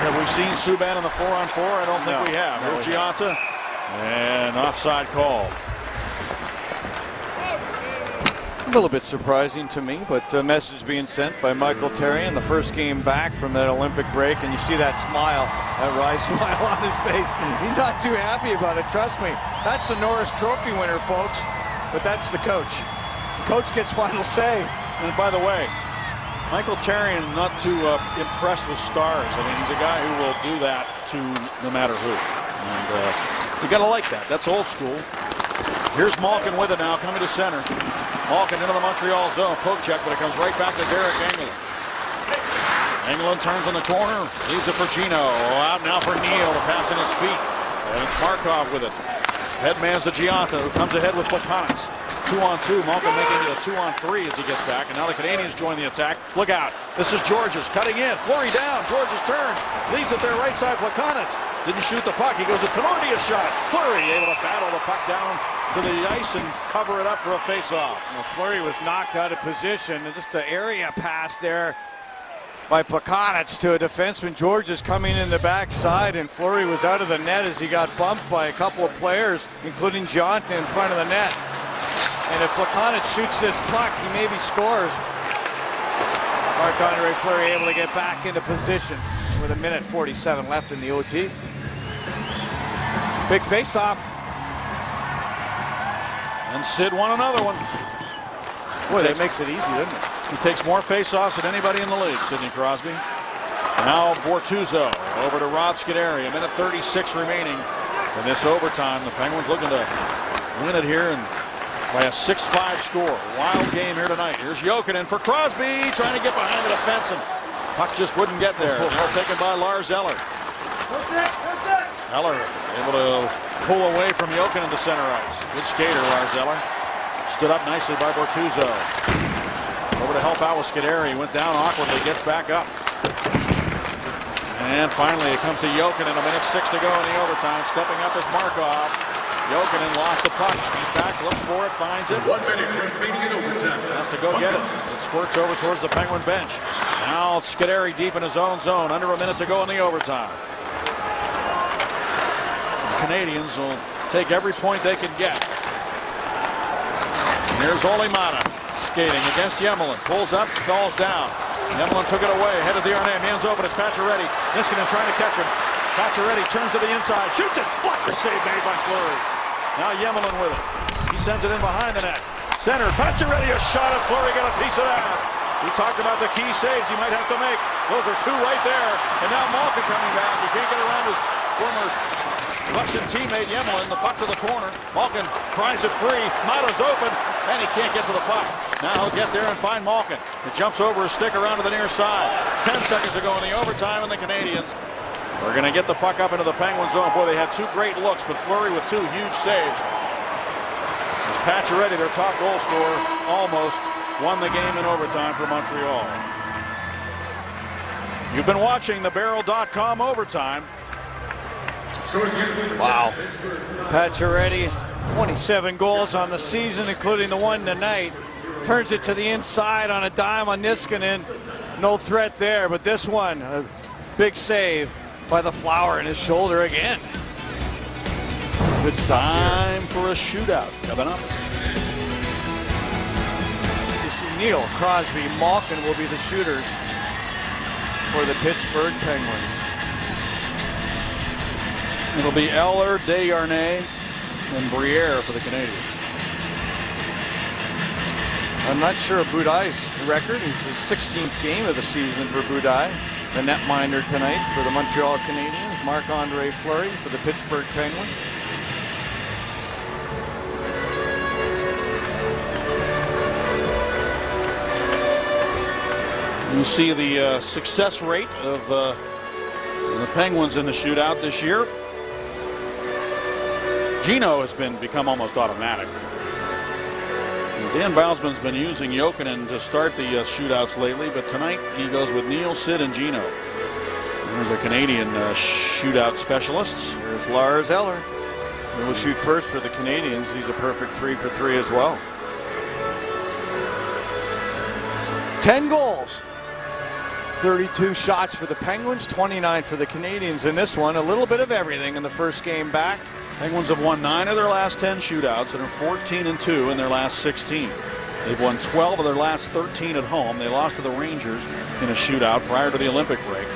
Have we seen Subban in the 4-on-4? I don't think we have. Here's Gionta, and offside call. A little bit surprising to me, but a message being sent by Michael Therrien, the first game back from that Olympic break, and you see that smile, that wry smile on his face. He's not too happy about it, trust me. That's the Norris Trophy winner, folks, but that's the coach. The coach gets final say. And by the way, Michael Therrien not too impressed with stars. I mean, he's a guy who will do that to no matter who. And you got to like that. That's old school. Here's Malkin with it now, coming to center. Malkin into the Montreal zone, poke check, but it comes right back to Derek Engelland. Engelland turns on the corner, leaves it for Gino. Out now for Neal to pass in his feet. And it's Markov with it. Headman's to Gionta, who comes ahead with Plekanec. 2-on-2, Malkin making it a 2-on-3 as he gets back, and now the Canadians join the attack. Look out, this is Georges cutting in, Fleury down, Georges turns, leaves it there right side, Plekanec didn't shoot the puck, he goes to Tenorti, a shot, Fleury able to battle the puck down to the ice and cover it up for a face-off. Well, Fleury was knocked out of position, and just the area pass there by Plekanec to a defenseman. Georges coming in the backside, and Fleury was out of the net as he got bumped by a couple of players, including Gionta in front of the net. And if Plekanec shoots this puck, he maybe scores. Marc-Andre Fleury able to get back into position with 1:47 left in the OT. Big face-off. And Sid won another one. Boy, that makes it easy, doesn't it? He takes more face-offs than anybody in the league, Sidney Crosby. Now Bortuzzo over to Rod Scuderi. 1:36 remaining in this overtime. The Penguins looking to win it here and by a 6-5 score. Wild game here tonight. Here's Jokinen for Crosby, trying to get behind the defense, and puck just wouldn't get there. Now taken by Lars Eller. Eller able to pull away from Jokinen to center ice. Good skater, Lars Eller. Stood up nicely by Bortuzzo. Over to help out with Scuderi. Went down awkwardly, gets back up. And finally it comes to Jokinen. 1:06 to go in the overtime. Stepping up is Markov. Jokinen lost the puck. He's back, looks for it, finds it. 1 minute remaining in overtime. Has to go get it. It squirts over towards the Penguin bench. Now it's Scuderi deep in his own zone. Under a minute to go in the overtime. The Canadians will take every point they can get. Here's Ole Mata skating against Yemelin. Pulls up, falls down. Yemelin took it away. Headed the Arnhem. Hands open. It's Pacioretty. Niskanen trying to catch him. Pacioretty turns to the inside. Shoots it. Blocker save made by Fleury. Now Yemelin with it. He sends it in behind the net. Center. Pacioretty a shot at Fleury. Got a piece of that. We talked about the key saves he might have to make. Those are two right there. And now Malkin coming back. He can't get around his former Russian teammate Yemelin. The puck to the corner. Malkin pries it free. Mata's open. And he can't get to the puck. Now he'll get there and find Malkin. It jumps over his stick around to the near side. 10 seconds to go in the overtime, and the Canadians are going to get the puck up into the Penguin zone. Boy, they had two great looks, but Fleury with two huge saves. As Pacioretty, their top goal scorer, almost won the game in overtime for Montreal. You've been watching the Barrel.com overtime. Wow. Pacioretty, 27 goals on the season, including the one tonight. Turns it to the inside on a dime on Niskanen. No threat there, but this one, a big save by the Flower in his shoulder again. Good stuff. Time for a shootout coming up. You see Neal, Crosby, Malkin will be the shooters for the Pittsburgh Penguins. It'll be Eller, Desharnais, and Briere for the Canadiens. I'm not sure of Budai's record. It's his 16th game of the season for Budai. The netminder tonight for the Montreal Canadiens. Marc-Andre Fleury for the Pittsburgh Penguins. You see the success rate of the Penguins in the shootout this year. Gino has become almost automatic. Dan Bylsman's been using Jokinen to start the shootouts lately, but tonight he goes with Neal, Sid, and Gino. There's the Canadian shootout specialists. Here's Lars Eller. He will shoot first for the Canadiens. He's a perfect 3 for 3 as well. 10 goals. 32 shots for the Penguins, 29 for the Canadiens in this one. A little bit of everything in the first game back. Penguins have won 9 of their last 10 shootouts and are 14-2 in their last 16. They've won 12 of their last 13 at home. They lost to the Rangers in a shootout prior to the Olympic break.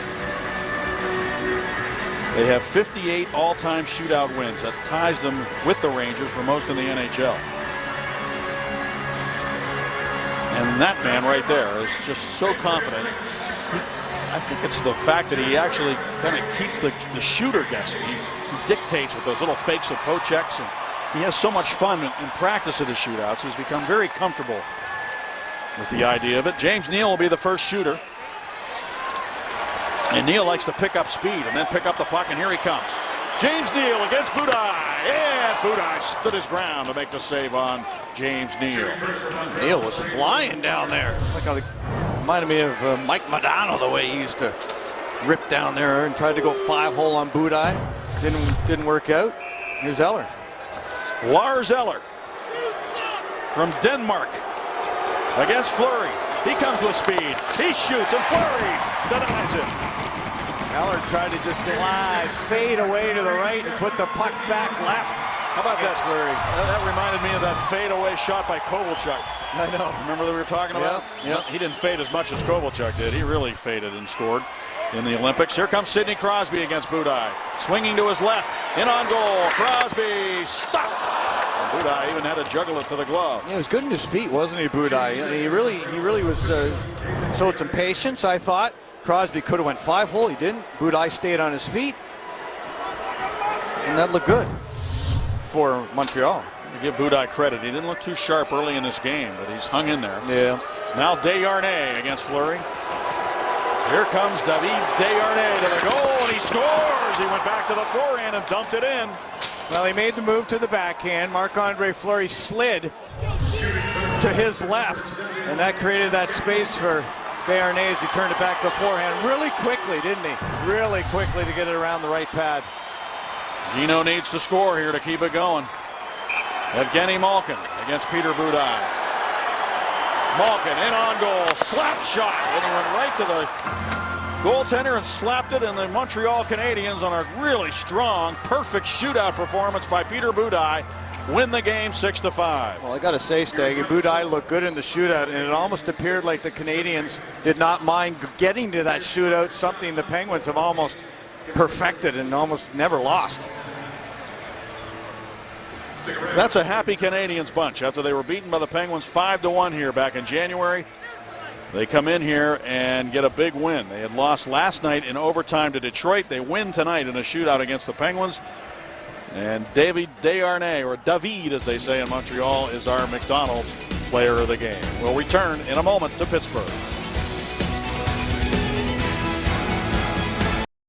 They have 58 all-time shootout wins. That ties them with the Rangers for most in the NHL. And that man right there is just so confident. I think it's the fact that he actually kind of keeps the shooter guessing. He dictates with those little fakes of poke checks, and he has so much fun in practice of the shootouts. He's become very comfortable with the idea of it. James Neal will be the first shooter. And Neal likes to pick up speed and then pick up the puck, and here he comes. James Neal against Budai, and Budai stood his ground to make the save on James Neal. Neal was flying down there. Reminded me of Mike Modano, the way he used to rip down there and tried to go 5-hole on Budai. Didn't work out. Here's Eller. Lars Eller from Denmark against Fleury. He comes with speed. He shoots, and Fleury denies it. Eller tried to just glide, fade away to the right, and put the puck back left. How about that, Fleury? That reminded me of that fadeaway shot by Kovalchuk. I know. Remember that we were talking about? Yeah. He didn't fade as much as Kovalchuk did. He really faded and scored in the Olympics. Here comes Sidney Crosby against Budai. Swinging to his left. In on goal. Crosby stopped. And Budai even had to juggle it to the glove. Yeah, he was good in his feet, wasn't he, Budai? He really was showed some patience, I thought. Crosby could have went 5-hole. He didn't. Budai stayed on his feet. And that looked good for Montreal. To give Budai credit, he didn't look too sharp early in this game, but he's hung in there. Yeah. Now Desharnais against Fleury. Here comes David Desharnais to the goal, and he scores. He went back to the forehand and dumped it in. Well, he made the move to the backhand. Marc-Andre Fleury slid to his left, and that created that space for Desharnais as he turned it back to the forehand really quickly, didn't he? Really quickly to get it around the right pad. Gino needs to score here to keep it going. Evgeny Malkin against Peter Budai. Malkin in on goal, slap shot, and he went right to the goaltender and slapped it, and the Montreal Canadiens, on a really strong, perfect shootout performance by Peter Budai, win the game 6-5. Well, I got to say, Staggy, Budai looked good in the shootout, and it almost appeared like the Canadiens did not mind getting to that shootout, something the Penguins have almost perfected and almost never lost. That's a happy Canadiens bunch after they were beaten by the Penguins 5-1 here back in January. They come in here and get a big win. They had lost last night in overtime to Detroit. They win tonight in a shootout against the Penguins. And David Desharnais, or David as they say in Montreal, is our McDonald's player of the game. We'll return in a moment to Pittsburgh.